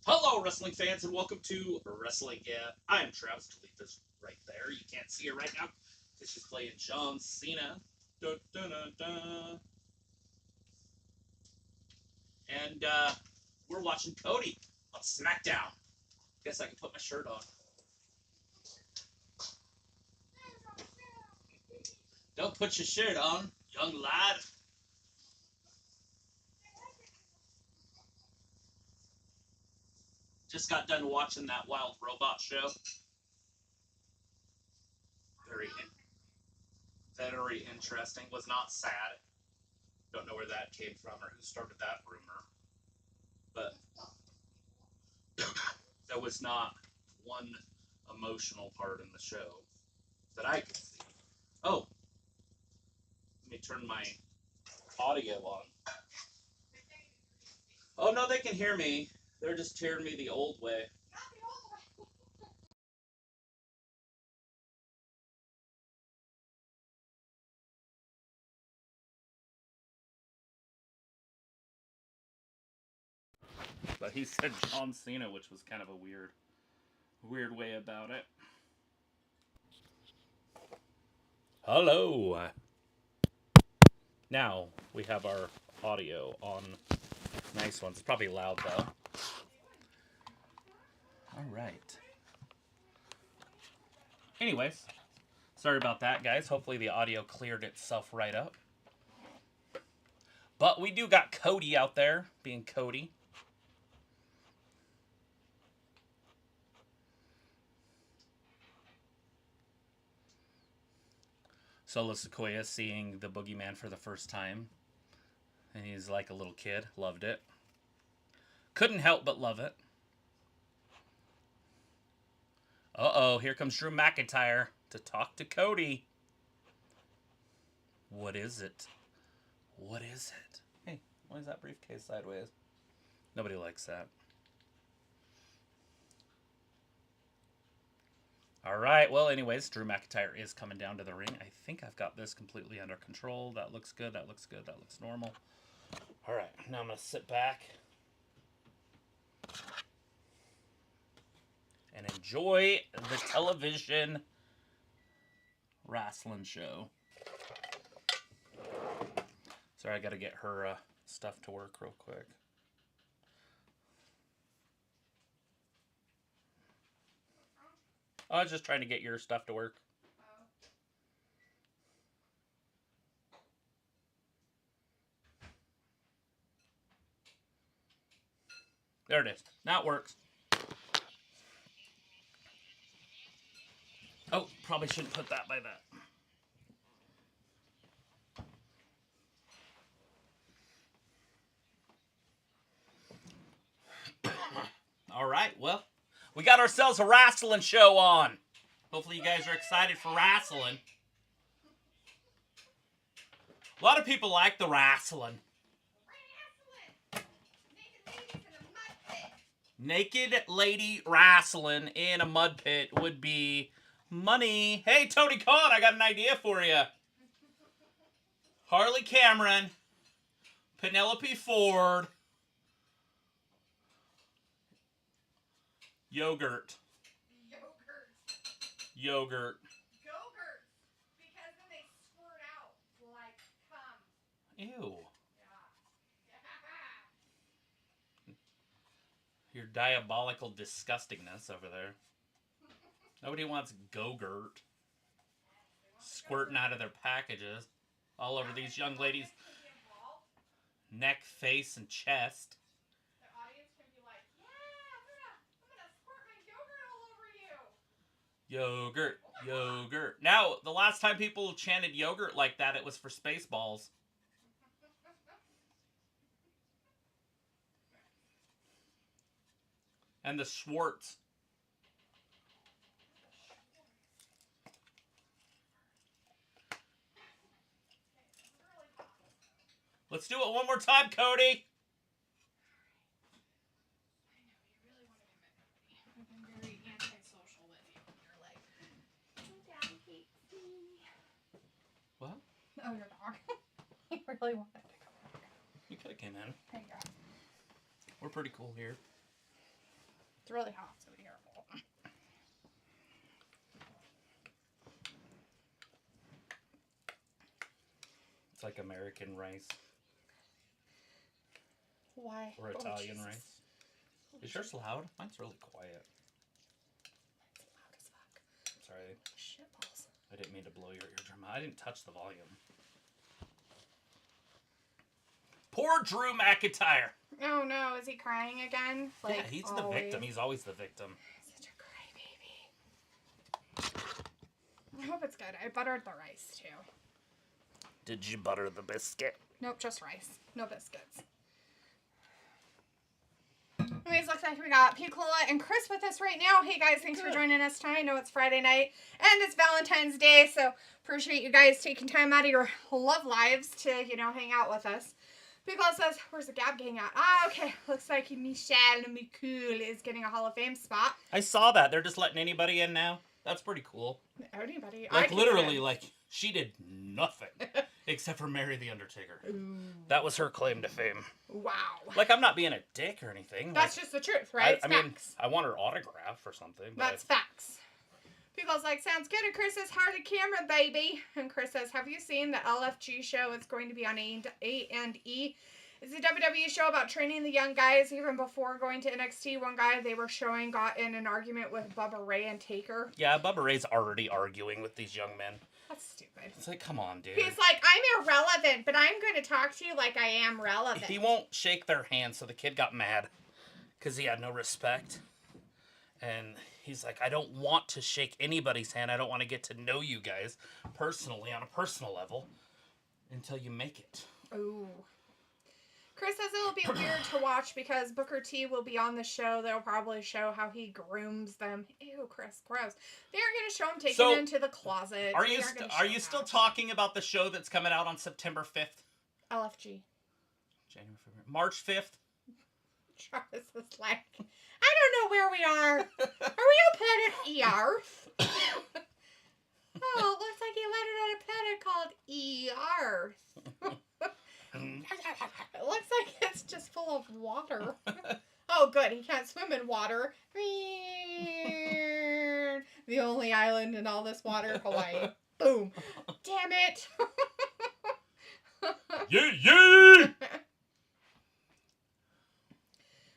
Hello, wrestling fans, and welcome to Wrestling. Yeah, I'm Travis. Talitha's right there. You can't see her right now because she's playing John Cena. Dun, dun, dun, dun. And we're watching Cody on Smackdown. Guess I can put my shirt on. Don't put your shirt on, young lad. Just got done watching that Wild Robot show. Very interesting. Was not sad. Don't know where that came from or who started that rumor. But there was not one emotional part in the show that I could see. Oh, let me turn my audio on. Oh, no, they can hear me. They're just hearing me the old way. But he said John Cena, which was kind of a weird way about it. Hello. Now we have our audio on. Nice one. It's probably loud though. All right. Anyways, sorry about that, guys. Hopefully the audio cleared itself right up. But we do got Cody out there being Cody. Solo Sequoia seeing the Boogeyman for the first time. And he's like a little kid. Loved it. Couldn't help but love it. Uh-oh, here comes Drew McIntyre to talk to Cody. What is it? What is it? Hey, why is that briefcase sideways? Nobody likes that. All right, well, anyways, Drew McIntyre is coming down to the ring. I think I've got this completely under control. That looks good, that looks good, that looks normal. All right, now I'm going to sit back and enjoy the television wrestling show. Sorry, I got to get her stuff to work real quick. I was just trying to get your stuff to work. There it is. Now it works. Oh, probably shouldn't put that by that. All right, well, we got ourselves a wrestling show on. Hopefully you guys are excited for wrestling. A lot of people like the wrestling. Naked lady wrestling in a mud pit would be money. Hey, Tony Khan, I got an idea for you. Harley Cameron, Penelope Ford, yogurt. Yogurt. Go-gurt. Because then they squirt out like cum. Ew. Yeah. Your diabolical disgustingness over there. Nobody wants go-gurt squirting out of their packages all over these young ladies' neck, face, and chest. The audience can be like, yeah, I'm gonna squirt my yogurt all over you. Yogurt, yogurt. Now, the last time people chanted yogurt like that, it was for Spaceballs. And the Schwartz. Let's do it one more time, Cody. Very antisocial with you. You're like, Dad hates me. What? Oh, your dog. He really wanted to come back. You could have came in. There you go. We're pretty cool here. It's really hot, so be careful. It's like American rice. Why? Or Italian Jesus. rice. Is yours loud? Mine's really quiet. It's loud as fuck. Sorry. Shit balls. I didn't mean to blow your eardrum. I didn't touch the volume. Poor Drew McIntyre. Oh no, is he crying again? Like, yeah, he's always. the victim. He's always the victim. Such a crybaby. I hope it's good. I buttered the rice too. Did you butter the biscuit? Nope, just rice. No biscuits. Anyways, looks like we got Piccola and Chris with us right now. Hey guys, thanks for joining us tonight. I know it's Friday night and it's Valentine's Day, so appreciate you guys taking time out of your love lives to, hang out with us. Piccola says, where's the Gab gang at? Ah, okay. Looks like Michelle McCool is getting a Hall of Fame spot. I saw that. They're just letting anybody in now. That's pretty cool. Anybody? Like, literally, like, she did nothing except for marry the Undertaker. Ooh. That was her claim to fame. Wow. Like, I'm not being a dick or anything. That's like, just the truth, right? I mean, I want her autograph or something. But That's facts. People's like, sounds good. And Chris says, hard to camera, baby. And Chris says, have you seen the LFG show? It's going to be on A&E. It's a WWE show about training the young guys. Even before going to NXT, one guy they were showing got in an argument with Bubba Ray and Taker. Yeah, Bubba Ray's already arguing with these young men. That's stupid. It's like, come on, dude. He's like, I'm irrelevant, but I'm going to talk to you like I am relevant. He won't shake their hand, so the kid got mad because he had no respect. And he's like, I don't want to shake anybody's hand. I don't want to get to know you guys personally on a personal level until you make it. Ooh. Chris says it'll be weird to watch because Booker T will be on the show. They'll probably show how he grooms them. Ew, Chris, gross. They aren't going to show him taking it into the closet. Are you still talking about the show that's coming out on September 5th? LFG. January, February, March 5th? Travis is like, I don't know where we are. Are we on planet ER? Oh, it looks like he landed on a planet called ER. It looks like it's just full of water. Oh, good. He can't swim in water. The only island in all this water, Hawaii. Boom. Damn it. Yeah.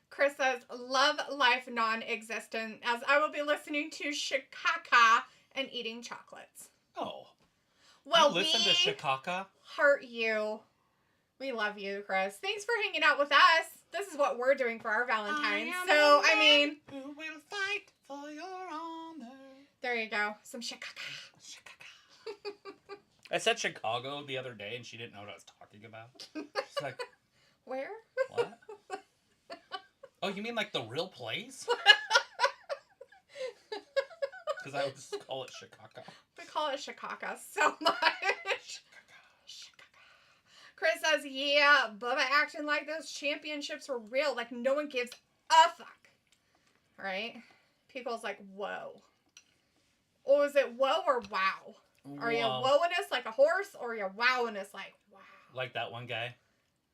Chris says, love life non-existent, as I will be listening to Chicago and eating chocolates. Oh. Well, you listen to Chicago? Heart you. We love you, Chris. Thanks for hanging out with us. This is what we're doing for our Valentine's. So, I mean, who will fight for your honor. There you go. Some Chicago. I said Chicago the other day, and she didn't know what I was talking about. She's like, where? What? Oh, you mean like the real place? Because I would just call it Chicago. We call it Chicago so much. Chris says, yeah, Bubba acting like those championships were real. Like, no one gives a fuck. Right? People's like, whoa. Or is it whoa or wow? Are you wowing us like a horse, or are you wowing us like, wow? Like that one guy?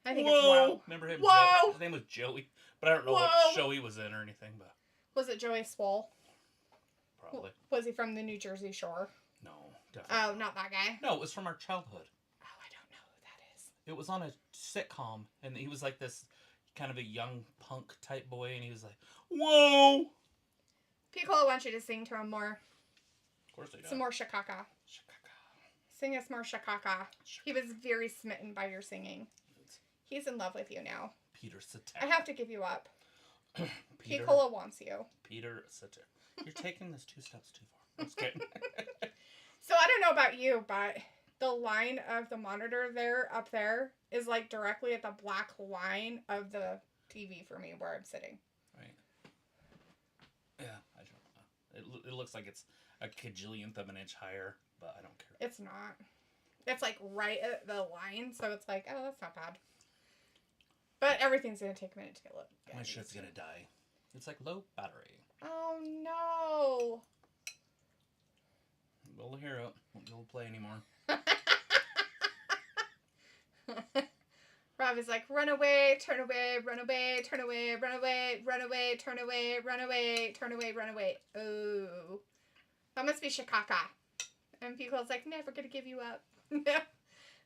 I think it's whoa. Remember him? Whoa. His name was Joey. But I don't know what show he was in or anything. But was it Joey Swole? Probably. Was he from the New Jersey Shore? No, definitely. Oh, not that guy? No, it was from our childhood. Oh, I don't know who that is. It was on a sitcom, and he was like this kind of a young punk type boy, and he was like, whoa! Piccolo wants you to sing to him more. Of course they do. Some more Chicago. Sing us more Chicago. He was very smitten by your singing. He's in love with you now. Peter Satir. I have to give you up. Piccolo wants you. Peter Satir. You're taking this 2 steps too far. I'm just kidding. So I don't know about you, but the line of the monitor there, up there, is like directly at the black line of the TV for me where I'm sitting. Right. Yeah, I don't know. It looks like it's a kajillionth of an inch higher, but I don't care. It's not. It's like right at the line, so it's like, oh, that's not bad. But everything's going to take a minute to get lit. My shit's going to die. It's like low battery. Oh, no. We'll hear it. Won't be able to play anymore. Robbie's like, run away, turn away, run away, turn away, run away, run away, turn away, run away, turn away, run away. Oh. That must be Shikaka. And Pico's like, never gonna give you up.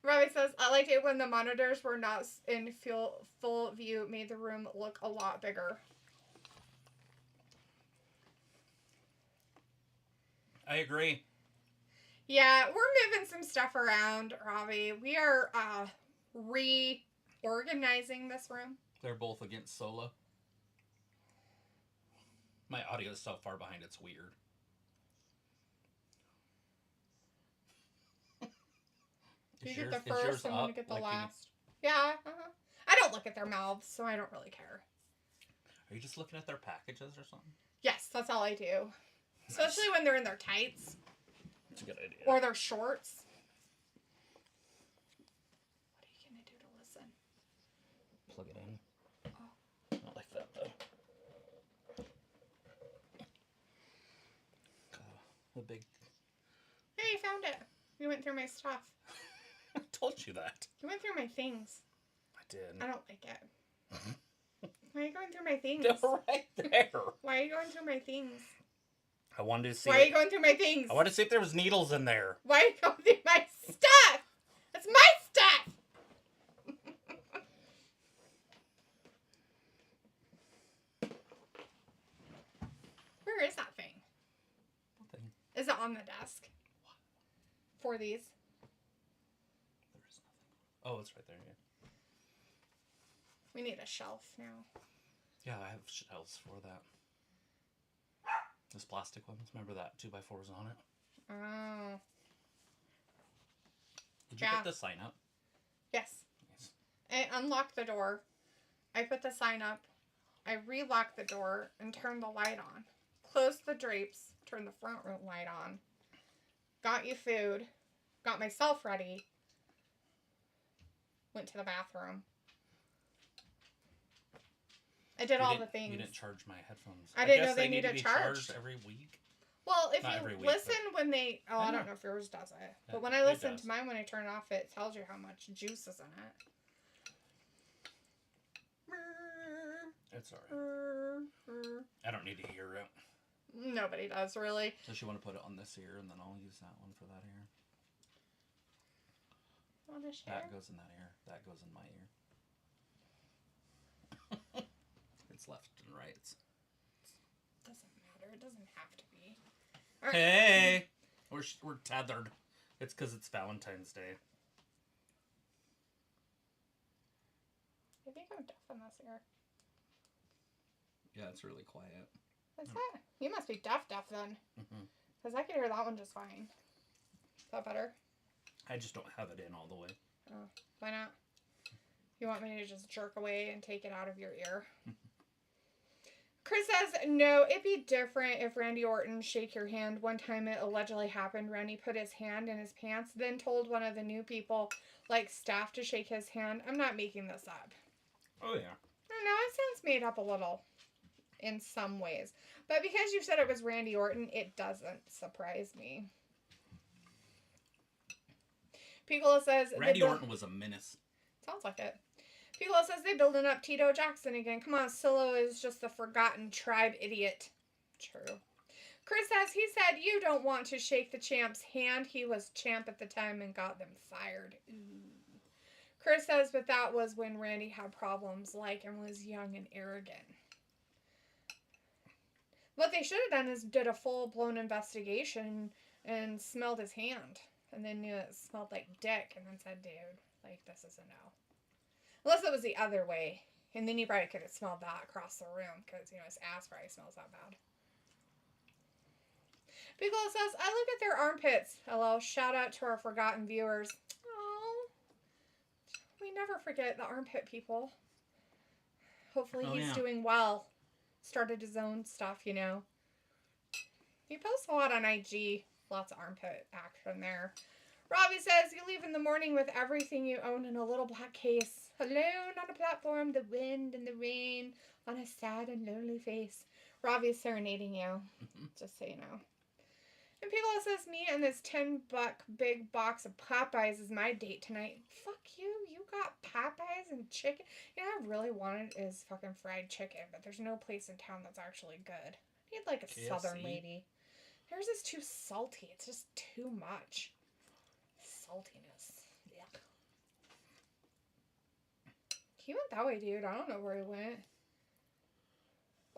Robbie says, I liked it when the monitors were not in full view. It made the room look a lot bigger. I agree. Yeah, we're moving some stuff around, Robbie. We are reorganizing this room. They're both against Solo. My audio is so far behind, it's weird. You get the first, I'm going to get the last. Yeah, I don't look at their mouths, so I don't really care. Are you just looking at their packages or something? Yes, that's all I do. Especially when they're in their tights. That's a good idea. Or their shorts. What are you going to do to listen? Plug it in. Oh. Not like that, though. The big... Hey, you found it. You went through my stuff. I told you that. You went through my things. I did. I don't like it. Why are you going through my things? They're right there. Why are you going through my things? I wanted to see. Why are you going through my things? I wanted to see if there was needles in there. Why are you going through my stuff? That's my stuff. Where is that thing? What thing? Is it on the desk? What? For these? There is nothing. Oh, it's right there. Yeah. We need a shelf now. Yeah, I have shelves for that. Those plastic ones. Remember that 2x4s on it? Oh. Did you put the sign up? Yes. Nice. I unlocked the door. I put the sign up. I relocked the door and turned the light on. Closed the drapes. Turned the front room light on. Got you food. Got myself ready. Went to the bathroom. I did all the things. You didn't charge my headphones. I didn't guess know they need to needed be charged every week. Well, if Not you every week, listen when they... Oh, I don't know if yours does it. But when I listen to mine, when I turn it off, it tells you how much juice is in it. It's alright. I don't need to hear it. Nobody does, really. Does she want to put it on this ear, and then I'll use that one for that ear? Want to share? That goes in that ear. That goes in my ear. It's left and right. Doesn't matter. It doesn't have to be. All right. Hey! We're tethered. It's because it's Valentine's Day. I think I'm deaf in this ear. Yeah, it's really quiet. What's that? You must be deaf then. Because I could hear that one just fine. Is that better? I just don't have it in all the way. Oh, why not? You want me to just jerk away and take it out of your ear? Chris says, no, it'd be different if Randy Orton shake your hand. One time it allegedly happened. Randy put his hand in his pants, then told one of the new people, like staff, to shake his hand. I'm not making this up. Oh, yeah. I don't know. It sounds made up a little in some ways. But because you said it was Randy Orton, it doesn't surprise me. Piccolo says... Randy Orton was a menace. Sounds like it. Piccolo says they're building up Tito Jackson again. Come on, Solo is just the forgotten tribe idiot. True. Chris says he said you don't want to shake the champ's hand. He was champ at the time and got them fired. Ooh. Chris says, but that was when Randy had problems and was young and arrogant. What they should have done is did a full-blown investigation and smelled his hand. And then knew it smelled like dick and then said, dude, this is a no. Unless it was the other way. And then you probably could have smelled that across the room because, his ass probably smells that bad. Piccolo says, I look at their armpits. Hello, shout out to our forgotten viewers. Oh, we never forget the armpit people. Hopefully he's doing well. Started his own stuff, He posts a lot on IG. Lots of armpit action there. Robbie says, you leave in the morning with everything you own in a little black case. Alone on a platform, the wind and the rain on a sad and lonely face. Robbie is serenading you. Just so you know. And people says me and this $10 big box of Popeyes is my date tonight. Fuck you. You got Popeyes and chicken. You know what I really wanted is fucking fried chicken, but there's no place in town that's actually good. I need like a KFC? Southern lady. Theirs is too salty. It's just too much. Saltiness. Yuck. He went that way, dude. I don't know where he went.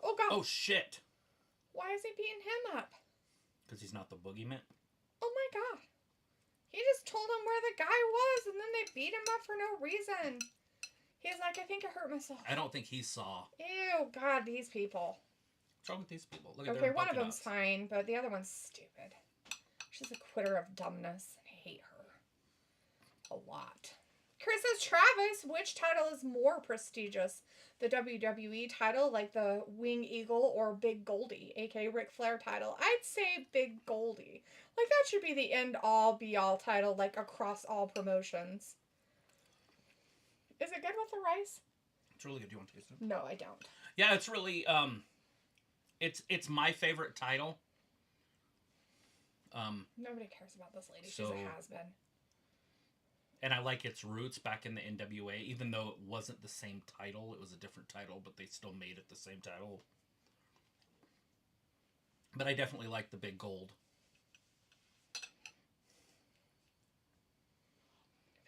Oh, God. Oh, shit. Why is he beating him up? Because he's not the boogeyman. Oh, my God. He just told him where the guy was, and then they beat him up for no reason. He's like, I think I hurt myself. I don't think he saw. Ew, God, these people. What's wrong with these people? Look at Okay, their one of polka them's dots. fine, but the other one's stupid. She's a quitter of dumbness. I hate her. A lot. Chris says, Travis, which title is more prestigious? The WWE title, like the Wing Eagle, or Big Goldie, aka Ric Flair title? I'd say Big Goldie. Like, that should be the end-all, be-all title, like, across all promotions. Is it good with the rice? It's really good. Do you want to taste it? No, I don't. Yeah, it's really, it's my favorite title. Nobody cares about this lady. So, she's a has-been. And I like its roots back in the NWA, even though it wasn't the same title. It was a different title, but they still made it the same title. But I definitely like the Big Gold.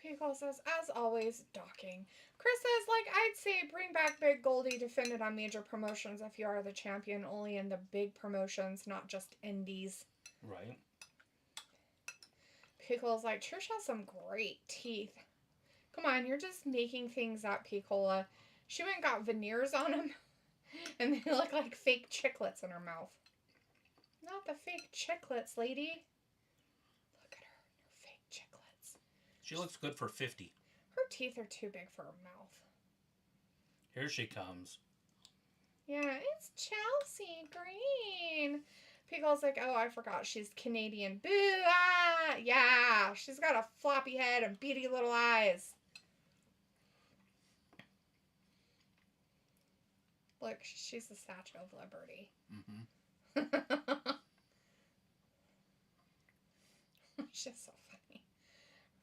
Pico says, as always, docking. Chris says, like, I'd say bring back Big Goldie, defend it on major promotions if you are the champion, only in the big promotions, not just indies. Right. Pickle's like, Trish has some great teeth. Come on, you're just making things up, Piccola. She went and got veneers on them, and they look like fake chiclets in her mouth. Not the fake chiclets, lady. Look at her, her fake chiclets. She looks good for 50. Her teeth are too big for her mouth. Here she comes. Yeah, it's Chelsea Green. Pickle's like, oh, I forgot. She's Canadian. Boo! Ah! Yeah! She's got a floppy head and beady little eyes. Look, she's the Statue of Liberty. Mm-hmm. She's so funny.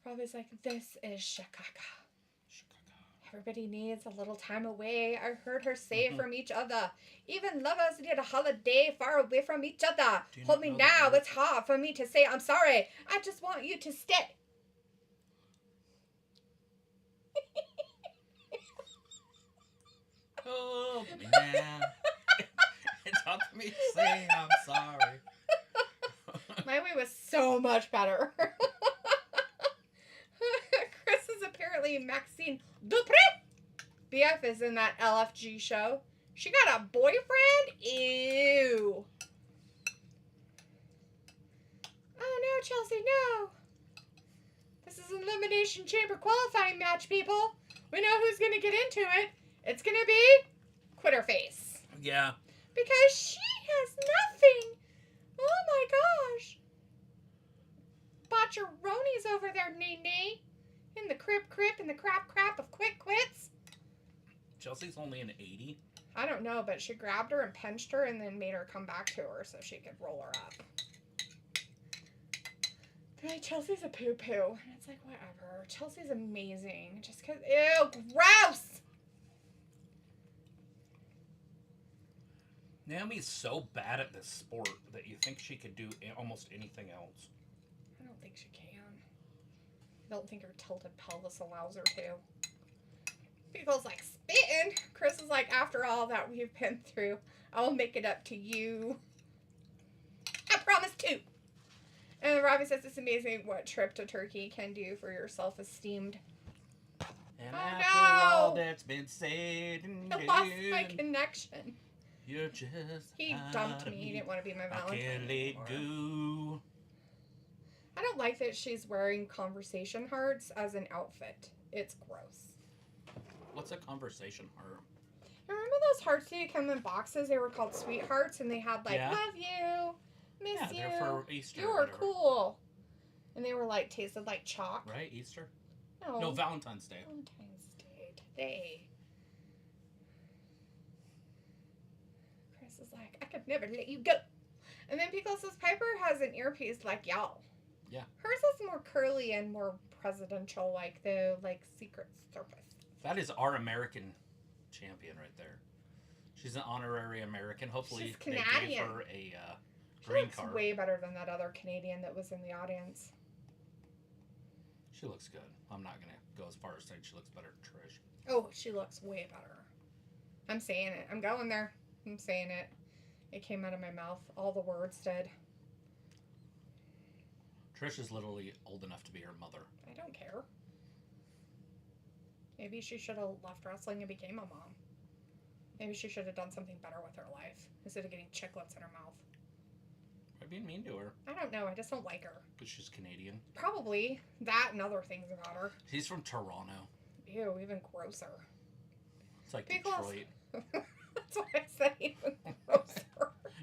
Robbie's like, this is Chicago. Everybody needs a little time away. I heard her say from each other. Even lovers need a holiday far away from each other. Hold me now. It's hard for me to say I'm sorry. I just want you to stay. Oh, man. It's hard for me to say I'm sorry. My way was so much better. Chris is apparently Maxine Dupré. BF is in that LFG show. She got a boyfriend? Ew. Oh no, Chelsea, no. This is an Elimination Chamber qualifying match, people. We know who's going to get into it. It's going to be Quitterface. Yeah. Because she has nothing. Oh my gosh. Botcheroni's over there, nee-nee. In the crip and the crap of quits. Chelsea's only an 80. I don't know, but she grabbed her and pinched her and then made her come back to her so she could roll her up. They're like, Chelsea's a poo-poo. And it's like, whatever. Chelsea's amazing. Just because... Ew, gross! Naomi's so bad at this sport that you think she could do almost anything else. I don't think she can. I don't think her tilted pelvis allows her to. People's like, spitting. Chris is like, after all that we've been through, I'll make it up to you. I promise to. And Robbie says it's amazing what trip to Turkey can do for your self-esteem. And oh, after all that's been said and I lost my connection. You're just He dumped me. He didn't want to be my Valentine. I can't let go. I don't like that she's wearing conversation hearts as an outfit. It's gross. What's a conversation heart? Remember those hearts that come in boxes? They were called sweethearts, and they had like, love you, miss you, they're for Easter. You were cool. And they were like, tasted like chalk. Right, Easter? No, Valentine's Day. Valentine's Day today. Chris is like, I could never let you go. And then Pickle says Piper has an earpiece like y'all. Yeah. Hers is more curly and more presidential, like the Secret Service. That is our American champion right there. She's an honorary American. Hopefully She's they Canadian. gave her a She green looks card. way better than that other Canadian that was in the audience. She looks good. I'm not going to go as far as saying she looks better than Trish. Oh, she looks way better. I'm saying it. I'm going there. I'm saying it. It came out of my mouth. All the words did. Trish is literally old enough to be her mother. I don't care. Maybe she should have left wrestling and became a mom. Maybe she should have done something better with her life instead of getting chiclets in her mouth. Why being mean to her? I don't know. I just don't like her. Because she's Canadian. Probably. That and other things about her. She's from Toronto. Ew, even grosser. It's like Pickles. Detroit. That's what I said, even grosser.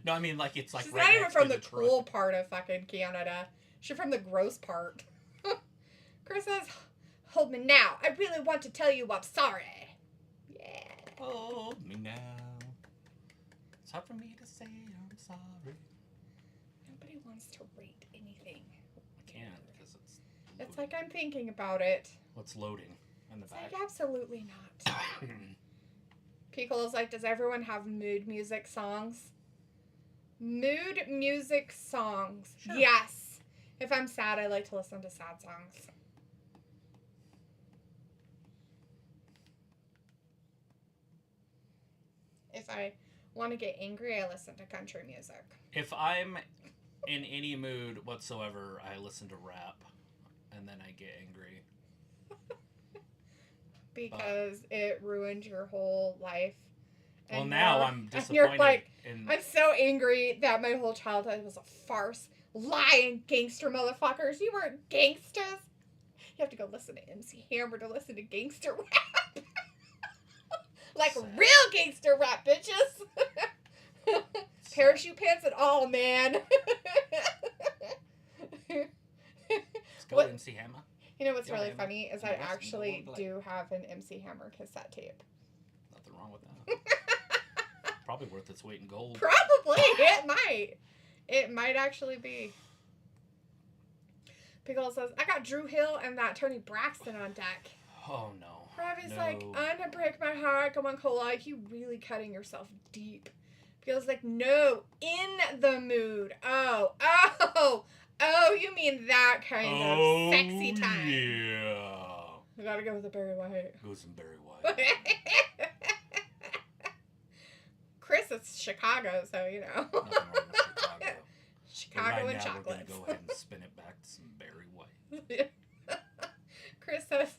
No, I mean, like, it's like She's right not even next from to the Detroit. cool part of fucking Canada. She's from the gross part. Chris says, hold me now. I really want to tell you I'm sorry. Yeah. Hold me now. It's hard for me to say I'm sorry. Nobody wants to rate anything. I can't because it's... It's like I'm thinking about it. What's loading in the It's back? like, absolutely not. Piccolo's like, does everyone have mood music songs? Mood music songs. Sure. Yes. If I'm sad, I like to listen to sad songs. If I want to get angry, I listen to country music. If I'm in any mood whatsoever, I listen to rap, and then I get angry. Because it ruined your whole life. Well, And now you're- I'm and disappointed You're like, in... I'm so angry that my whole childhood was a farce. Lying gangster motherfuckers. You weren't gangsters. You have to go listen to MC Hammer to listen to gangster rap. Like Sad. real gangster rap, bitches. Parachute pants and all, man. Let's go, What- MC Hammer. You know what's Yeah, really man. funny is Yeah, I that's- actually like- do have an MC Hammer cassette tape. Nothing wrong with that. Probably worth its weight in gold. Probably. It might. It might actually be. Pickle says, I got Drew Hill and that Tony Braxton on deck. Oh, no. Robbie's No. like, I'm gonna break my heart. Come on, Cola. You really cutting yourself deep. Pickle's like, no, in the mood. Oh, you mean that kind of sexy time. Yeah. We gotta go with the Barry White. Go some Barry White. Chris is Chicago, so you know. Nothing wrong with Chicago. But Chicago right and now, chocolates. we're going to go ahead and spin it back to some Barry White. Chris says,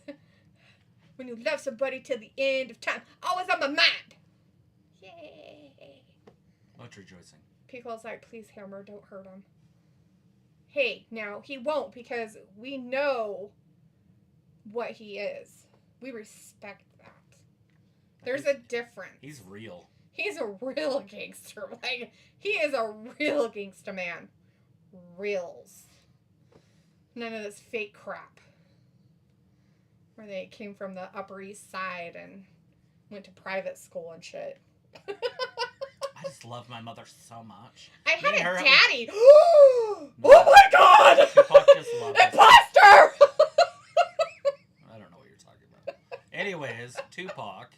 when you love somebody till the end of time, always on my mind. Yay. Much rejoicing. Pickle's like, please, Hammer, don't hurt him. Hey, now, he won't because we know what he is. We respect that. There's a difference. He's real. He's a real gangster. Like, he is a real gangster man. Reals. None of this fake crap. Where they came from the Upper East Side and went to private school and shit. I just love my mother so much. I had Me and a her- daddy. Oh my god! Tupac just loved us. Imposter! I don't know what you're talking about. Anyways, Tupac,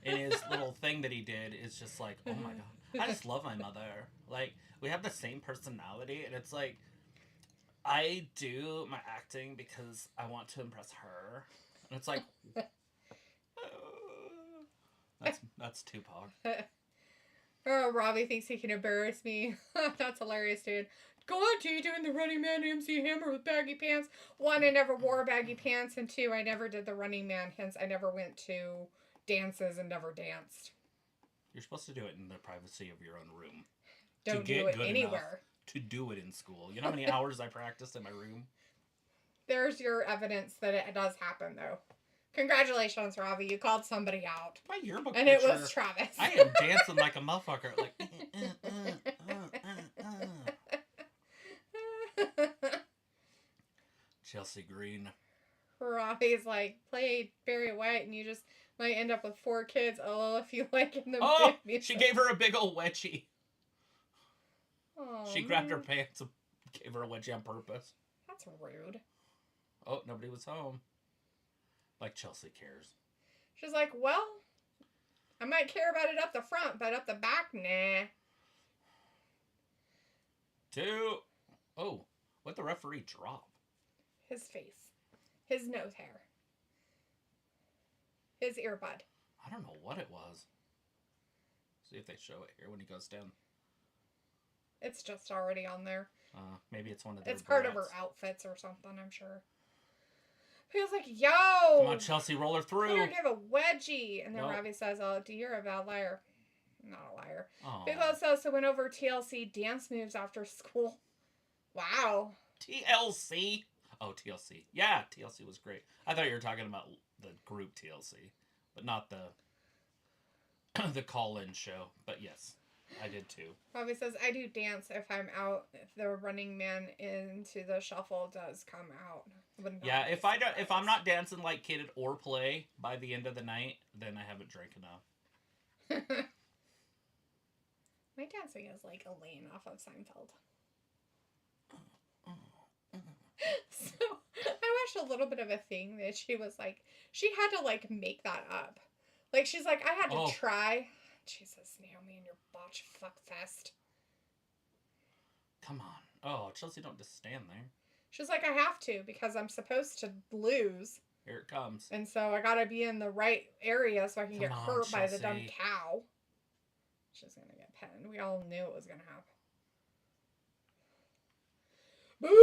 in his little thing that he did, is just like, oh my god, I just love my mother. Like, we have the same personality, and it's like, I do my acting because I want to impress her. And it's like, that's Tupac. Oh, Robbie thinks he can embarrass me. That's hilarious, dude. Go on, T, doing the Running Man MC Hammer with baggy pants. 1, I never wore baggy pants, and 2, I never did the Running Man, hence I never went to dances and never danced. You're supposed to do it in the privacy of your own room. Don't get do it good anywhere. To do it in school. You know how many hours I practiced in my room? There's your evidence that it does happen, though. Congratulations, Robbie. You called somebody out. My yearbook And it picture, was Travis. I am dancing like a motherfucker. Like, Chelsea Green. Robbie's like, play Barry White and you just might end up with 4 kids. Oh, if you like in the Oh, music. she gave her a big old wedgie. Oh, She grabbed her pants and gave her a wedgie on purpose. That's rude. Oh, nobody was home. Like Chelsea cares. She's like, well, I might care about it up the front, but up the back, nah. 2. Oh, what'd the referee drop? His face. His nose hair. His earbud. I don't know what it was. See if they show it here when he goes down. It's just already on there. Maybe it's one of their It's part of her outfits or something, I'm sure. Feels like, yo! Come on, Chelsea, roll her through. Let her give a wedgie. And then Nope. Robbie says, oh, you're a bad liar. Not a liar. Aw. Because also went over TLC dance moves after school. Wow. TLC? Oh, TLC. Yeah, TLC was great. I thought you were talking about the group TLC, but not the the call-in show. But yes, I did too. Robbie says, I do dance if I'm out. If the running man into the shuffle does come out. Yeah, if I'm not dancing like Kid or Play by the end of the night, then I haven't drank enough. My dancing is like Elaine off of Seinfeld. So I watched a little bit of a thing that she was like, she had to like make that up. Like she's like, I had to try. Jesus, Naomi and your botch fuck fest. Come on. Oh, Chelsea, don't just stand there. She's like, I have to because I'm supposed to lose. Here it comes. And so I gotta be in the right area so I can get hurt by the dumb cow. She's gonna get penned. We all knew it was gonna happen. Boo!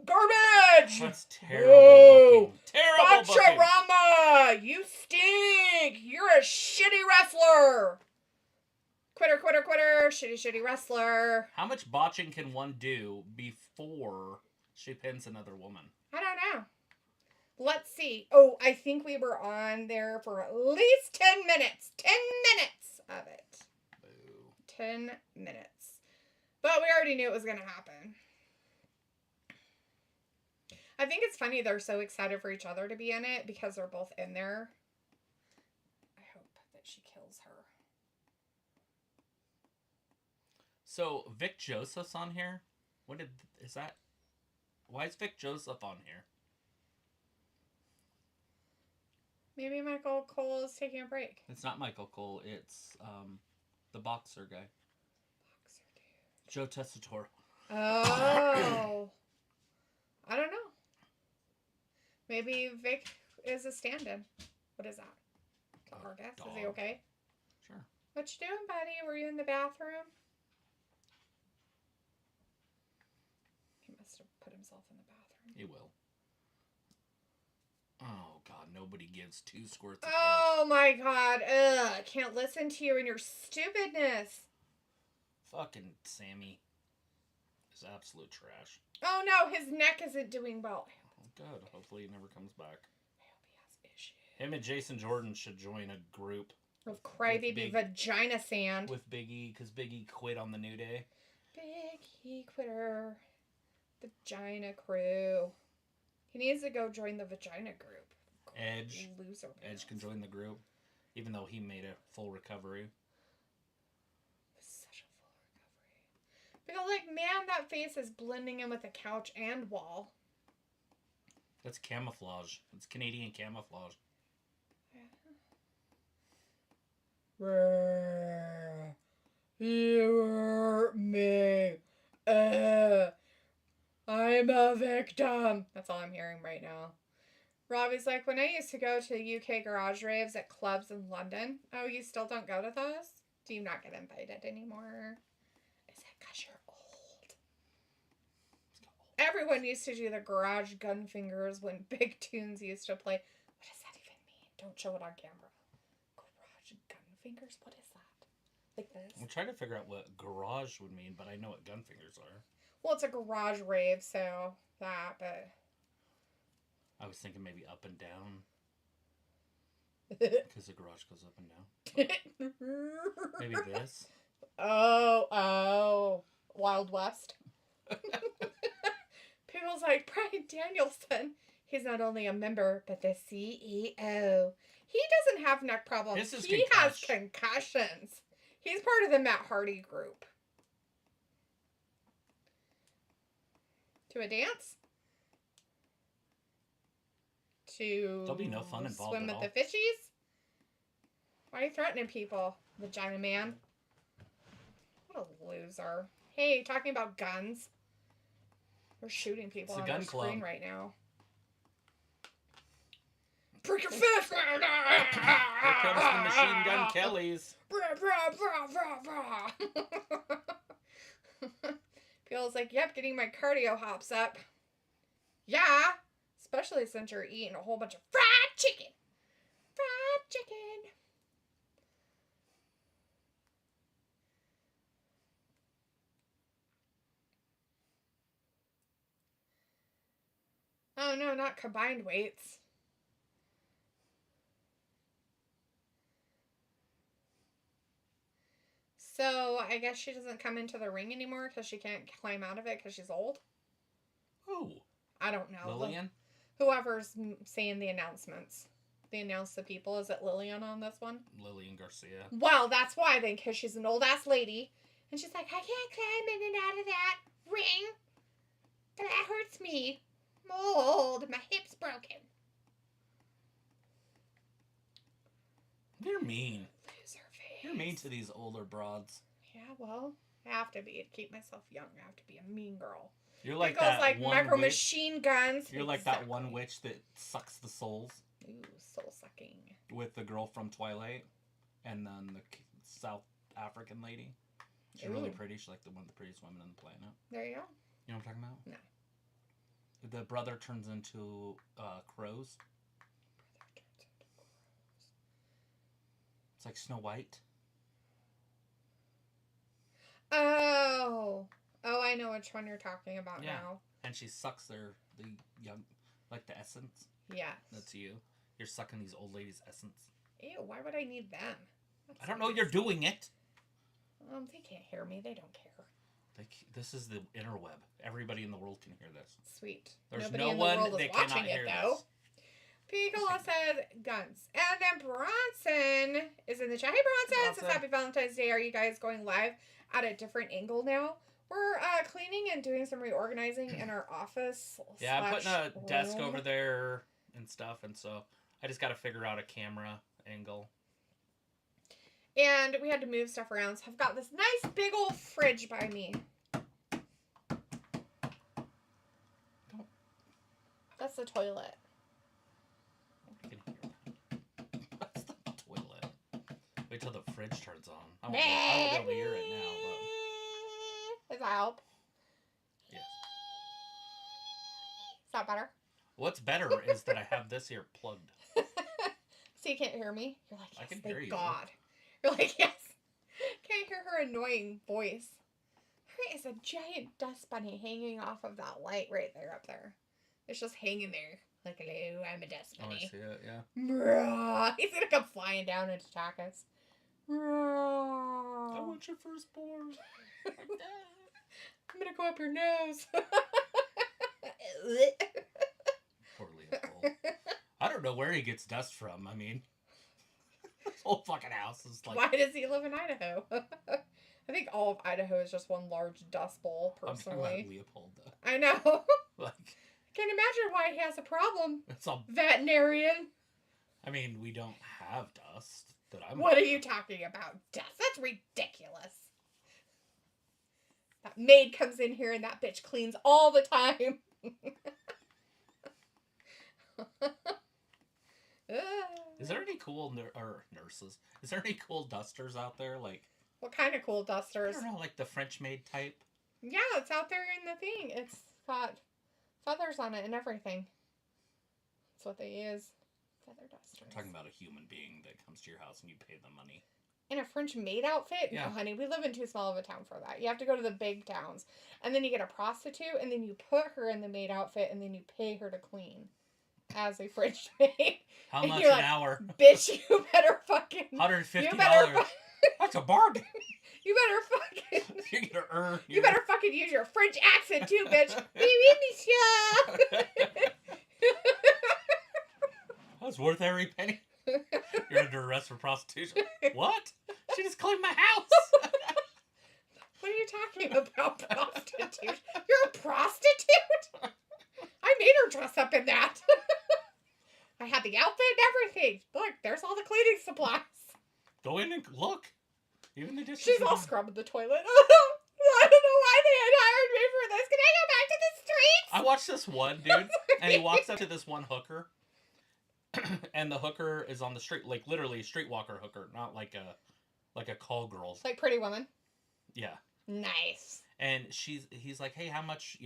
Garbage! That's terrible booking. Terrible booking. Botcharama! You stink! You're a shitty wrestler! Quitter, quitter, quitter. Shitty, shitty wrestler. How much botching can one do before she pins another woman? I don't know. Let's see. Oh, I think we were on there for at least 10 minutes. 10 minutes of it. Boo. 10 minutes. But we already knew it was going to happen. I think it's funny they're so excited for each other to be in it because they're both in there. I hope that she kills her. So, Vic Joseph's on here? Why is Vic Joseph on here? Maybe Michael Cole is taking a break. It's not Michael Cole, it's the boxer guy. Boxer dude. Joe Tessitore. Oh. I don't know. Maybe Vic is a stand-in. What is that? Our guess? Is he okay? Sure. What you doing, buddy? Were you in the bathroom? He must have put himself in the bathroom. He will. Oh, God. Nobody gives 2 squirts of Oh, my God. Ugh. I can't listen to you and your stupidness. Fucking Sammy is absolute trash. Oh, no. His neck isn't doing well. Oh, good. Hopefully he never comes back. I hope he has issues. Him and Jason Jordan should join a group. Of crybaby vagina sand. With Big E, because Big E quit on the New Day. Big E quitter. Vagina crew. He needs to go join the vagina group. Edge. Loser. Edge can join the group, even though he made a full recovery. Such a full recovery. Because, like, man, that face is blending in with the couch and wall. That's camouflage. It's Canadian camouflage. You hurt me. I'm a victim. That's all I'm hearing right now. Robbie's like, when I used to go to UK garage raves at clubs in London. Oh, you still don't go to those? Do you not get invited anymore? Is it because you're old? Everyone used to do the garage gun fingers when Big Tunes used to play. What does that even mean? Don't show it on camera. Garage gun fingers? What is that? Like this? I'm trying to figure out what garage would mean, but I know what gun fingers are. Well, it's a garage rave, so that, but... I was thinking maybe up and down. Because the garage goes up and down. Maybe this. Oh. Wild West. People's like, Bryan Danielson, he's not only a member, but the CEO. He doesn't have neck problems. He has concussions. He's part of the Matt Hardy group. To a dance? To There'll be no fun involved swim at with the fishies? Why are you threatening people, vagina man? What a loser. Hey, talking about guns. We're shooting people on our screen right now. Break your fist! Here comes the Machine Gun Kellys. Feels like, yep, getting my cardio hops up. Yeah, especially since you're eating a whole bunch of fried chicken. Fried chicken. Oh no, not combined weights. So, I guess she doesn't come into the ring anymore because she can't climb out of it because she's old? Who? I don't know. Lillian? Whoever's saying the announcements. They announce the people. Is it Lillian on this one? Lillian Garcia. Well, that's why then, because she's an old-ass lady. And she's like, I can't climb in and out of that ring. That hurts me. I'm old. My hip's broken. You're mean. Loser face. You're mean to these older broads. Yeah, well, I have to be. To keep myself young, I have to be a mean girl. You're like it goes that like one micro witch. machine guns. You're like that one witch that sucks the souls. Ooh, soul sucking. With the girl from Twilight, and then the South African lady. She's really pretty. She's like one of the prettiest women on the planet. There you go. You know what I'm talking about? No. The brother turns into crows. It's like Snow White. Oh, I know which one you're talking about now. And she sucks the young, like the essence. Yes. That's you. You're sucking these old ladies' essence. Ew, why would I need them? I don't know you're doing it. They can't hear me. They don't care. This is the interweb. Everybody in the world can hear this. Sweet. There's Nobody no in the one world is that watching cannot it, hear though. this. Piccolo said guns. And then Bronson is in the chat. Hey, Bronson. Says Happy Valentine's Day. Are you guys going live at a different angle now? We're cleaning and doing some reorganizing in our office. Yeah, I'm putting a room. desk over there and stuff, and so I just got to figure out a camera angle. And we had to move stuff around, so I've got this nice big old fridge by me. That's the toilet. I can hear that. That's the toilet. Wait till the fridge turns on. I won't be able to hear it now, but... Does that help? Yes. Is that better? What's better is that I have this here plugged. So you can't hear me? You're like, yes, I can thank hear you. God. You're like, yes. Can't hear her annoying voice. There is a giant dust bunny hanging off of that light right there up there. It's just hanging there. Like, hello, I'm a dust bunny. Oh, I see it, yeah. Bruh. He's gonna come flying down and attack us. I want your firstborn. I'm gonna go up your nose. Poor Leopold. I don't know where he gets dust from. I mean, this whole fucking house is like... Why does he live in Idaho? I think all of Idaho is just one large dust bowl, personally. I'm talking about Leopold, though. I know. Like... Can't imagine why he has a problem. It's all... Veterinarian. I mean, we don't have dust that I'm... What are you talking about? Dust? That's ridiculous. That maid comes in here and that bitch cleans all the time. Is there any cool nurses? Is there any cool dusters out there? Like... What kind of cool dusters? I don't know, like the French maid type? Yeah, it's out there in the thing. It's got feathers on it and everything. That's what they use. Feather dusters. I'm talking about a human being that comes to your house and you pay them money. In a French maid outfit? Yeah. No, honey, we live in too small of a town for that. You have to go to the big towns. And then you get a prostitute, and then you put her in the maid outfit, and then you pay her to clean as a French maid. How And much you're an like, hour? Bitch, you better fucking... $150. You better... That's a bargain. You better fucking... You're gonna earn. You better fucking use your French accent too, bitch. Oui, monsieur. That's worth every penny. You're under arrest for prostitution. What? She just cleaned my house. What are you talking about, prostitute? You're a prostitute? I made her dress up in that. I had the outfit and everything. Look, there's all the cleaning supplies. Go in and look. Even the dishes. She's all scrubbing the toilet. I don't know why they had hired me for this. Can I go back to the streets? I watched this one dude, and he walks up to this one hooker, and the hooker is on the street, like literally a streetwalker hooker, not like a call girl. Like Pretty Woman. Yeah. Nice. And he's like, hey, how much,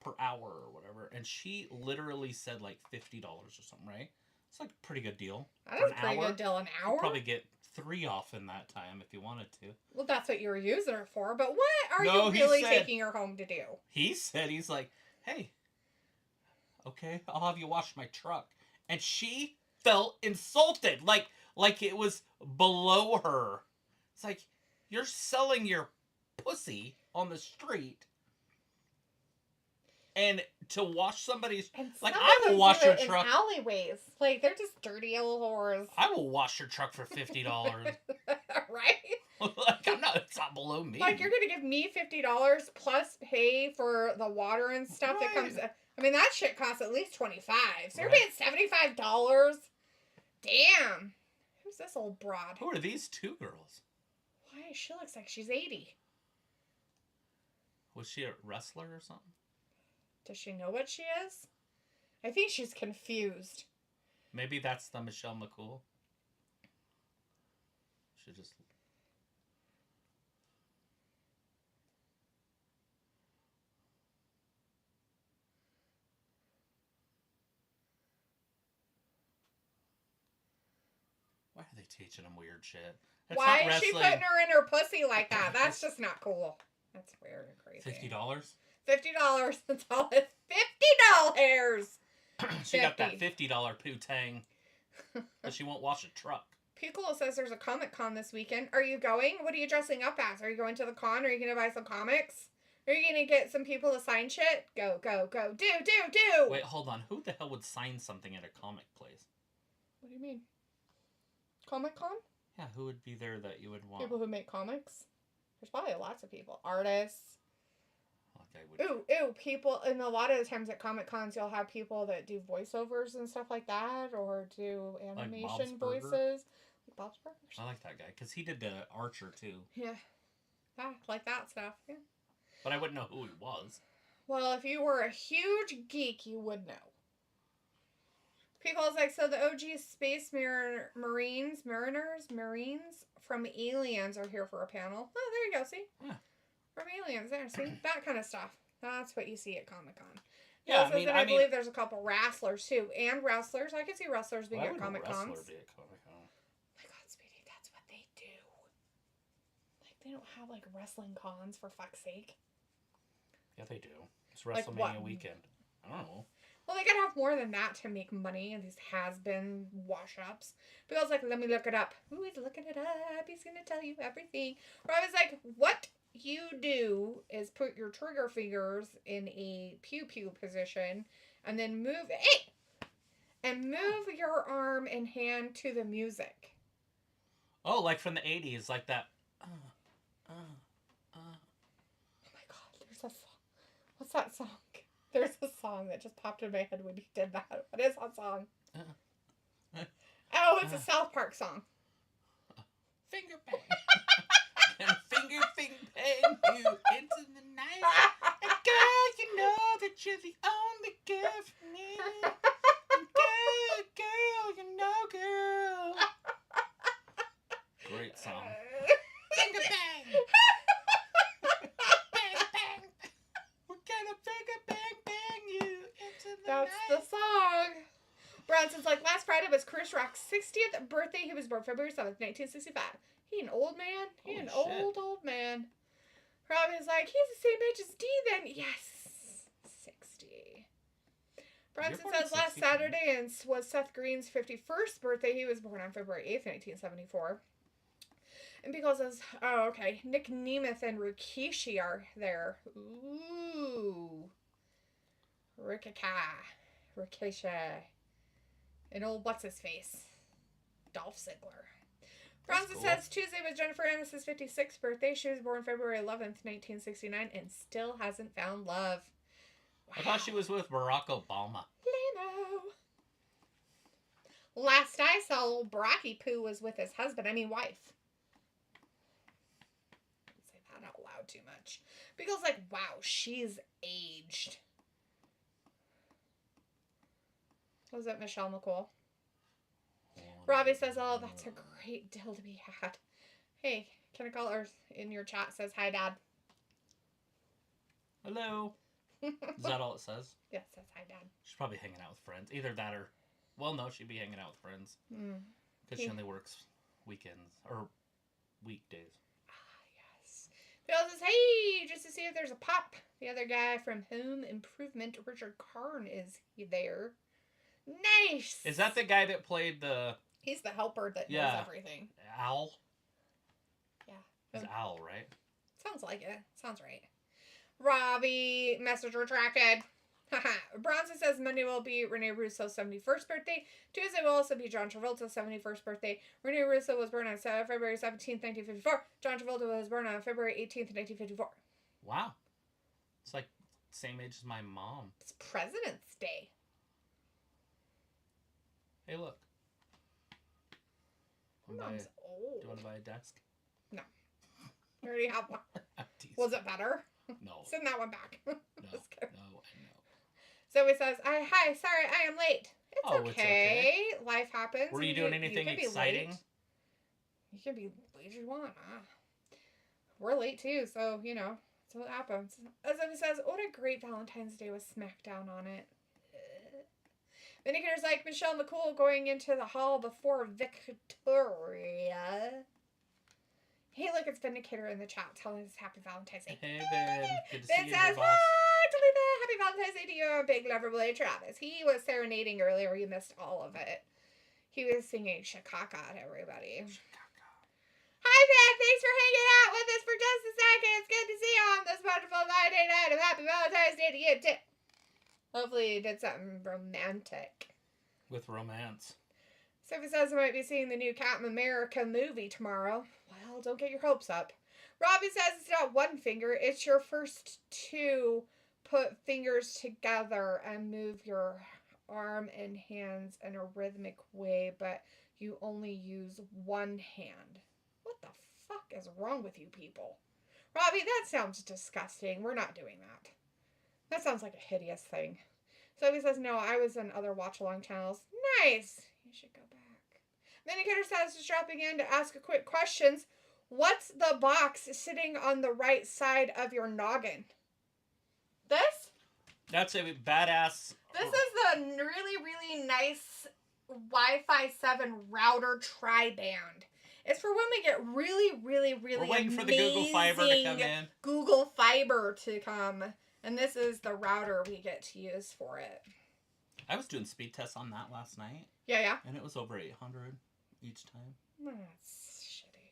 per hour or whatever? And she literally said like $50 or something, right? It's like a pretty good deal. That is a pretty good deal an hour. You'd probably get 3 off in that time if you wanted to. Well, that's what you were using her for. But what are you really taking her home to do? He's like, hey, okay, I'll have you wash my truck. And she felt insulted, like it was below her. It's like, you're selling your pussy on the street. And to wash somebody's... like, I will wash your truck... in alleyways. Like, they're just dirty old whores. I will wash your truck for $50. Right? Like, it's not below me. Like, you're going to give me $50 plus pay for the water and stuff that comes... I mean, that shit costs at least $25. So you're paying $75? Damn. Who's this old broad? Who are these two girls? Why? She looks like she's 80. Was she a wrestler or something? Does she know what she is? I think she's confused. Maybe that's the Michelle McCool. She just... Why are they teaching them weird shit? That's why is she putting her in her pussy like that? That's just not cool. That's weird and crazy. $50? $50. That's all it's $50. She got that $50 poo-tang. But she won't wash a truck. Piccolo says there's a Comic Con this weekend. Are you going? What are you dressing up as? Are you going to the con? Are you going to buy some comics? Are you going to get some people to sign shit? Go, go, go. Do. Wait, hold on. Who the hell would sign something at a comic place? What do you mean? Comic Con? Yeah, who would be there that you would want? People who make comics. There's probably lots of people. Artists. Ooh, people, and a lot of the times at Comic Cons, you'll have people that do voiceovers and stuff like that, or do animation voices. Like Bob's Burgers. I like that guy, because he did the Archer, too. Yeah. Like that stuff, yeah. But I wouldn't know who he was. Well, if you were a huge geek, you would know. People's like, so the OG Space Marines from Aliens are here for a panel. Oh, there you go, see? Yeah. From Aliens, there, see? That kind of stuff. That's what you see at Comic-Con. Yeah, I believe there's a couple wrestlers, too. And wrestlers. I can see wrestlers being at Comic-Cons. Why would a wrestler be at Comic-Con? Oh my God, Speedy, that's what they do. Like, they don't have, like, wrestling cons, for fuck's sake. Yeah, they do. It's WrestleMania weekend. I don't know. Well, they gotta have more than that to make money, and these has-been wash-ups. But I was like, let me look it up. Ooh, he's looking it up. He's gonna tell you everything. Or I was like, what you do is put your trigger fingers in a pew-pew position, and then move your arm and hand to the music. Oh, like from the 80s, like that. Oh my God, there's a song. What's that song? There's a song that just popped in my head when you did that. What is that song? Oh, it's a South Park song. Finger bang. And finger bang you into the night. And girl, you know that you're the only girl for me. And girl, you know, girl. Great song. Finger bang. Bang, bang. We're gonna finger bang you into the night. That's the song. Bronson's like, last Friday was Chris Rock's 60th birthday. He was born February 7th, 1965. He an old man? He an old man. Robbie's like, he's the same age as D then. Yes. 60. Bronson says last Saturday was Seth Green's 51st birthday. He was born on February 8th, 1974. And Beagle says, oh, okay. Nick Nemeth and Rikishi are there. Ooh. Rikishi. And old what's-his-face? Dolph Ziggler. Bronson cool. says Tuesday was Jennifer Aniston's 56th birthday. She was born February 11th, 1969, and still hasn't found love. Wow. I thought she was with Barack Obama. Leno. Last I saw, old Baracky Poo was with his husband. I mean, wife. Don't say that out loud too much. Because, like, wow, she's aged. Was it Michelle McCool? Robbie says, oh, that's a great deal to be had. Hey, can I call her in your chat says, hi, Dad. Hello. Is that all it says? Yes, it says, hi, Dad. She's probably hanging out with friends. Either that or... Well, no, she'd be hanging out with friends. Because she only works weekends. Or weekdays. Ah, yes. Bill says, hey, just to see if there's a pop. The other guy from Home Improvement, Richard Karn, is there. Nice! Is that the guy that played the... He's the helper that knows everything. Owl? Yeah. It's Owl, right? Sounds like it. Sounds right. Robbie, message retracted. Bronson says Monday will be Rene Russo's 71st birthday. Tuesday will also be John Travolta's 71st birthday. Rene Russo was born on February 17th, 1954. John Travolta was born on February 18th, 1954. Wow. It's like same age as my mom. It's President's Day. Hey, look. Mom's old. Do you want to buy a desk? No. I already have one. Was it better? No. Send that one back. No. Just kidding. No. So he says, hi, sorry, I am late. It's okay. Life happens. Were you doing anything exciting? You can be late if you want. We're late too, so, you know, that's what happens. As he says, what a great Valentine's Day with Smackdown on it. Vindicator's like Michelle McCool going into the hall before Victoria. Hey, look, it's Vindicator in the chat telling us Happy Valentine's Day. Hey, Vin. Good to see Vin you, says, boss. hi, Talita. Happy Valentine's Day to you, big lover boy Travis. He was serenading earlier. You missed all of it. He was singing Chicago to everybody. Hi, Beth. Thanks for hanging out with us for just a second. It's good to see you on this wonderful Friday night of Happy Valentine's Day to you, too. Hopefully you did something romantic. With romance. Sophie says I might be seeing the new Captain America movie tomorrow. Well, don't get your hopes up. Robbie says it's not one finger. It's your first two. Put fingers together and move your arm and hands in a rhythmic way, but you only use one hand. What the fuck is wrong with you people? Robbie, that sounds disgusting. We're not doing that. That sounds like a hideous thing. Sophie says, no, I was in other watch-along channels. Nice. You should go back. Vindicator says just dropping in to ask a quick questions. What's the box sitting on the right side of your noggin? This? That's a badass. This is the really, really nice Wi-Fi 7 router tri-band. It's for when we get really, really, really We're waiting for the Google Fiber to come in. Google Fiber to come. And this is the router we get to use for it. I was doing speed tests on that last night. Yeah. And it was over 800 each time. That's shitty.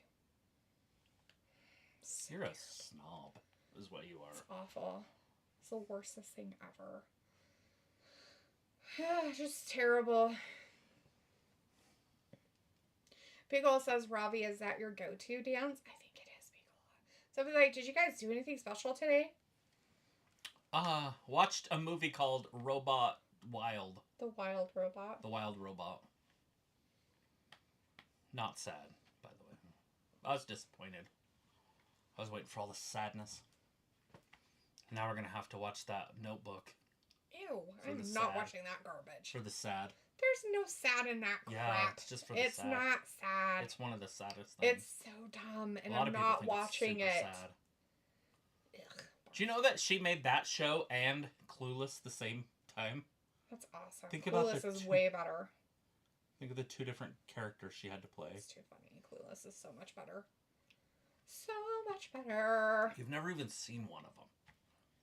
You're a snob, is what you are. It's awful. It's the worstest thing ever. Just terrible. Bigola says, Robbie, is that your go-to dance? I think it is, Bigola. So I was like, did you guys do anything special today? Watched a movie called Robot Wild. The Wild Robot. The Wild Robot. Not sad, by the way. I was disappointed. I was waiting for all the sadness. Now we're going to have to watch that Notebook. Ew, I'm not watching that garbage. For the sad. There's no sad in that crap. Yeah, it's just for the sad. It's not sad. It's one of the saddest things. It's so dumb, and I'm not watching it. Sad. Do you know that she made that show and Clueless the same time? That's awesome. Clueless is way better. Think of the two different characters she had to play. It's too funny. Clueless is so much better. So much better. You've never even seen one of them.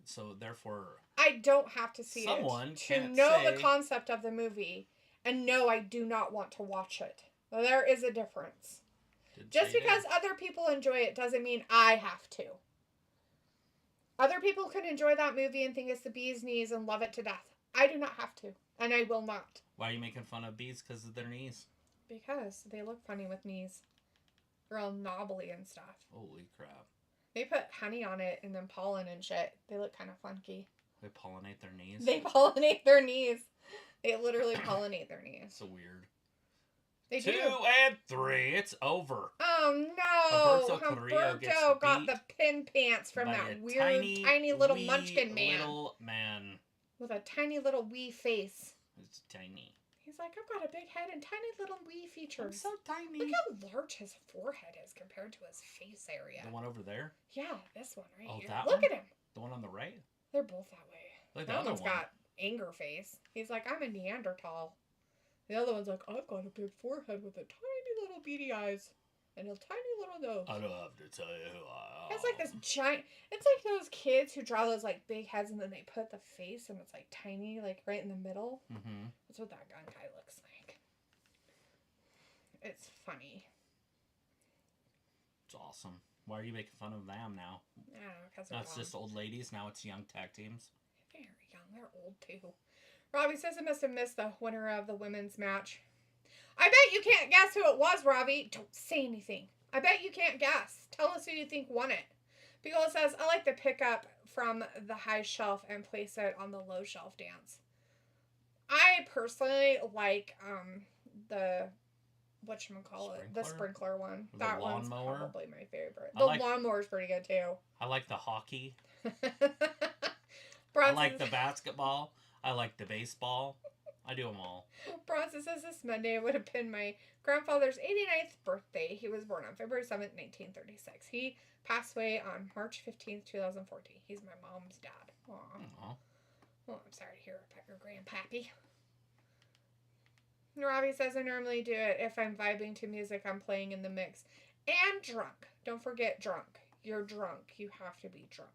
So, therefore... I don't have to see it to know the concept of the movie. And no, I do not want to watch it. There is a difference. Just because other people enjoy it doesn't mean I have to. Other people can enjoy that movie and think it's the bee's knees and love it to death. I do not have to. And I will not. Why are you making fun of bees? Because of their knees. Because they look funny with knees. They're all knobbly and stuff. Holy crap. They put honey on it and then pollen and shit. They look kind of funky. They pollinate their knees? They pollinate their knees. They literally pollinate their knees. So weird. They 2 do. and 3. It's over. Oh no! Humberto got the pin pants from that weird, tiny little munchkin man. Little man. With a tiny little wee face. It's tiny. He's like, I've got a big head and tiny little wee features. I'm so tiny. Look how large his forehead is compared to his face area. The one over there? Yeah, this one right here. That Look one? at him. The one on the right? They're both that way. Look, That one's got anger face. He's like, I'm a Neanderthal. The other one's like, I've got a big forehead with a tiny little beady eyes and a tiny little nose. I don't have to tell you who I am. It's like this giant. It's like those kids who draw those like big heads and then they put the face and it's like tiny, like right in the middle. Mm-hmm. That's what that gun guy looks like. It's funny. It's awesome. Why are you making fun of them now? I don't know, because Now it's just old ladies. Now it's young tag teams. They're young. They're old too. Robbie says I must have missed the winner of the women's match. I bet you can't guess who it was, Robbie. Don't say anything. I bet you can't guess. Tell us who you think won it. Beagle says, I like to pick up from the high shelf and place it on the low shelf dance. I personally like the whatchamacallit, the sprinkler one. The that one's lawnmower? probably my favorite. The lawnmower's pretty good too. I like the hockey. Bronson, I like the basketball. I like the baseball. I do them all. Bronson says this Monday would have been my grandfather's 89th birthday. He was born on February 7th, 1936. He passed away on March 15th, 2014. He's my mom's dad. Aww. Aww. Well, I'm sorry to hear about your grandpappy. Robbie says I normally do it if I'm vibing to music I'm playing in the mix. And drunk. Don't forget drunk. You're drunk. You have to be drunk.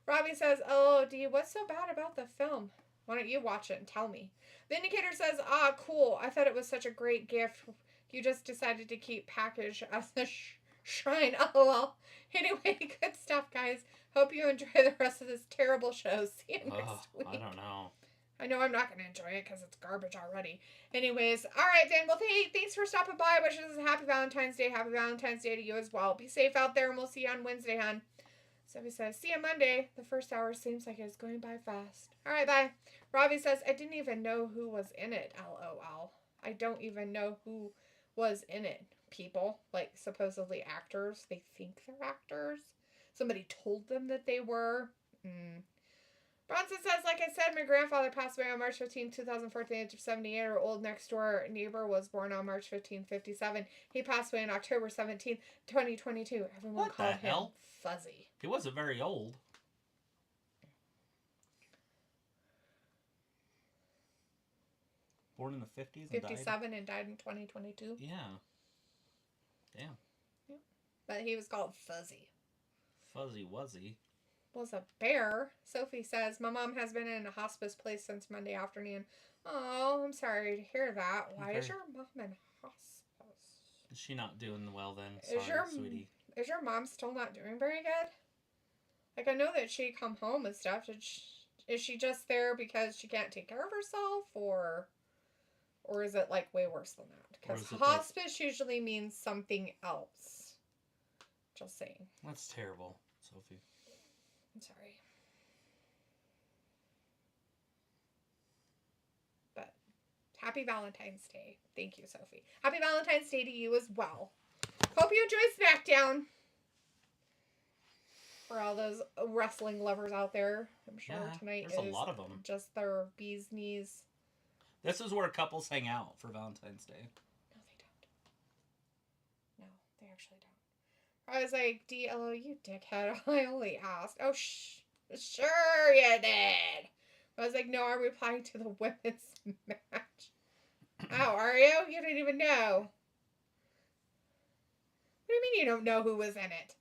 Robbie says, oh, D, what's so bad about the film? Why don't you watch it and tell me? The Indicator says, cool. I thought it was such a great gift. You just decided to keep package as a shrine. LOL. Anyway, good stuff, guys. Hope you enjoy the rest of this terrible show. See you next week. I don't know. I know I'm not going to enjoy it because it's garbage already. Anyways, all right, then. Well, thanks for stopping by. Wishes a happy Valentine's Day. Happy Valentine's Day to you as well. Be safe out there, and we'll see you on Wednesday, hon. So he says, see you Monday. The first hour seems like it's going by fast. All right, bye. Robbie says, I didn't even know who was in it, LOL. I don't even know who was in it. People, like supposedly actors. They think they're actors. Somebody told them that they were. Bronson says, like I said, my grandfather passed away on March 15, 2014, age of 78. Our old next door neighbor was born on March 15, 57. He passed away on October 17, 2022. Everyone called him Fuzzy. He wasn't very old. Born in the 50s and 57 and died in 2022. Yeah. Damn. Yeah. But he was called Fuzzy. Fuzzy Wuzzy. Was a bear. Sophie says, my mom has been in a hospice place since Monday afternoon. Oh, I'm sorry to hear that. Why is your mom in hospice? Is she not doing well then? Sorry, sweetie. Is your mom still not doing very good? Like, I know that she come home and stuff. Is she just there because she can't take care of herself? Or is it, like, way worse than that? Because hospice usually means something else. Just saying. That's terrible, Sophie. I'm sorry. But happy Valentine's Day. Thank you, Sophie. Happy Valentine's Day to you as well. Hope you enjoy SmackDown. For all those wrestling lovers out there, I'm sure tonight there's is a lot of them. Just their bee's knees. This is where couples hang out for Valentine's Day. No, they don't. No, they actually don't. I was like, DLO, you dickhead. I only asked. Oh, sure you did. I was like, no, I'm replying to the women's match. Oh, are you? You didn't even know. What do you mean you don't know who was in it?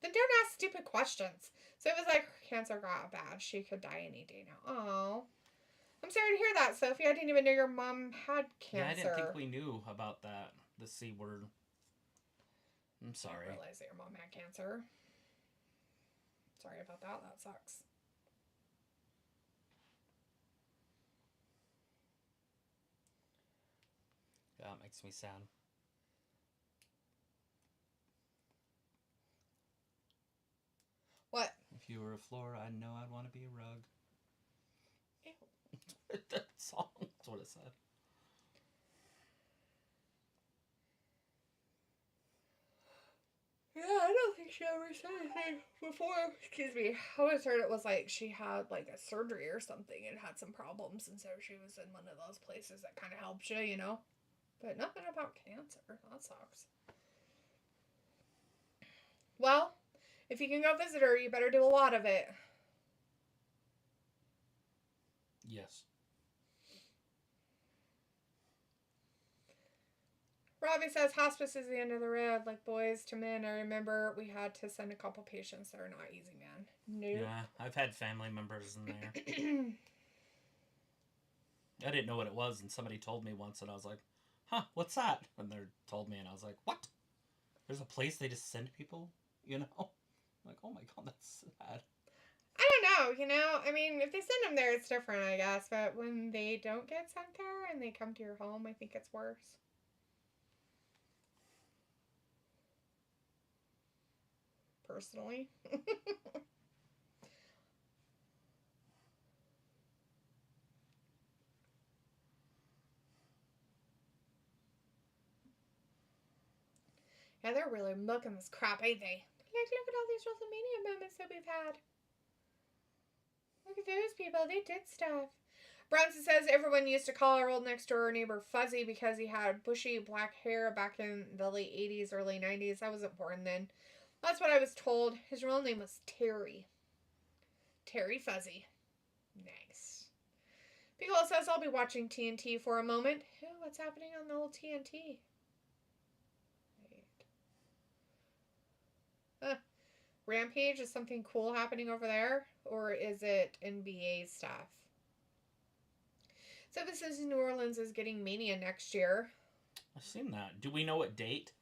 Then don't ask stupid questions. So it was like, her cancer got bad. She could die any day now. Oh. I'm sorry to hear that, Sophie. I didn't even know your mom had cancer. Yeah, I didn't think we knew about that. The C word. I'm sorry. I didn't realize that your mom had cancer. Sorry about that. That sucks. Yeah, it makes me sad. you were a floor, I know I'd want to be a rug. Ew. That song. That's what it said. Yeah, I don't think she ever said anything before. Excuse me. I always heard it was like she had like a surgery or something and had some problems, and so she was in one of those places that kind of helps you, you know? But nothing about cancer. That sucks. Well, if you can go visit her, you better do a lot of it. Yes. Robbie says hospice is the end of the road, like boys to men. I remember we had to send a couple patients that are not easy, man. Nope. Yeah, I've had family members in there. I didn't know what it was, and somebody told me once, and I was like, huh, what's that? And they told me, and I was like, what? There's a place they just send people, you know? I'm like, oh my god, that's sad. I don't know, I mean, if they send them there, it's different, I guess. But when they don't get sent there and they come to your home, I think it's worse. Personally. Yeah, they're really milking this crap, ain't they? Like, look at all these WrestleMania moments that we've had. Look at those people. They did stuff. Bronson says everyone used to call our old next door neighbor Fuzzy because he had bushy black hair back in the late 80s, early 90s. I wasn't born then. That's what I was told. His real name was Terry. Terry Fuzzy. Nice. Piccolo says I'll be watching TNT for a moment. Ooh, what's happening on the old TNT? Rampage, is something cool happening over there? Or is it NBA stuff? So this is New Orleans is getting Mania next year. I've seen that. Do we know what date?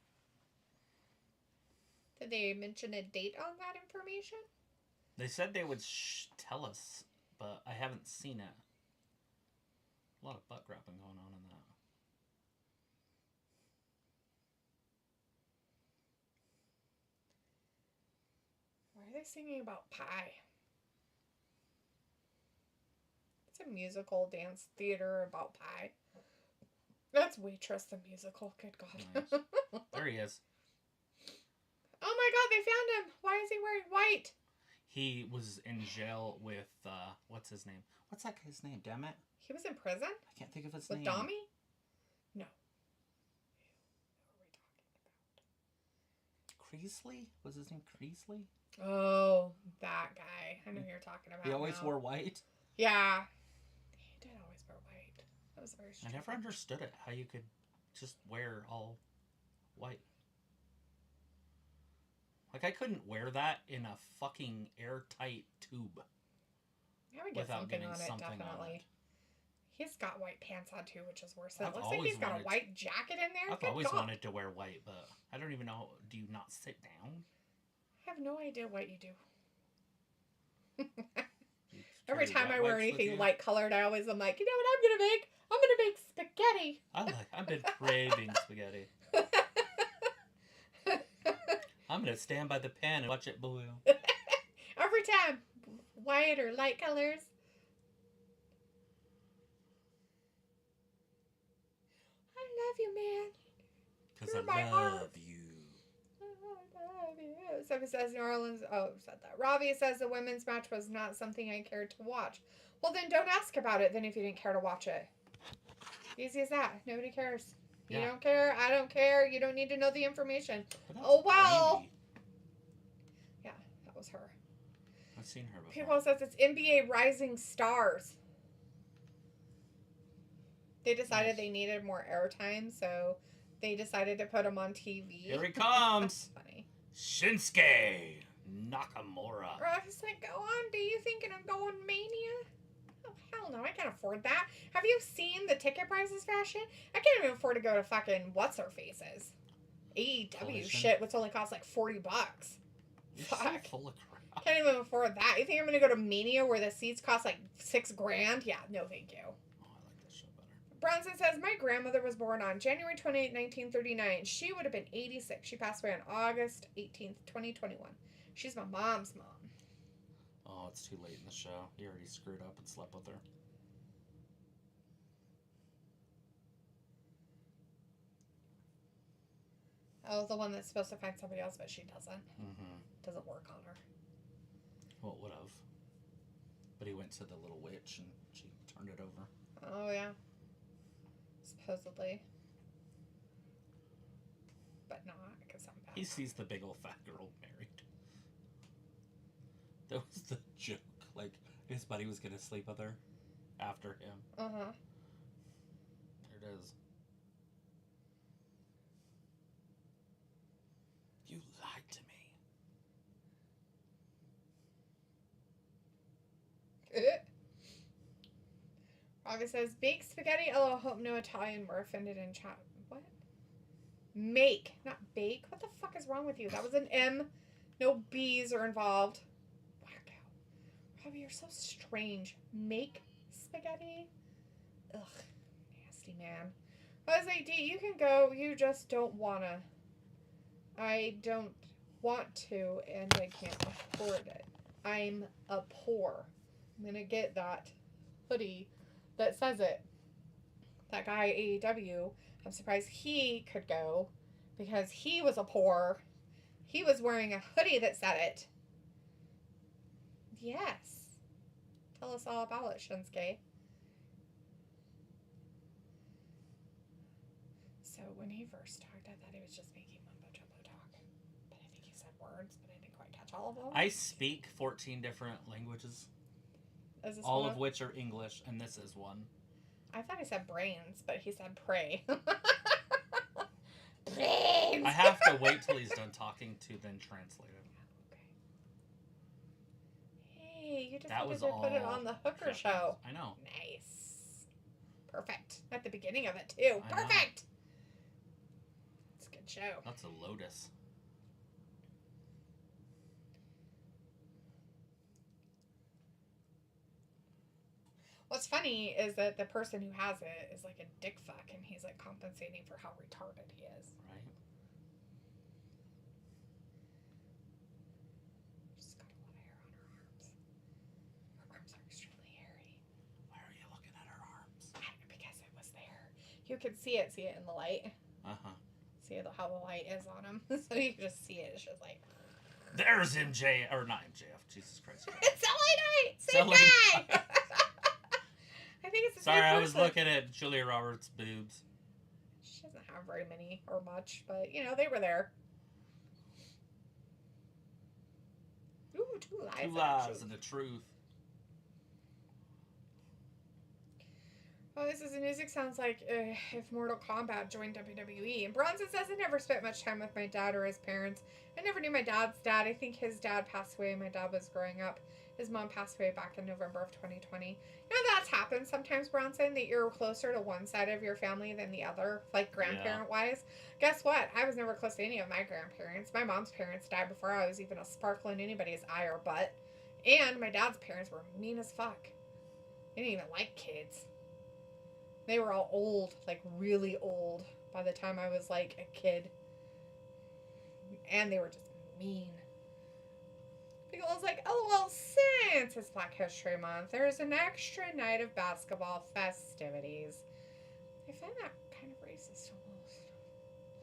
Did they mention a date on that information? They said they would tell us, but I haven't seen it. A lot of butt grabbing going on in that. Why are they singing about pie? It's a musical dance theater about pie. That's Waitress the musical. Good God. Nice. There he is. Oh my God, they found him. Why is he wearing white? He was in jail with, what's his name? What's that guy's name, damn it? He was in prison? I can't think of his With name. With Dami? No. Who are we talking about? Creasley? Was his name Creasley? Oh, that guy. I know who you're talking about. He always now. wore white? Yeah. He did always wear white. That was very strange. I never understood it, how you could just wear all white. Like, I couldn't wear that in a fucking airtight tube. Yeah, we get without something getting on it, something definitely. on it. He's got white pants on too, which is worse. It I've looks like always he's got a wanted white jacket in there. I've Good always God. wanted to wear white, but I don't even know. Do you not sit down? I have no idea what you do. You Every carry time wet I wear wipes with anything you? light colored, I always am like, you know what I'm gonna make? I'm gonna make spaghetti. I've been craving spaghetti. I'm gonna stand by the pan and watch it boil. Every time, white or light colors. I love you, man. Because You're I my love heart. you. I love you. Sophie says New Orleans. Oh, said that. Robbie says the women's match was not something I cared to watch. Well, then don't ask about it then if you didn't care to watch it. Easy as that. Nobody cares. You don't care. I don't care. You don't need to know the information. Oh, well. Brandy. Yeah, that was her. I've seen her before. People says it's NBA Rising Stars. They decided they needed more airtime, so they decided to put him on TV. Here he comes. That's funny. Shinsuke Nakamura. I was like, go on. Do you thinking I'm going Mania? Oh, hell no. I can't afford that. Have you seen the ticket prices for that shit? I can't even afford to go to fucking what's-her-faces. AEW shit, which only costs like $40. You're Fuck. so full of crap. Can't even afford that. You think I'm gonna go to Mania where the seats cost like $6,000? Yeah, no thank you. Oh, I like this show better. Bronson says, my grandmother was born on January 28, 1939. She would have been 86. She passed away on August 18th, 2021. She's my mom's mom. Oh, it's too late in the show. He already screwed up and slept with her. Oh, the one that's supposed to find somebody else, but she doesn't. Mm-hmm. Doesn't work on her. Well, it would have. But he went to the little witch and she turned it over. Oh, yeah. Supposedly. But not, because I'm bad. He sees the big old fat girl married. That was the joke. Like, his buddy was going to sleep with her after him. Uh-huh. There it is. You lied to me. Robbie says, bake spaghetti. Oh, I hope no Italian were offended in chat. What? Make, not bake. What the fuck is wrong with you? That was an M. No B's are involved. Wacko. Robbie, you're so strange. Make spaghetti? Ugh. Nasty man. I was like, D, you can go. You just don't wanna. I don't want to, and I can't afford it. I'm a poor. I'm gonna get that hoodie that says it. That guy AEW, I'm surprised he could go because he was a poor. He was wearing a hoodie that said it. Yes. Tell us all about it, Shinsuke. So when he first talked, I thought he was just making mumbo jumbo talk. But I think he said words, but I didn't quite catch all of them. I speak 14 different languages. Is this all of which are English, and this is one. I thought he said brains, but he said pray. Brains! I have to wait till he's done talking to then translate it. Okay. Hey, you just That needed was to put it on the Hooker show. I know. Nice. Perfect. At the beginning of it, too. I Perfect! It's a good show. That's a lotus. What's funny is that the person who has it is like a dick fuck, and he's like compensating for how retarded he is. Right. She's got a lot of hair on her arms. Her arms are extremely hairy. Why are you looking at her arms? Because it was there. You could see it in the light. Uh-huh. See how the light is on him. So you can just see it. It's just like... There's MJ, or not MJF, Jesus Christ. It's LA Knight! Same guy! I think it's the Sorry, same I was person. looking at Julia Roberts' boobs. She doesn't have very many or much, but, you know, they were there. Ooh, two lies. Two lies and the truth. Oh, this is the music sounds like if Mortal Kombat joined WWE. And Bronson says, I never spent much time with my dad or his parents. I never knew my dad's dad. I think his dad passed away when my dad was growing up. His mom passed away back in November of 2020. You know, that's happened sometimes, Bronson, that you're closer to one side of your family than the other, like grandparent-wise. Guess what? I was never close to any of my grandparents. My mom's parents died before I was even a sparkle in anybody's eye or butt. And my dad's parents were mean as fuck. They didn't even like kids. They were all old, like really old, by the time I was like a kid. And they were just mean. Because was like, oh, well, since it's Black History Month, there's an extra night of basketball festivities. I find that kind of racist almost.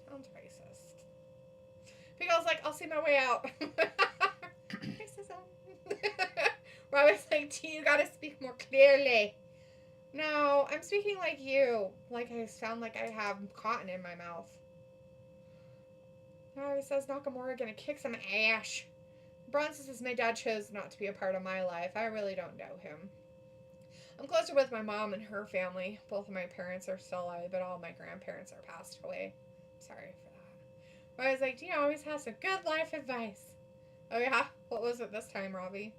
Sounds racist. Because I was like, I'll see my way out. Racism. Where I was like, you gotta speak more clearly. No, I'm speaking like you. Like I sound like I have cotton in my mouth. Oh, he says Nakamura gonna kick some ass. Bronson says my dad chose not to be a part of my life. I really don't know him. I'm closer with my mom and her family. Both of my parents are still alive, but all my grandparents are passed away. Sorry for that. But I was like, Dina always has some good life advice. Oh yeah? What was it this time, Robbie?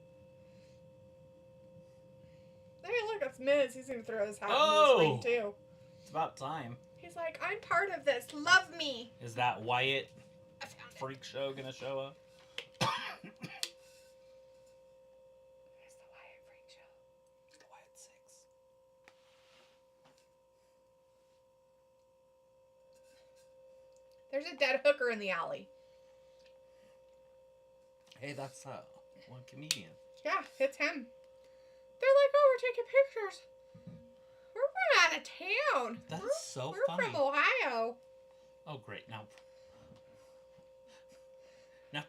Hey, look, it's Miz. He's gonna throw his hat in this ring too. It's about time. He's like, I'm part of this. Love me. Is that Wyatt I found it. freak show gonna show up? Where's the Wyatt freak show? The Wyatt 6. There's a dead hooker in the alley. Hey, that's one comedian. Yeah, it's him. They're like, oh, we're taking pictures. We're from out of town. That's so funny. We're from Ohio. Oh, great. Now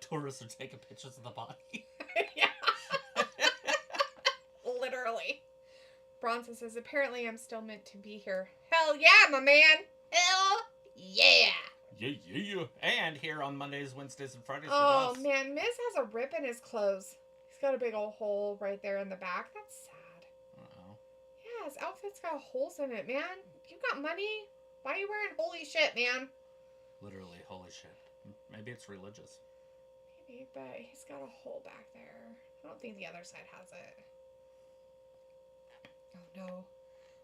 tourists are taking pictures of the body. Yeah. Literally. Bronson says, apparently I'm still meant to be here. Hell yeah, my man. Hell yeah. Yeah. And here on Mondays, Wednesdays, and Fridays. Oh, man. Miz has a rip in his clothes. He's got a big old hole right there in the back. That's sad. Uh-oh. Yeah, his outfit's got holes in it, man. You got money? Why are you wearing holy shit, man? Literally, holy shit. Maybe it's religious. Maybe, but he's got a hole back there. I don't think the other side has it. Oh, no.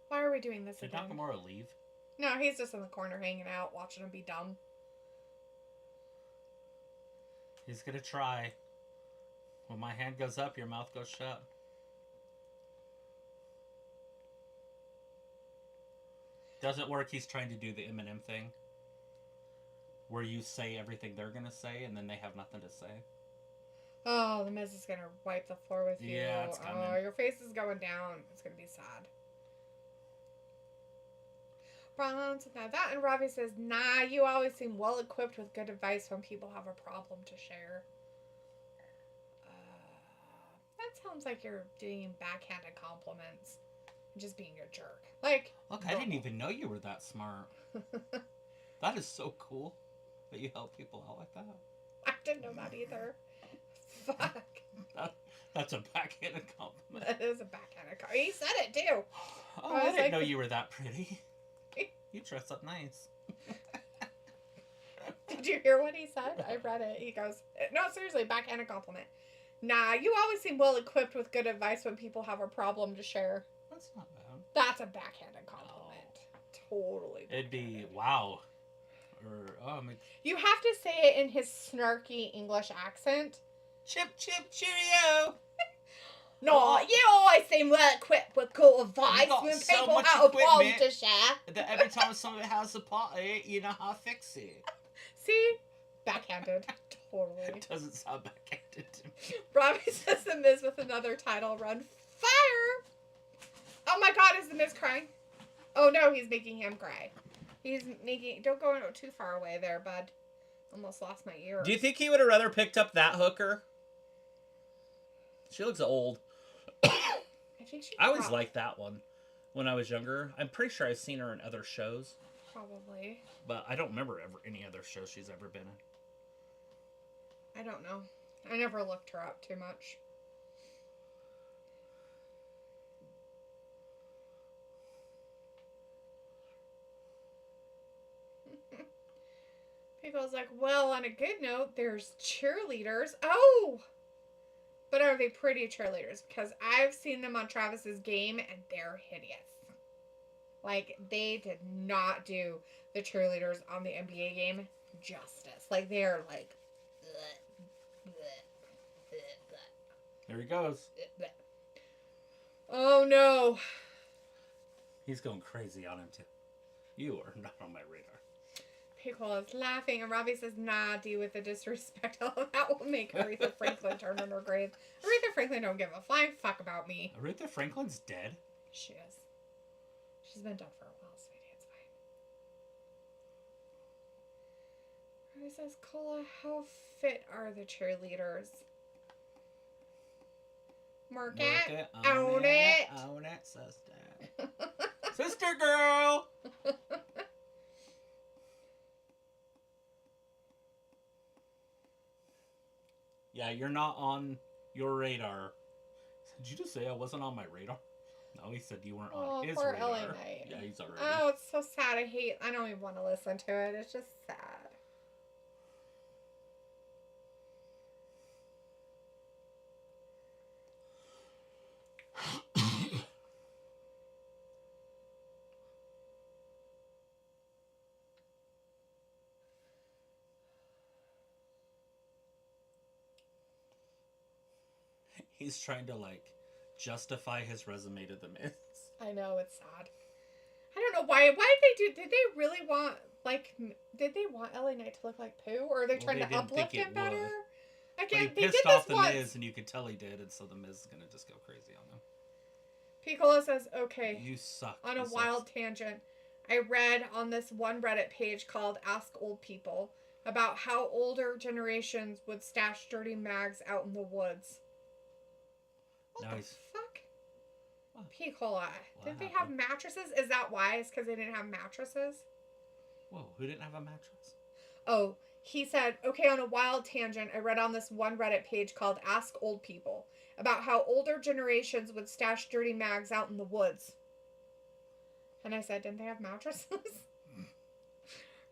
Why are we doing this Did again? Nakamura leave? No, he's just in the corner hanging out, watching him be dumb. He's gonna try. When my hand goes up, your mouth goes shut. Doesn't work, he's trying to do the Eminem thing. Where you say everything they're gonna say, and then they have nothing to say. Oh, the Miz is gonna wipe the floor with you. Yeah, it's coming. Oh, your face is going down. It's gonna be sad. Bronson, that and Robbie says, nah, you always seem well equipped with good advice when people have a problem to share. That sounds like you're doing backhanded compliments. Just being a jerk. Like, look, I didn't even know you were that smart. That is so cool that you help people out like that. I didn't know that either. Fuck. That's a backhanded compliment. That is a backhanded compliment. He said it too. Oh, I didn't know you were that pretty. You dress up nice. Did you hear what he said? I read it. He goes, no, seriously, backhanded compliment. Nah, you always seem well equipped with good advice when people have a problem to share. That's not bad. That's a backhanded compliment. Oh. Totally. It'd be, wow. Or, you have to say it in his snarky English accent. Chip, cheerio. No, you always seem well equipped with cool advice when people have a problem to share. That every time somebody has a party, you know how to fix it. See? Backhanded. Totally. It doesn't sound backhanded to me. Robbie says the Miz with another title run. Fire! Oh my god, is the Miz crying? Oh no, he's making him cry. Don't go too far away there, bud. Almost lost my ear. Do you think he would have rather picked up that hooker? She looks old. I always liked that one when I was younger. I'm pretty sure I've seen her in other shows. Probably. But I don't remember any other shows she's ever been in. I don't know. I never looked her up too much. People's like, well, on a good note, there's cheerleaders. Oh! But are they pretty cheerleaders? Because I've seen them on Travis's game, and they're hideous. Like, they did not do the cheerleaders on the NBA game justice. Like, they're like... There he goes. Oh, no. He's going crazy on him, too. You are not on my radar. Pickle is laughing, and Robbie says, nah, deal with the disrespect. Oh, that will make Aretha Franklin turn in her grave. Aretha Franklin don't give a flying fuck about me. Aretha Franklin's dead? She is. She's been dead for a while, sweetie. It's fine. Robbie says, Cola, how fit are the cheerleaders? Mark it. Own it. Own it, sister. Sister girl! Yeah, you're not on your radar. Did you just say I wasn't on my radar? No, he said you weren't on his poor radar. LA Knight. Yeah, he's already. Oh, it's so sad. I don't even want to listen to it. It's just sad. He's trying to, like, justify his resume to the Miz. I know, it's sad. I don't know why. Did they really want, like, did they want LA Knight to look like poo? Or are they trying to uplift him better? Again, but he they did pissed this off the once. Miz, and you could tell he did, and so the Miz is gonna just go crazy on him. Piccolo says, okay. You suck. On a wild tangent, I read on this one Reddit page called Ask Old People about how older generations would stash dirty mags out in the woods. What the fuck? What? Picola. Did they have mattresses? Is that why? It's because they didn't have mattresses? Whoa, who didn't have a mattress? Oh, he said, okay, on a wild tangent, I read on this one Reddit page called Ask Old People about how older generations would stash dirty mags out in the woods. And I said, didn't they have mattresses?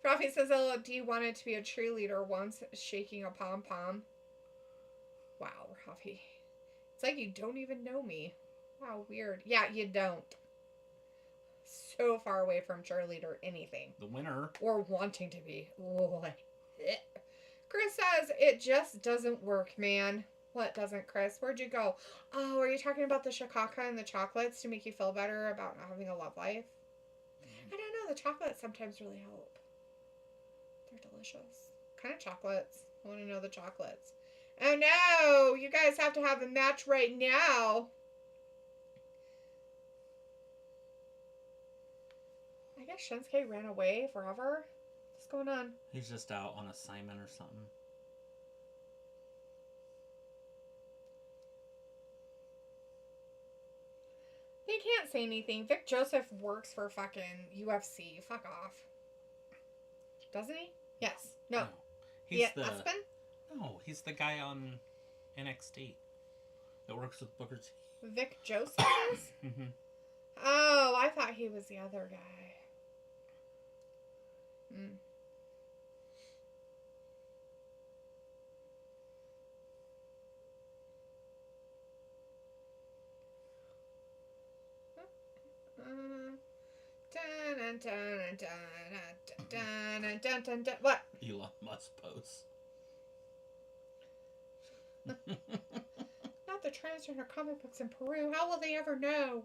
Rafi says, LOD wanted to be a cheerleader once, shaking a pom-pom. Wow, Rafi. It's like you don't even know me. Wow, weird. Yeah, you don't. So far away from cheerleader anything. The winner. Or wanting to be. Chris says, it just doesn't work, man. What doesn't, Chris? Where'd you go? Oh, are you talking about the shakaka and the chocolates to make you feel better about not having a love life? I don't know. The chocolates sometimes really help. They're delicious. What kind of chocolates? I want to know the chocolates. Oh no! You guys have to have a match right now. I guess Shinsuke ran away forever. What's going on? He's just out on assignment or something. They can't say anything. Vic Joseph works for fucking UFC. Fuck off. Doesn't he? Yes. No. He's the Aspen? No, he's the guy on NXT that works with Booker T. Vic Joseph is? Mm-hmm. Oh, I thought he was the other guy. Hmm. What? Elon Musk posts. Not the transgender comic books in Peru. How will they ever know?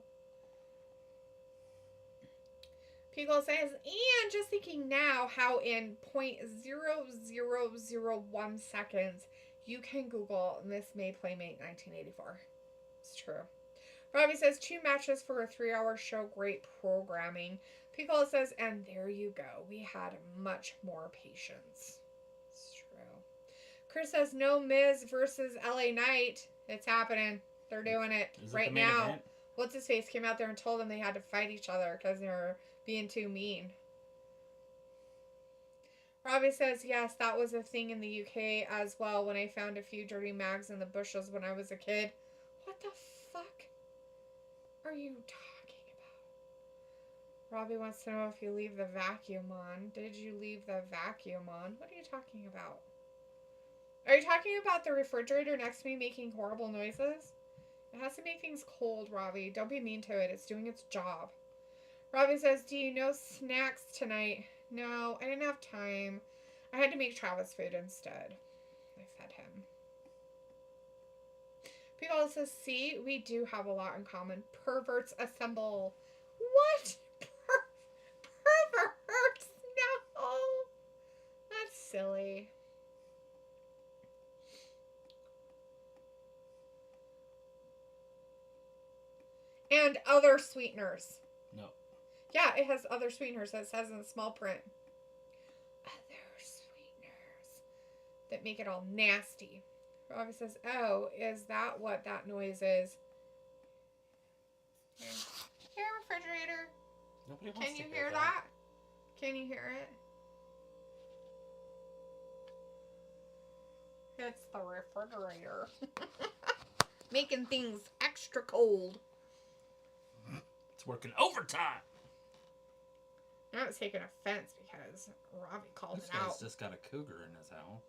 Pico says, and just thinking now how in 0.0001 seconds you can Google Miss May Playmate 1984. It's true. Robbie says, 2 matches for a 3-hour show. Great programming. Pico says, and there you go. We had much more patience. It's true. Chris says, no Miz versus LA Knight. It's happening. They're doing it right now. Event? What's his face came out there and told them they had to fight each other because they were being too mean. Robbie says, yes, that was a thing in the UK as well when I found a few dirty mags in the bushes when I was a kid. What the fuck are you talking about? Robbie wants to know if you leave the vacuum on. Did you leave the vacuum on? What are you talking about? Are you talking about the refrigerator next to me making horrible noises? It has to make things cold, Robbie. Don't be mean to it. It's doing its job. Robbie says, do you know snacks tonight? No, I didn't have time. I had to make Travis food instead. I fed him. People says, see, we do have a lot in common. Perverts assemble. What? Perverts? No. That's silly. And other sweeteners. No. Yeah, it has other sweeteners. It says in small print. Other sweeteners that make it all nasty. Robbie says, oh, is that what that noise is? Here, refrigerator. Nobody wants Can to you hear hear that? Can you hear it? It's the refrigerator. Making things extra cold. It's working overtime. I was taking offense because Robbie called This it out. guy's just got a cougar in his house.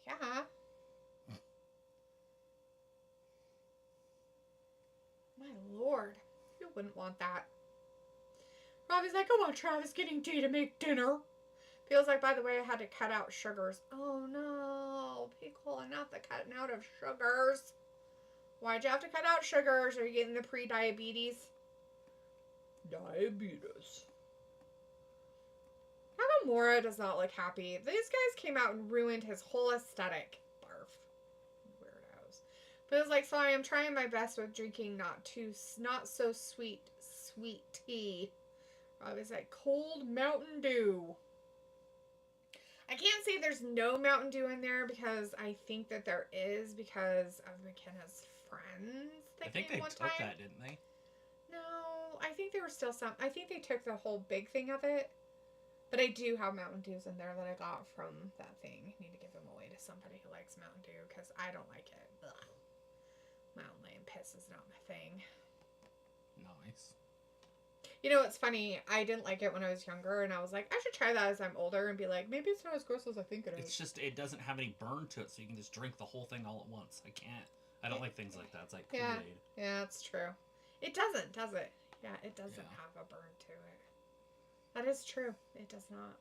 Yeah. My lord. You wouldn't want that. Robbie's like, I want Travis getting tea to make dinner. Feels like, by the way, I had to cut out sugars. Oh no. Pickle, not the cutting out of sugars. Why'd you have to cut out sugars? Are you getting the pre-diabetes? Diabetes. Nakamura does not look happy. These guys came out and ruined his whole aesthetic. Barf. Weirdos. But it was like, sorry, I'm trying my best with drinking not so sweet tea. I was like, cold Mountain Dew. I can't say there's no Mountain Dew in there because I think that there is because of McKenna's friends. I think they took that, didn't they? No, I think there were still some. I think they took the whole big thing of it. But I do have Mountain Dews in there that I got from that thing. I need to give them away to somebody who likes Mountain Dew because I don't like it. Ugh. Mountain Lion piss is not my thing. Nice. You know, it's funny. I didn't like it when I was younger, and I was like, I should try that as I'm older and be like, maybe it's not as gross as I think it is. It's just, it doesn't have any burn to it, so you can just drink the whole thing all at once. I can't. I don't like things like that. It's like Kool-Aid. Yeah, that's true. It doesn't, does it? Yeah, it doesn't have a burn to it. That is true. It does not.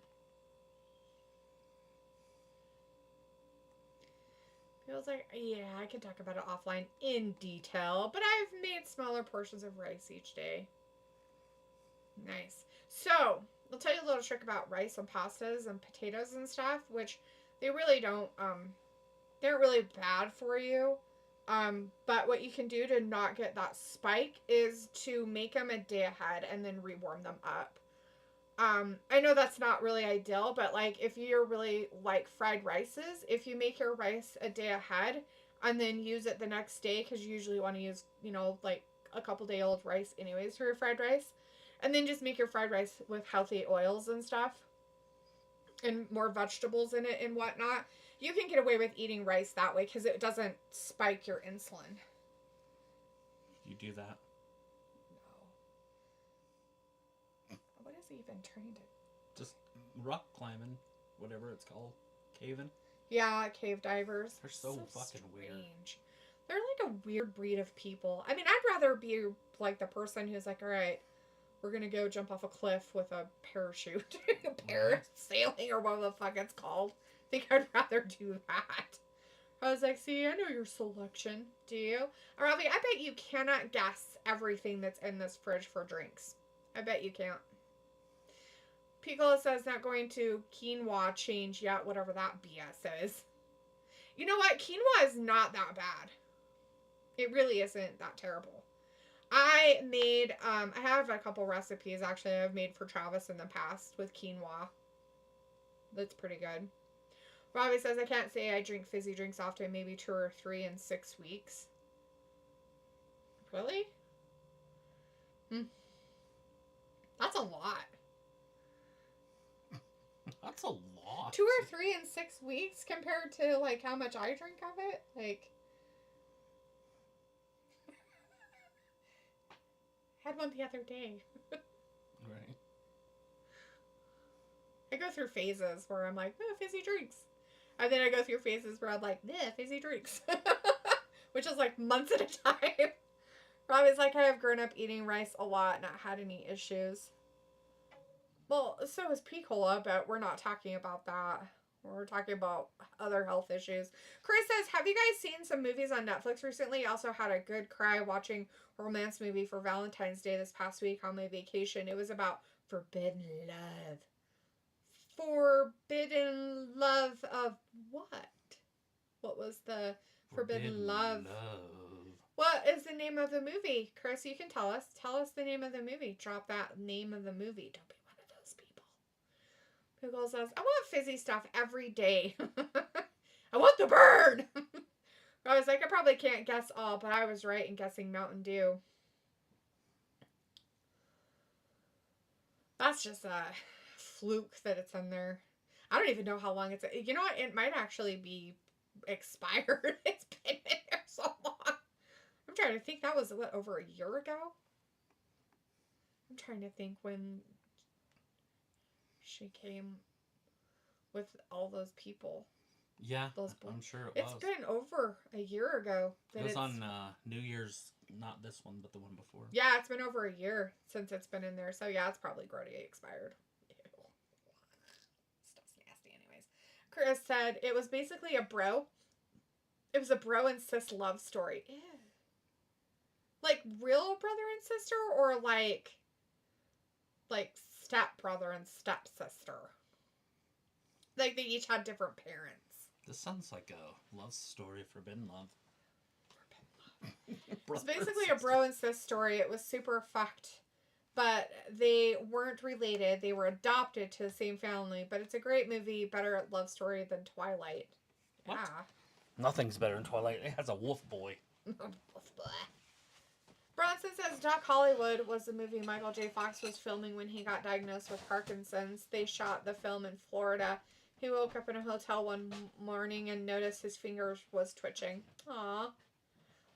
Feels like, yeah, I can talk about it offline in detail, but I've made smaller portions of rice each day. Nice. So, I'll tell you a little trick about rice and pastas and potatoes and stuff, which they really don't, they're really bad for you. But what you can do to not get that spike is to make them a day ahead and then rewarm them up. I know that's not really ideal, but like if you're really like fried rices, if you make your rice a day ahead and then use it the next day, because you usually want to use, you know, like a couple day old rice anyways for your fried rice, and then just make your fried rice with healthy oils and stuff and more vegetables in it and whatnot, you can get away with eating rice that way because it doesn't spike your insulin. You do that? What is he even trained in? Just rock climbing, whatever it's called. Caving. Yeah, cave divers. They're so fucking strange. weird. They're like a weird breed of people. I mean, I'd rather be like the person who's like, all right, we're going to go jump off a cliff with a parachute. Parasailing or whatever the fuck it's called. I think I'd rather do that. I was like, see, I know your selection. Do you? Robbie, I bet you cannot guess everything that's in this fridge for drinks. I bet you can't. Piccolo says not going to quinoa change yet, whatever that BS is. You know what? Quinoa is not that bad. It really isn't that terrible. I made, I have a couple recipes actually I've made for Travis in the past with quinoa. That's pretty good. Robbie says, I can't say I drink fizzy drinks often, maybe 2 or 3 in 6 weeks. Really? That's a lot. That's a lot. 2 or 3 in 6 weeks compared to, like, how much I drink of it? Like, had one the other day. Right. I go through phases where I'm like, fizzy drinks. And then I go through phases where I'm like, fizzy drinks. Which is like months at a time. Robbie's like, I have grown up eating rice a lot, not had any issues. Well, so is Piccola, but we're not talking about that. We're talking about other health issues. Chris says, have you guys seen some movies on Netflix recently? Also had a good cry watching a romance movie for Valentine's Day this past week on my vacation. It was about forbidden love. Forbidden love of what? What was the forbidden love? What is the name of the movie? Chris, you can tell us. Tell us the name of the movie. Drop that name of the movie. Don't be one of those people. Google says, I want fizzy stuff every day. I want the burn. I was like, I probably can't guess all, but I was right in guessing Mountain Dew. That's just a fluke that it's in there. I don't even know how long it's... You know what? It might actually be expired. It's been in there so long. I'm trying to think. That was, what, over a year ago? I'm trying to think when she came with all those people. Yeah, I'm sure it was. It's been over a year ago. It was on New Year's, not this one, but the one before. Yeah, it's been over a year since it's been in there. So yeah, it's probably already expired. Ew. Stuff's nasty anyways. Chris said it was basically a bro. It was a bro and sis love story. Ew. Like real brother and sister, or like step brother and step sister? Like, they each had different parents. This sounds like a love story, forbidden love. It's basically a bro and sis story. It was super fucked. But they weren't related. They were adopted to the same family. But it's a great movie. Better love story than Twilight. What? Yeah. Nothing's better than Twilight. It has a wolf boy. Bronson says Doc Hollywood was the movie Michael J. Fox was filming when he got diagnosed with Parkinson's. They shot the film in Florida. He woke up in a hotel one morning and noticed his fingers was twitching. Aww.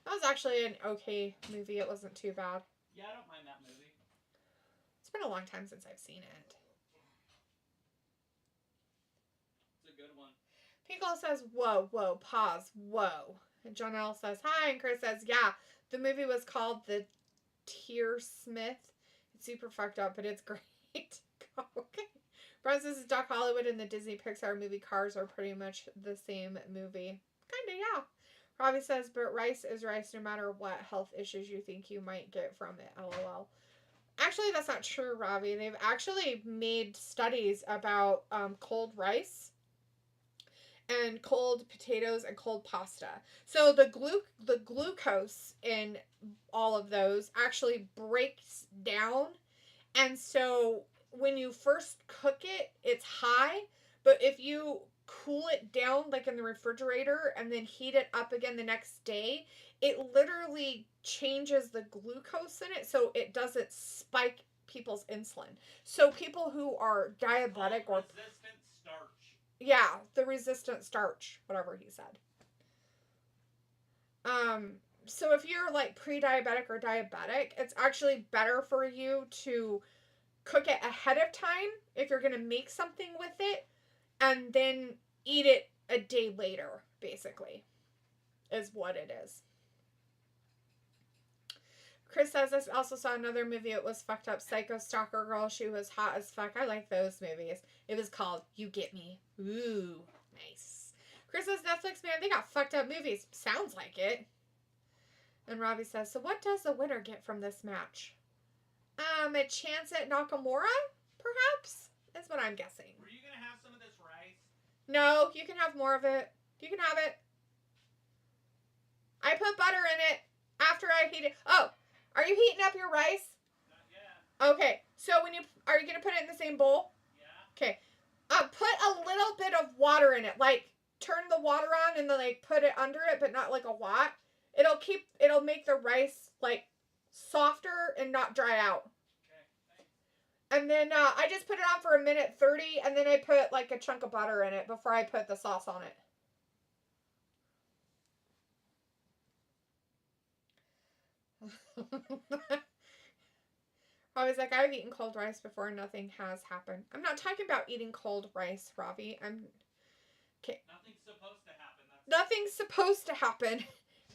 That was actually an okay movie. It wasn't too bad. Yeah, I don't mind that movie. It's been a long time since I've seen it. It's a good one. Pico says, whoa, pause, whoa. And Jonelle says, hi. And Chris says, yeah, the movie was called The Tearsmith. It's super fucked up, but it's great. Okay. Brian says Doc Hollywood and the Disney Pixar movie Cars are pretty much the same movie. Kinda, yeah. Robbie says, but rice is rice no matter what health issues you think you might get from it. LOL. Actually, that's not true, Robbie. They've actually made studies about cold rice and cold potatoes and cold pasta. So the glucose in all of those actually breaks down. And so when you first cook it, it's high. But if you cool it down like in the refrigerator and then heat it up again the next day, it literally changes the glucose in it so it doesn't spike people's insulin. So people who are diabetic or resistant starch. Yeah, the resistant starch, whatever he said. So if you're like pre-diabetic or diabetic, it's actually better for you to cook it ahead of time if you're going to make something with it and then eat it a day later, basically, is what it is. Chris says, I also saw another movie. It was fucked up. Psycho Stalker Girl. She was hot as fuck. I like those movies. It was called You Get Me. Ooh, nice. Chris says, Netflix, man, they got fucked up movies. Sounds like it. And Robbie says, so what does the winner get from this match? A chance at Nakamura, perhaps? That's what I'm guessing. Were you going to have some of this rice? No, you can have more of it. You can have it. I put butter in it after I heat it. Oh, are you heating up your rice? Not yet. Okay, so are you going to put it in the same bowl? Yeah. Okay. Put a little bit of water in it. Like, turn the water on and then, like, put it under it, but not like a lot. It'll make the rice, like, softer and not dry out. Okay, thanks. And then I just put it on for 1:30, and then I put, like, a chunk of butter in it before I put the sauce on it. Robbie's like, I've eaten cold rice before and nothing has happened. I'm not talking about eating cold rice, Robbie. Okay. Nothing's supposed to happen. Nothing's supposed to happen.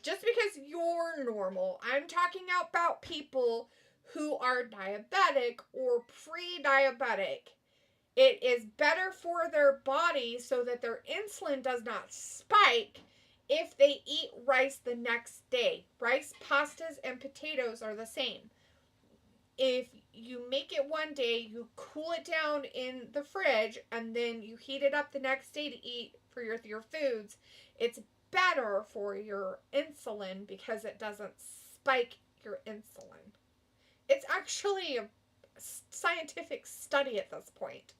Just because you're normal. I'm talking about people who are diabetic or pre-diabetic. It is better for their body so that their insulin does not spike if they eat rice the next day. Rice, pastas, and potatoes are the same. If you make it one day, you cool it down in the fridge, and then you heat it up the next day to eat for your foods, it's better for your insulin because it doesn't spike your insulin. It's actually a scientific study at this point.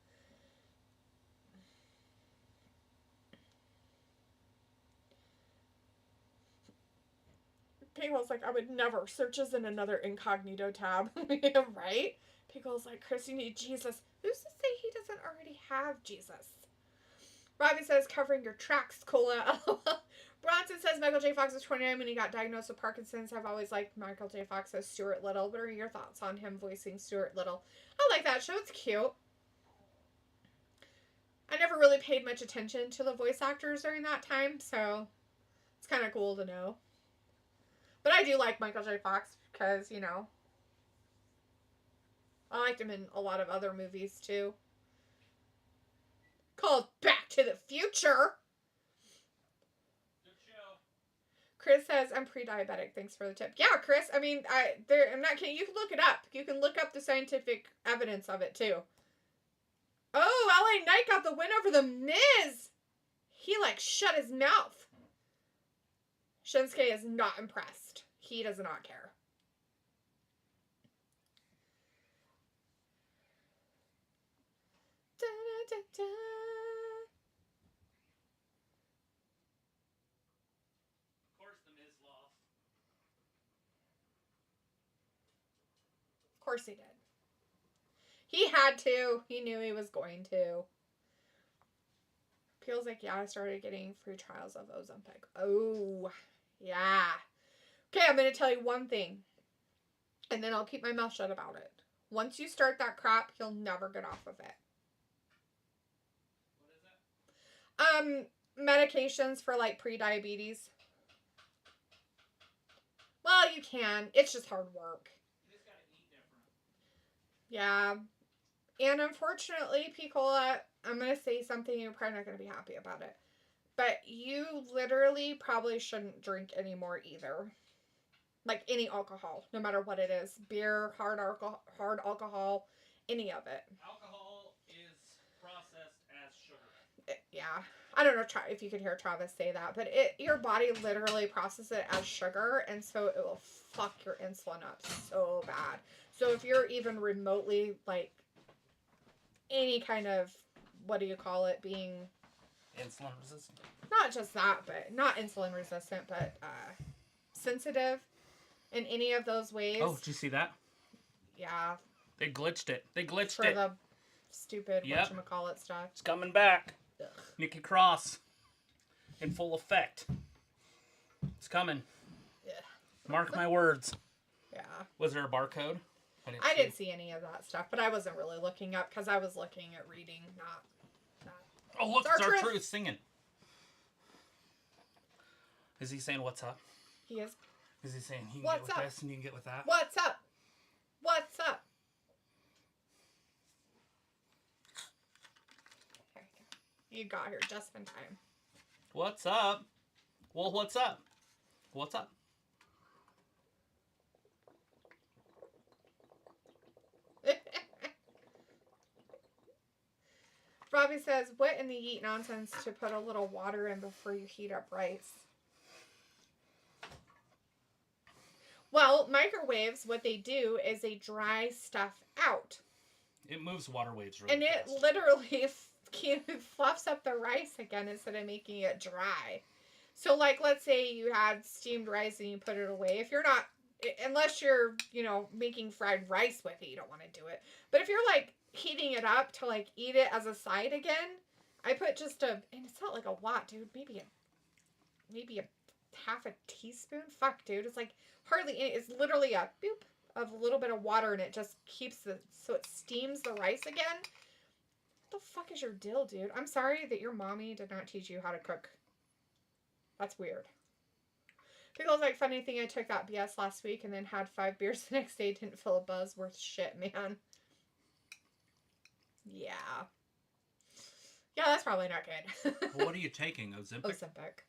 Pickle's like, I would never. Searches in another incognito tab. Right? Pickle's like, Chris, you need Jesus. Who's to say he doesn't already have Jesus? Robbie says, covering your tracks, Cola. Bronson says, Michael J. Fox was 29 when he got diagnosed with Parkinson's. I've always liked Michael J. Fox as Stuart Little. What are your thoughts on him voicing Stuart Little? I like that show. It's cute. I never really paid much attention to the voice actors during that time, so it's kind of cool to know. But I do like Michael J. Fox because, you know, I liked him in a lot of other movies too. Called Back to the Future. Good show. Chris says, I'm pre-diabetic. Thanks for the tip. Yeah, Chris, I mean, I'm not kidding. You can look it up. You can look up the scientific evidence of it too. Oh, LA Knight got the win over The Miz. He, like, shut his mouth. Shinsuke is not impressed. He does not care. Da, da, da, da. Of course, The Miz lost. Of course he did. He had to. He knew he was going to. Feels like, yeah, I started getting free trials of Ozempic. Oh, yeah. Okay, I'm going to tell you one thing. And then I'll keep my mouth shut about it. Once you start that crap, you'll never get off of it. What is it? Medications for, like, pre-diabetes. Well, you can. It's just hard work. You just gotta eat different. Yeah. And unfortunately, Piccola, I'm going to say something, you're probably not going to be happy about it. But you literally probably shouldn't drink anymore either. Like any alcohol, no matter what it is. Beer, hard alcohol, any of it. Alcohol is processed as sugar. Yeah. I don't know if you could hear Travis say that, but your body literally processes it as sugar, and so it will fuck your insulin up so bad. So if you're even remotely, like, any kind of, what do you call it, being... Insulin resistant? Not just that, but not insulin resistant, but sensitive in any of those ways. Oh, did you see that? Yeah. They glitched it. They glitched for it. the stupid Yep. whatchamacallit stuff. It's coming back. Ugh. Nikki Cross. In full effect. It's coming. Yeah. Mark my words. Yeah. Was there a barcode? I didn't see any of that stuff, but I wasn't really looking up because I was looking at reading, not. Oh, look, It's it's our our truth. truth singing. Is he saying what's up? He is. Is he saying he can What's get with up? this and you can get with that? What's up? What's up? There you go. You got here just in time. What's up? Well, what's up? What's up? Robbie says, what in the yeet nonsense to put a little water in before you heat up rice? Well, microwaves, what they do is they dry stuff out. It moves water waves really And it fast. literally fluffs up the rice again instead of making it dry. So, like, let's say you had steamed rice and you put it away. If you're not, unless you're, making fried rice with it, you don't want to do it. But if you're, like, heating it up to, like, eat it as a side again, I put just and it's not like a lot, dude. Maybe a half a teaspoon. Fuck, dude. It's like hardly any. It's literally a boop of a little bit of water, and it just keeps so it steams the rice again. What the fuck is your deal, dude? I'm sorry that your mommy did not teach you how to cook. That's weird. Pickles, like, funny thing, I took that BS last week and then had 5 beers the next day. Didn't feel a buzz worth shit, man. Yeah. Yeah, that's probably not good. Well, what are you taking? Ozempic? Ozempic.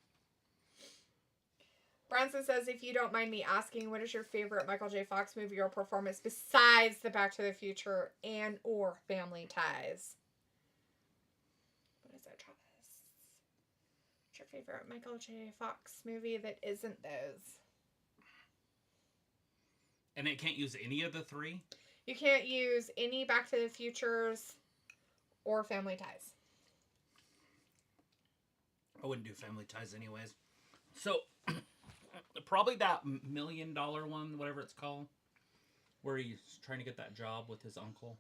Branson says, if you don't mind me asking, what is your favorite Michael J. Fox movie or performance besides the Back to the Future and or Family Ties? What is that, Travis? What's your favorite Michael J. Fox movie that isn't those? And it can't use any of the 3? You can't use any Back to the Futures or Family Ties. I wouldn't do Family Ties anyways. So, probably that $1 million one, whatever it's called, where he's trying to get that job with his uncle.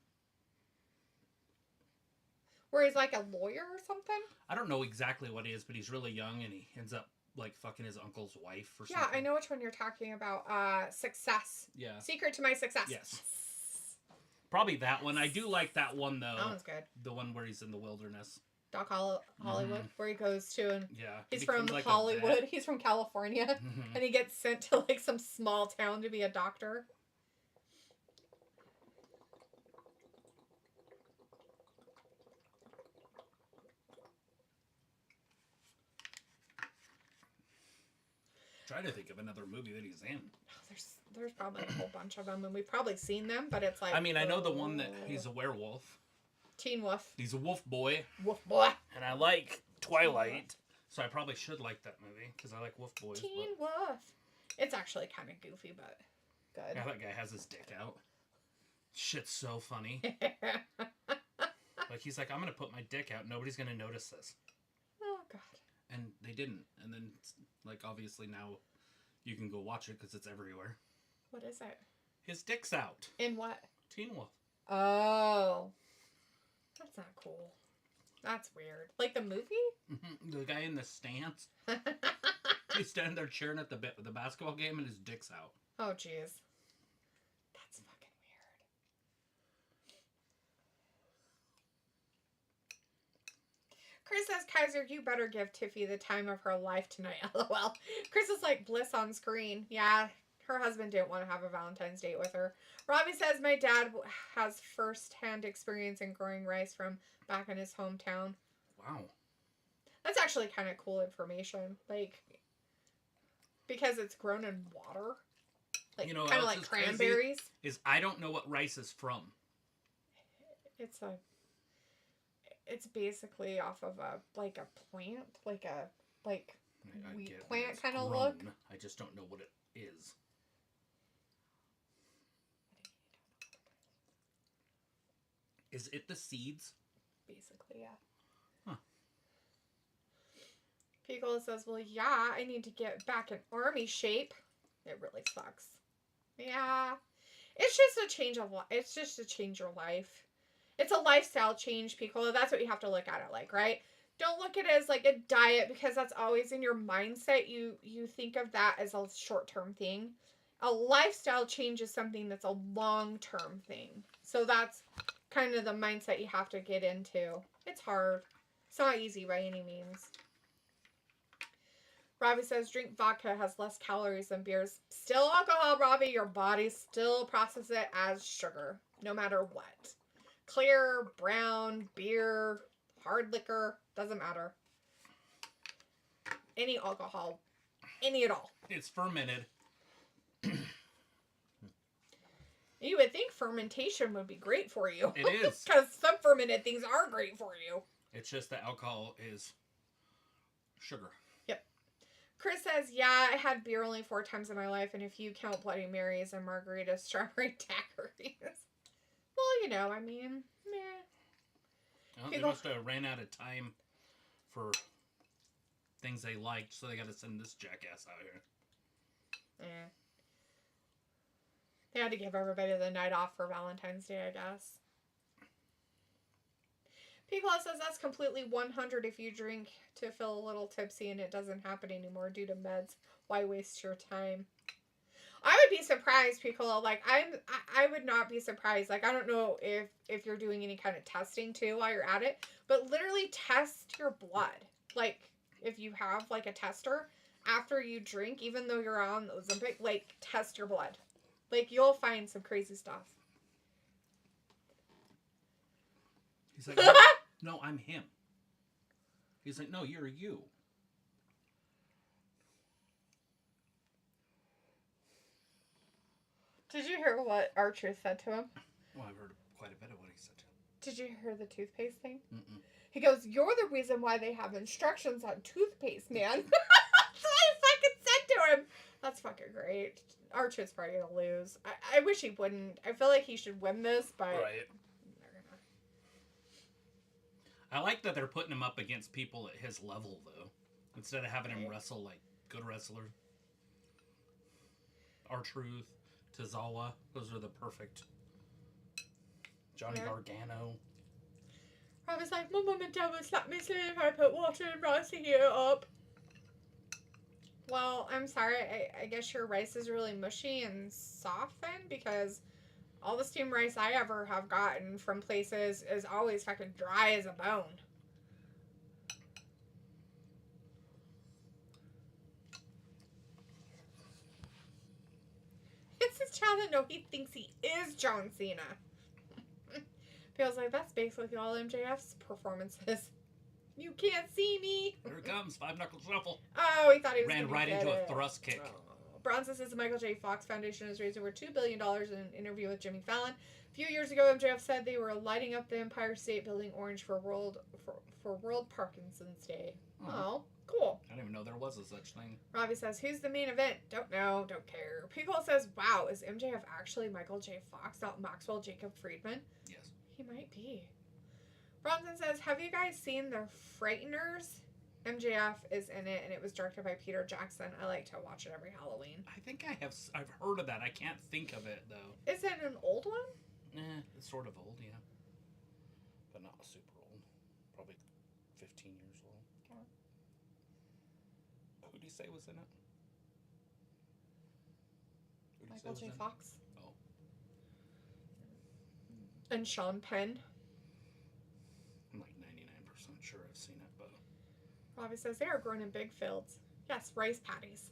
Where he's like a lawyer or something? I don't know exactly what he is, but he's really young and he ends up like fucking his uncle's wife or something. Yeah, I know which one you're talking about. Success. Yeah. Secret to My Success. Yes. Probably that one. I do like that one though. That one's good. The one where he's in the wilderness. Doc Hollywood, where he goes to, and Yeah. he's He from becomes, like, a Hollywood. vet. He's from California, Mhm. and he gets sent to like some small town to be a doctor. Trying to think of another movie that he's in. There's probably a whole bunch of them, and we've probably seen them, but it's like... I mean, I know the one that he's a werewolf. Teen Wolf. He's a wolf boy. Wolf boy. And I like Twilight. So I probably should like that movie, because I like wolf boys. Teen Wolf. It's actually kind of goofy, but good. Yeah, that guy has his dick out. Shit's so funny. Like, he's like, I'm going to put my dick out. Nobody's going to notice this. Oh, God. And they didn't. And then, like, obviously now you can go watch it because it's everywhere. What is it? His dick's out. In what? Teen Wolf. Oh. That's not cool. That's weird. Like the movie? The guy in the stands. He's standing there cheering at the basketball game and his dick's out. Oh, jeez. That's fucking weird. Chris says, Kaiser, you better give Tiffy the time of her life tonight. LOL. Chris is like bliss on screen. Yeah, her husband didn't want to have a Valentine's date with her. Robbie says, my dad has first-hand experience in growing rice from back in his hometown. Wow. That's actually kind of cool information. Like, because it's grown in water. Like, kind of like cranberries. Is I don't know what rice is from. It's basically off of a plant, like wheat plant kind of look. I just don't know what it is. Is it the seeds? Basically, yeah. Huh. Pickle says, well, yeah, I need to get back in army shape. It really sucks. Yeah. It's just a change of life. It's just to change your life. It's a lifestyle change, Piccolo. That's what you have to look at it like, right? Don't look at it as like a diet, because that's always in your mindset. You think of that as a short-term thing. A lifestyle change is something that's a long-term thing. So that's kind of the mindset you have to get into. It's hard. It's not easy by any means. Robbie says, drink vodka, has less calories than beers. Still alcohol, Robbie. Your body still processes it as sugar, no matter what. Clear, brown, beer, hard liquor, doesn't matter. Any alcohol, any at all. It's fermented. You would think fermentation would be great for you. It is. Because some fermented things are great for you. It's just that alcohol is sugar. Yep. Chris says, yeah, I had beer only 4 times in my life, and if you count Bloody Marys and margaritas, strawberry daiquiris. Well, you know, I mean, meh. Well, they must have ran out of time for things they liked, so they got to send this jackass out here. Eh. They had to give everybody the night off for Valentine's Day, I guess. Piccolo says that's completely 100 if you drink to feel a little tipsy and it doesn't happen anymore due to meds. Why waste your time? I would be surprised, Piccolo. Like, I would not be surprised. Like, I don't know if you're doing any kind of testing, too, while you're at it. But literally test your blood. Like, if you have, like, a tester, after you drink, even though you're on Ozempic, like, test your blood. Like, you'll find some crazy stuff. He's like, no, I'm him. He's like, no, you're you. Did you hear what R-Truth said to him? Well, I've heard quite a bit of what he said to him. Did you hear the toothpaste thing? Mm-mm. He goes, you're the reason why they have instructions on toothpaste, man. That's what I fucking said to him. That's fucking great. R-Truth's probably going to lose. I wish he wouldn't. I feel like he should win this, but... Right. I like that they're putting him up against people at his level, though. Instead of having him wrestle like good wrestlers. R-Truth, Tozawa, those are the perfect. Johnny Gargano. I was like, my mum and dad would slap me if I put water and rice to heat it up. Well, I'm sorry. I guess your rice is really mushy and soft then, because all the steamed rice I ever have gotten from places is always fucking dry as a bone. It's his child that no, he thinks he is John Cena. Feels like that's basically all MJF's performances. You can't see me. Here it comes, 5 knuckle shuffle. Oh, he thought he was ran right into a thrust kick. Oh, Bronson says the Michael J. Fox Foundation has raised over $2 billion in an interview with Jimmy Fallon. A few years ago, MJF said they were lighting up the Empire State Building orange for World Parkinson's Day. Oh, cool. I didn't even know there was a such thing. Robbie says, who's the main event? Don't know, don't care. Pickle says, wow, is MJF actually Michael J. Fox, not Maxwell Jacob Friedman? Yes. He might be. Bronson says, have you guys seen The Frighteners? MJF is in it, and it was directed by Peter Jackson. I like to watch it every Halloween. I think I've heard of that. I can't think of it, though. Is it an old one? It's sort of old, yeah. But not super old. Probably 15 years old. Okay. Who did he say was in it? Michael J. Fox. Oh. And Sean Penn. I'm like 99% sure I've seen it, but... Robbie says, they are grown in big fields. Yes, rice patties.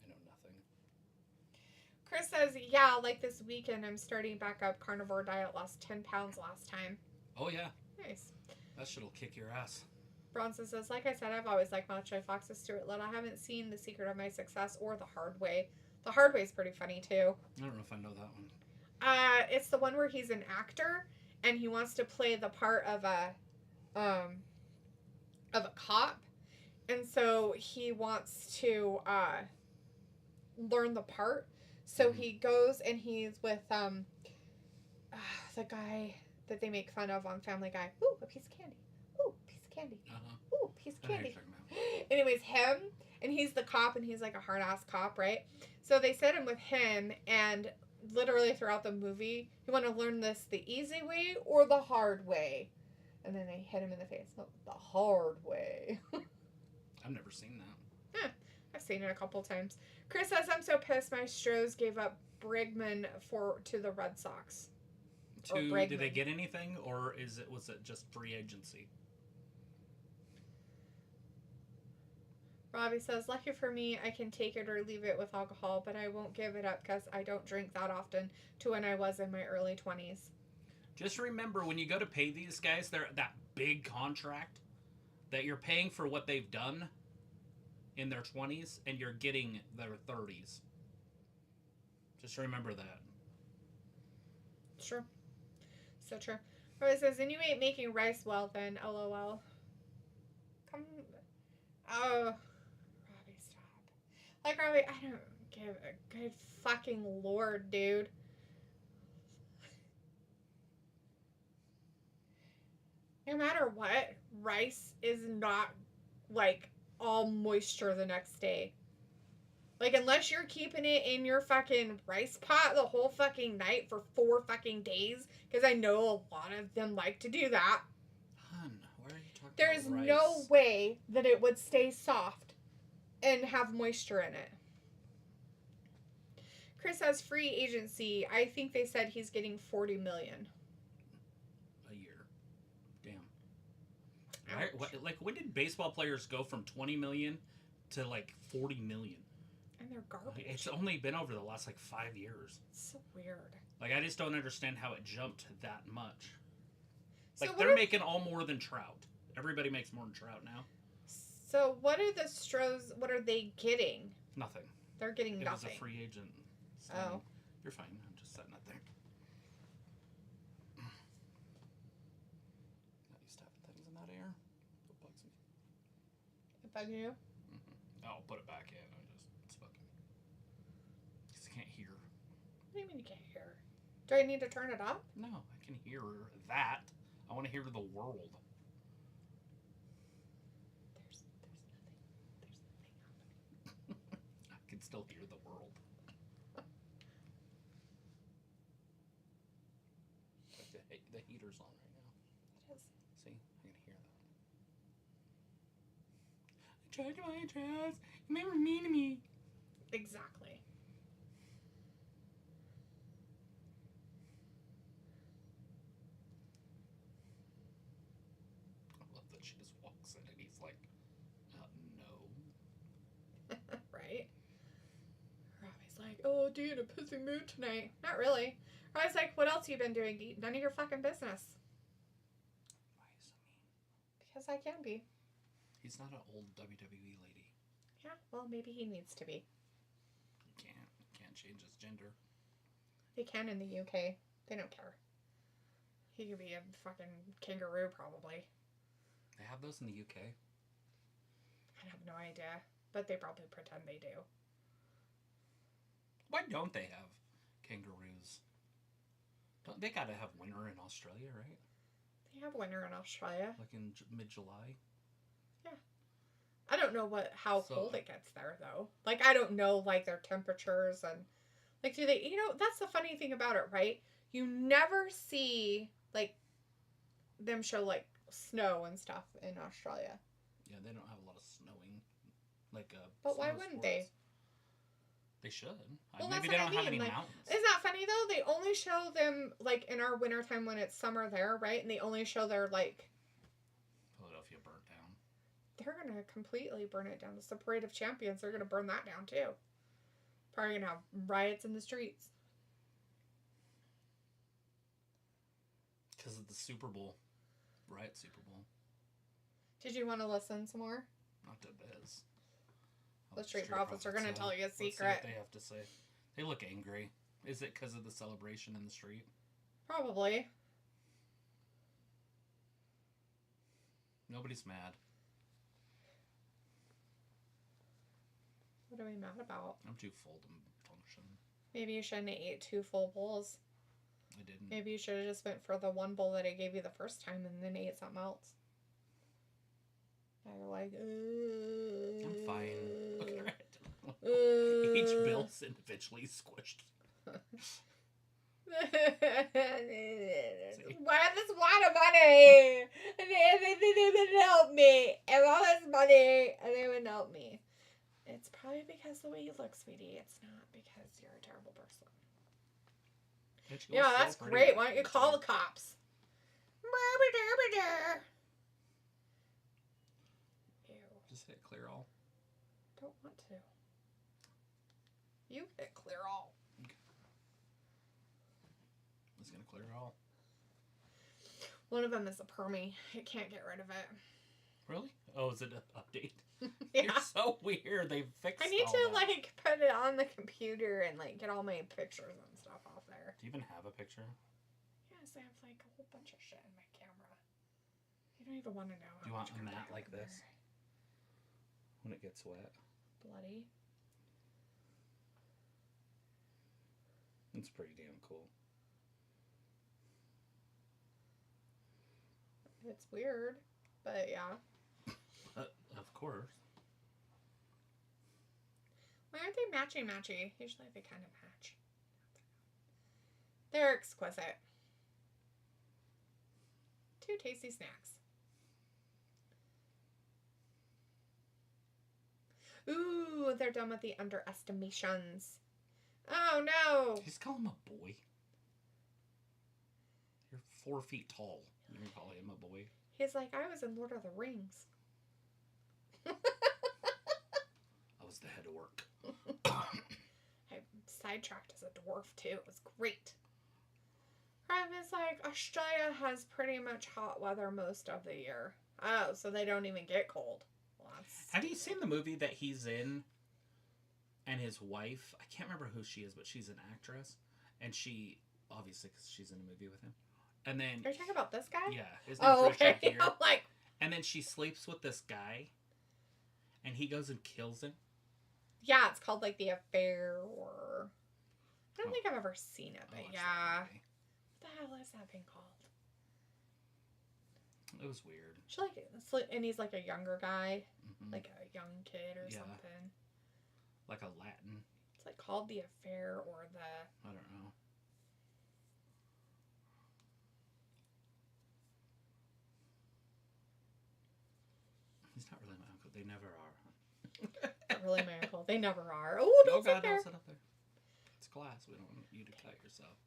I know nothing. Chris says, yeah, like this weekend, I'm starting back up carnivore diet. Lost 10 pounds last time. Oh, yeah. Nice. That shit'll kick your ass. Bronson says, like I said, I've always liked Michael J. Fox's Stuart Little. I haven't seen The Secret of My Success or The Hard Way. The Hard Way is pretty funny, too. I don't know if I know that one. It's the one where he's an actor, and he wants to play the part of a cop, and so he wants to learn the part. So he goes and he's with the guy that they make fun of on Family Guy. Ooh, a piece of candy. Ooh, piece of candy. Ooh, piece of candy. Anyways, him, and he's the cop, and he's like a hard ass cop, right? So they set him with him, and literally throughout the movie, you want to learn this the easy way or the hard way. And then they hit him in the face. No, the hard way. I've never seen that. I've seen it a couple times. Chris says, I'm so pissed my Stros gave up Bregman to the Red Sox. Did they get anything, or was it just free agency? Robbie says, lucky for me, I can take it or leave it with alcohol, but I won't give it up because I don't drink that often to when I was in my early 20s. Just remember, when you go to pay these guys, they're that big contract that you're paying for what they've done in their 20s, and you're getting their 30s. Just remember that. True. So true. Robbie says, and you ain't making rice well then, LOL. Come. Oh. Robbie, stop. Like, Robbie, I don't give a good fucking lord, dude. No matter what, rice is not, like, all moisture the next day. Like, unless you're keeping it in your fucking rice pot the whole fucking night for 4 fucking days, because I know a lot of them like to do that. Hun, why are you talking There's about rice? no way that it would stay soft and have moisture in it. Chris has free agency. I think they said he's getting $40 million. Like, when did baseball players go from 20 million to like 40 million? And they're garbage. It's only been over the last like 5 years. It's so weird. Like, I just don't understand how it jumped that much. Like, So they're making all more than Trout. Everybody makes more than Trout now. So what are the Stros? What are they getting? Nothing. They're getting It nothing. was a free agent. So Oh. You're fine. I'm just setting it there. Not used to having things in that air. It bugs me. It bug you? I'll put it back in. It's fucking. Because I can't hear. What do you mean you can't hear? Do I need to turn it up? No, I can hear that. I want to hear the world. There's nothing. There's nothing happening. I can still hear the world. Like the heater's on right now. It is. See? I can hear that. I tried to buy a dress. You never mean to me. Exactly. I love that she just walks in and he's like, no. Right? Robbie's like, oh, dude, a pissy mood tonight. Not really. Robbie's like, what else you been doing? None of your fucking business. Why is he mean? Because I can be. He's not an old WWE lady. Yeah, well, maybe he needs to be. He can't change his gender. They can in the UK. They don't care. He could be a fucking kangaroo, probably. They have those in the UK? I have no idea. But they probably pretend they do. Why don't they have kangaroos? They gotta have winter in Australia, right? They have winter in Australia. Like in mid-July? Yeah. I don't know how cold it gets there, though. Like, I don't know, like, their temperatures and... Like, do they... You know, that's the funny thing about it, right? You never see, like, them show, like, snow and stuff in Australia. Yeah, they don't have a lot of snowing. Like, but why wouldn't they? They should. Well, maybe they don't have any like, mountains. Isn't that funny, though? They only show them, like, in our wintertime when it's summer there, right? And they only show their, like... Philadelphia burnt down. They're going to completely burn it down. It's the Parade of Champions. They're going to burn that down, too. Probably going to have riots in the streets. Because of the Super Bowl. Riot Super Bowl. Did you want to listen some more? Not to this. The Street Profits are going to tell you a secret. Let's see what they have to say. They look angry. Is it because of the celebration in the street? Probably. Nobody's mad. What are we mad about? I'm too full to function. Maybe you shouldn't have ate 2 full bowls. I didn't. Maybe you should have just went for the 1 bowl that I gave you the first time and then ate something else. Now you're like, I'm fine. Look at it. Each bill's individually squished. Why this lot of money? And they didn't even help me. And all this money, and they wouldn't help me. It's probably because the way you look, sweetie. It's not because you're a terrible person. Yeah, that's great. Why don't you call the cops? Ew. Just hit clear all. Don't want to. You hit clear all. Okay. It's gonna clear all. One of them is a permie. It can't get rid of it. Really? Oh, is it an update? Yeah. You're so weird. They fixed I need all to that. like put it on the computer and like get all my pictures and stuff off there. Do you even have a picture? Yes, I have like a whole bunch of shit in my camera. You don't even want to know. Do you want a mat like this? When it gets wet? Bloody. It's pretty damn cool. It's weird, but yeah. Of course. Why aren't they matchy? Usually they kind of match. They're exquisite. 2 tasty snacks. Ooh, they're done with the underestimations. Oh no! Just call him a boy. You're 4 feet tall. You can call him a boy. He's like, I was in Lord of the Rings. I was the head of work. I sidetracked as a dwarf too. It was great. It's like Australia has pretty much hot weather most of the year. Oh, so they don't even get cold. Well, have you seen the movie that he's in? And his wife, I can't remember who she is, but she's an actress. And she, obviously, because she's in a movie with him. And then... Are you talking about this guy? Yeah. His name's okay. Richard Gere. I'm like... And then she sleeps with this guy. And he goes and kills him. Yeah, it's called like The Affair or... I don't think I've ever seen it, but yeah. What the hell is that thing called? It was weird. She like, and he's like a younger guy. Mm-hmm. Like a young kid or something. Like a Latin. It's like called The Affair or the... I don't know. He's not really my uncle. They never are. Not really my uncle. They never are. Oh, don't sit there. Don't sit up there. It's class. We don't want you to cut yourself.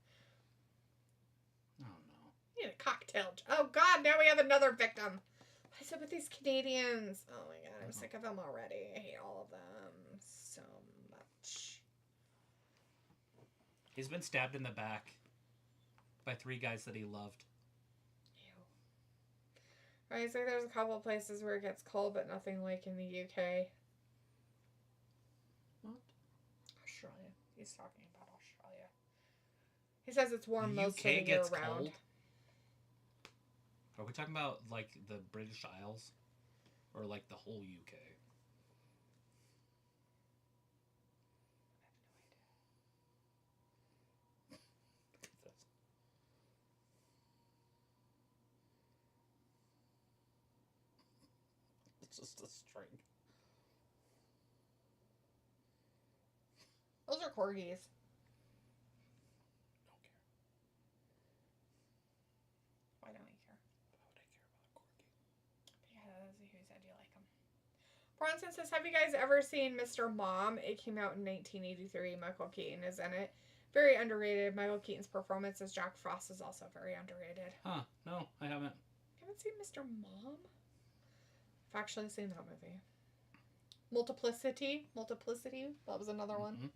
Oh, no. You need a cocktail. Oh, God. Now we have another victim. What is it with these Canadians? Oh, my God. I'm sick of them already. I hate all of them so much. He's been stabbed in the back by 3 guys that he loved. Ew. Right, so there's a couple of places where it gets cold, but nothing like in the UK. He's talking about Australia. He says it's warm most of the year gets round. cold? Are we talking about, like, the British Isles? Or, like, the whole UK? It's just a string. Those are corgis. Don't care. Why don't you care? Why would I care about a corgi? Because who said you like them? Bronson says, have you guys ever seen Mr. Mom? It came out in 1983. Michael Keaton is in it. Very underrated. Michael Keaton's performance as Jack Frost is also very underrated. Huh. No, I haven't. You haven't seen Mr. Mom? I've actually seen that movie. Multiplicity. That was another one. Mm-hmm.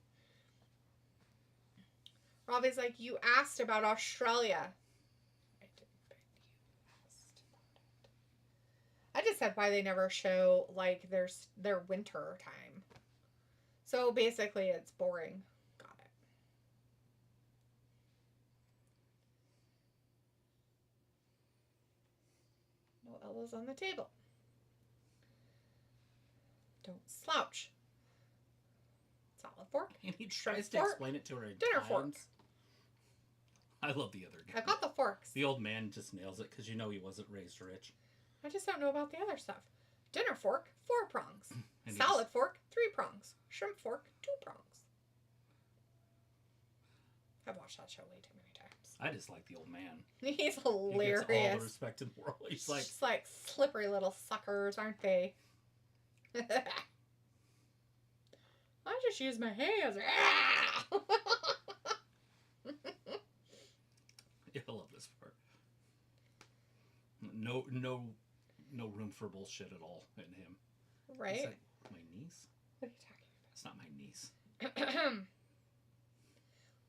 Robbie's like, you asked about Australia. I didn't, but you asked about it. I just said why they never show, like, their winter time. So basically it's boring. Got it. No elbows on the table. Don't slouch. Solid fork. And he tries to fork. explain it to her in Dinner times. fork. I love the other guy. I got the forks. The old man just nails it because you know he wasn't raised rich. I just don't know about the other stuff. Dinner fork, 4 prongs. And Salad fork, 3 prongs. Shrimp fork, 2 prongs. I've watched that show way too many times. I just like the old man. He's He hilarious. gets all the respect in the world. He's like, just like slippery little suckers, aren't they? I just use my hands. yeah, I love this part. No room for bullshit at all in him. Right? Is that my niece? What are you It's not my niece. talking about?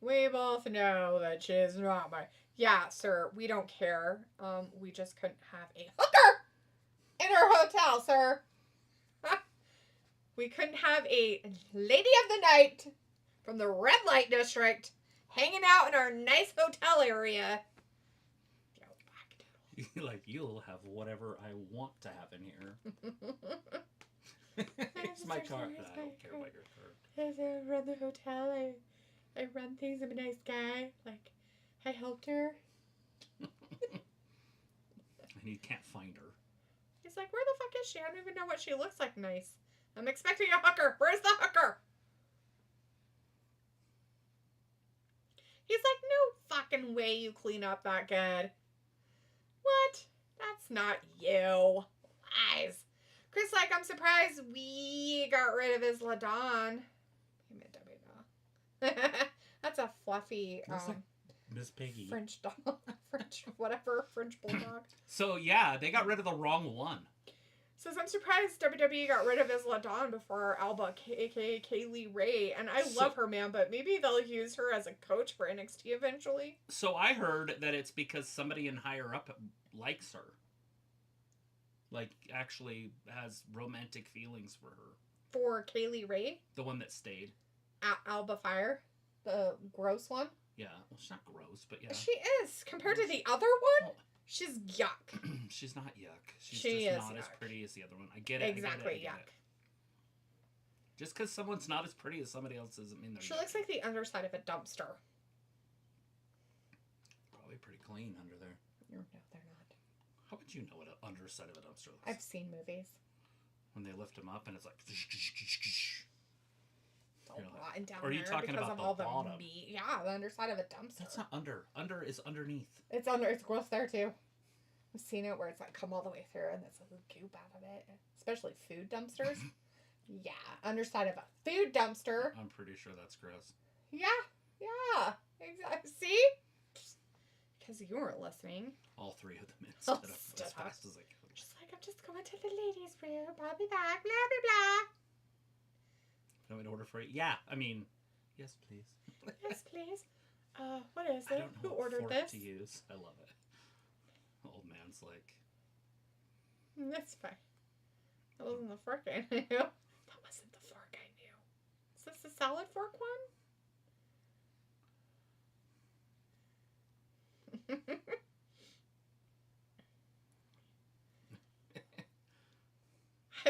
We both know that she's not my... Yeah, sir, we don't care. We just couldn't have a hooker in our hotel, sir. We couldn't have a lady of the night from the red light district hanging out in our nice hotel area. Like, you'll have whatever I want to have in here. It's my card. I don't care about your card. As I run the hotel, I run things. I'm a nice guy. Like, I helped her. And he can't find her. He's like, where the fuck is she? I don't even know what she looks like nice. I'm expecting a hooker. Where's the hooker? He's like, no fucking way you clean up that good. What? That's not you. Lies. Chris, like, I'm surprised we got rid of his Ladon. He meant W. That's a fluffy Looks like Miss Piggy. French dog. French bulldog. So, yeah, they got rid of the wrong one. Says, I'm surprised WWE got rid of Isla Dawn before Alba, aka Kaylee Ray. And I love her, man, but maybe they'll use her as a coach for NXT eventually. So I heard that it's because somebody in higher up likes her. Like, actually has romantic feelings for her. For Kaylee Ray? The one that stayed. Alba Fire? The gross one? Yeah. Well, she's not gross, but yeah. She is. Compared to the other one, she's yuck. She's not yuck. She's She just is not yuck. as pretty as the other one. I get it. Exactly, I get yuck. it. Just because someone's not as pretty as somebody else doesn't mean they're She yuck. looks like the underside of a dumpster. Probably pretty clean under there. No, they're not. How would you know what an underside of a dumpster looks like? I've seen movies. When they lift them up and it's like... All rotten down Or are you there talking because about of the all bottom? the meat. Yeah, the underside of a dumpster. That's not under. Under is underneath. It's under. It's gross there too. I've seen it where it's like come all the way through and there's a little goop out of it. Especially food dumpsters. Yeah, underside of a food dumpster. I'm pretty sure that's gross. Yeah, exactly. See? Because you weren't listening. All three of them stood up as fast as I could. Just like, I'm just going to the ladies' room. I'll be back. Blah, blah, blah. You want me to order for you? Yeah, I mean, yes, please. Yes, please. What is I it? don't know Who what ordered fork this? to use. I love it. The old man's like... That's fine. That wasn't the fork I knew. That wasn't the fork I knew. Is this the salad fork one?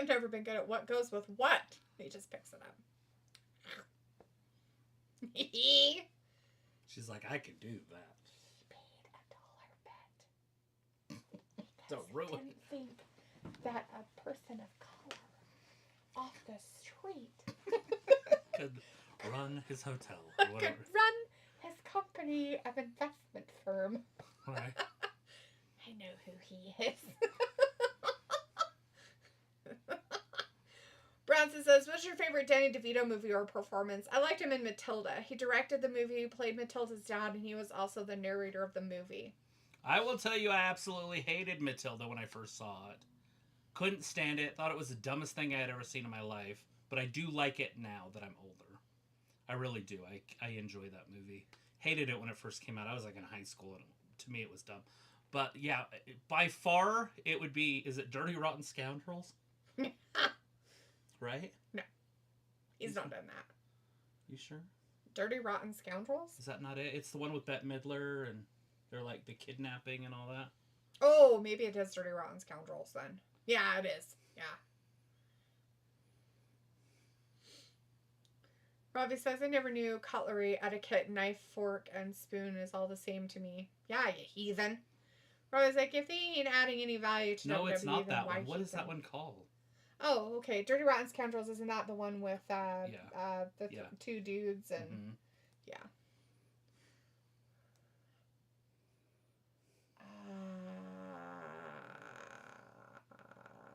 I've never been good at what goes with what. He just picks it up. She's like, I could do that. He paid $1 bet. Don't ruin. I didn't think that a person of color off the street could run his hotel or could whatever. run his company of investment firm. Right. I know who he is. Bronson says, what's your favorite Danny DeVito movie or performance? I liked him in Matilda. He directed the movie, played Matilda's dad, and he was also the narrator of the movie. I will tell you, I absolutely hated Matilda when I first saw it. Couldn't stand it. Thought it was the dumbest thing I had ever seen in my life. But I do like it now that I'm older. I really do. I enjoy that movie. Hated it when it first came out. I was like in high school, and to me it was dumb. But yeah, by far, it would be, is it Dirty Rotten Scoundrels? Right? No. He's not done that. You sure? Dirty Rotten Scoundrels? Is that not it? It's the one with Bette Midler, and they're like the kidnapping and all that. Oh, maybe it is Dirty Rotten Scoundrels then. Yeah, it is. Yeah. Robbie says, I never knew cutlery, etiquette, knife, fork, and spoon is all the same to me. Yeah, you heathen. Robbie's like, if they ain't adding any value to No, WWE, it's not then that why one. What keep is that them? one called? Oh, okay. Dirty Rotten Scoundrels, isn't that the one with the Yeah. two dudes and Mm-hmm. yeah.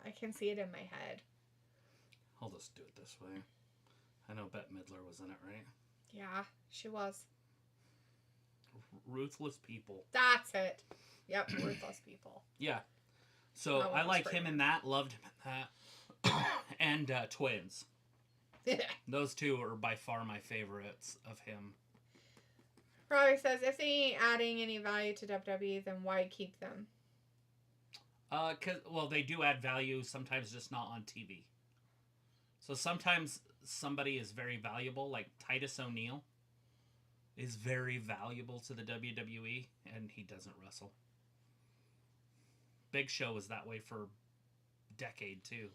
I can see it in my head. I'll just do it this way. I know Bette Midler was in it, right? Yeah, she was. Ruthless People. That's it. Yep, Ruthless People. Yeah. So That one I was liked pretty him in good. that, loved him in that. And Twins. Those two are by far my favorites of him. Robbie says, if they ain't adding any value to WWE, then why keep them? Well, they do add value, sometimes just not on TV. So sometimes somebody is very valuable, like Titus O'Neil is very valuable to the WWE, and he doesn't wrestle. Big Show was that way for a decade, too.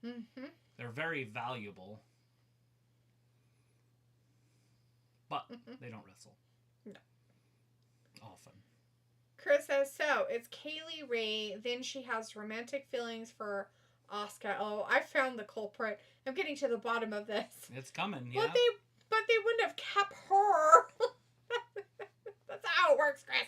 Mm-hmm. They're very valuable, but they don't wrestle. No. Often. Chris says, so it's Kaylee Ray, then she has romantic feelings for Asuka. Oh, I found the culprit. I'm getting to the bottom of this. It's coming, yeah. But they wouldn't have kept her. That's how it works, Chris.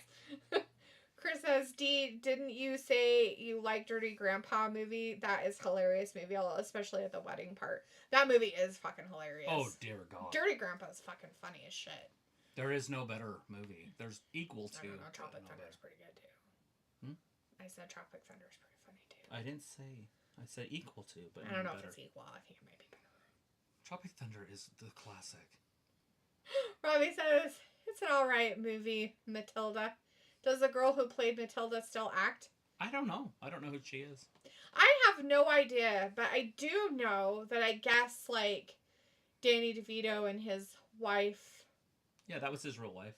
Chris says, Dee, didn't you say you like Dirty Grandpa movie? That is hilarious movie, especially at the wedding part. That movie is fucking hilarious. Oh, dear God. Dirty Grandpa is fucking funny as shit. There is no better movie. There's equal to. I don't know, Tropic no Thunder is better. pretty good, too. Hmm? I said Tropic Thunder is pretty funny, too. I didn't say. I said equal to, but I don't know better. if it's equal. I think it might be better. Tropic Thunder is the classic. Robbie says, it's an alright movie, Matilda. Does the girl who played Matilda still act? I don't know. I don't know who she is. I have no idea, but I do know that I guess, like, Danny DeVito and his wife, Yeah, that was his real wife.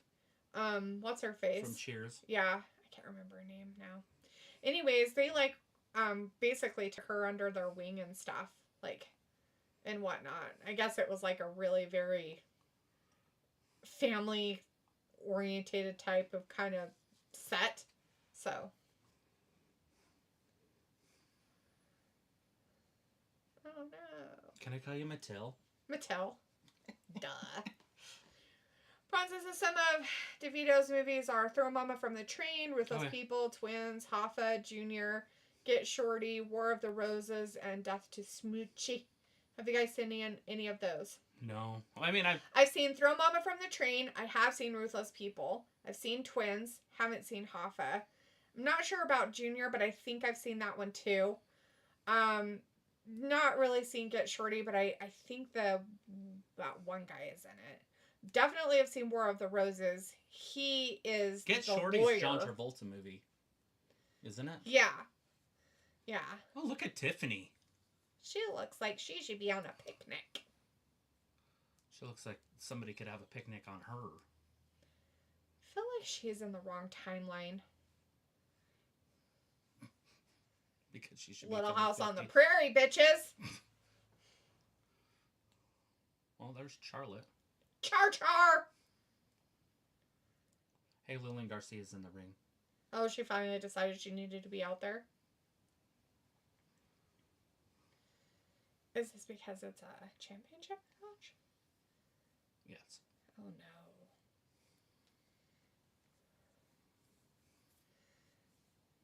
what's her face? From Cheers. Yeah, I can't remember her name now. Anyways, they, like, basically took her under their wing and stuff, like, and whatnot. I guess it was, like, a really very family-orientated type of kind of set, so. Oh, no. Can I call you Mattel? Mattel. Duh. Bronze says some of DeVito's movies are Throw Mama from the Train, Ruthless People, Twins, Hoffa, Jr., Get Shorty, War of the Roses, and Death to Smoochie. Have you guys seen any of those? No. I mean, I've seen Throw Mama from the Train. I have seen Ruthless People. I've seen Twins. Haven't seen Hoffa. I'm not sure about Junior, but I think I've seen that one too. Not really seen Get Shorty, but I think that one guy is in it. Definitely have seen War of the Roses. He is Get the Shorty's lawyer. John Travolta movie, isn't it? Yeah. Yeah. Oh, look at Tiffany. She looks like she should be on a picnic. She looks like somebody could have a picnic on her. I feel like she's in the wrong timeline. Because she should Little be House on the 50. Prairie, bitches. Well, there's Charlotte. Char char. Hey, Lillian Garcia's in the ring. Oh, she finally decided she needed to be out there. Is this because it's a championship match? Yes. Oh no.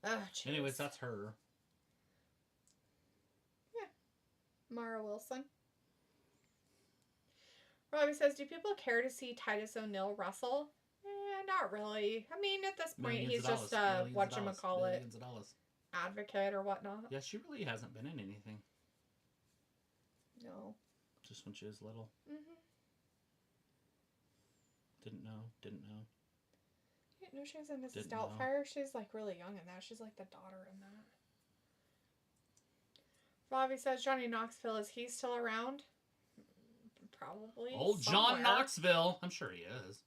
Oh, jeez. Anyways, that's her. Yeah. Mara Wilson. Robbie says, do people care to see Titus O'Neil wrestle? Not really. I mean, at this point, Millions he's of just dollars. whatchamacallit, Millions of dollars. advocate or whatnot. Yeah, she really hasn't been in anything. No. Just when she was little. Mm-hmm. Didn't know. You didn't know she was in Mrs. Didn't know. Doubtfire? She's like really young in that. She's like the daughter in that. Robbie says, Johnny Knoxville, is he still around? Probably. Old somewhere. John Knoxville. I'm sure he is.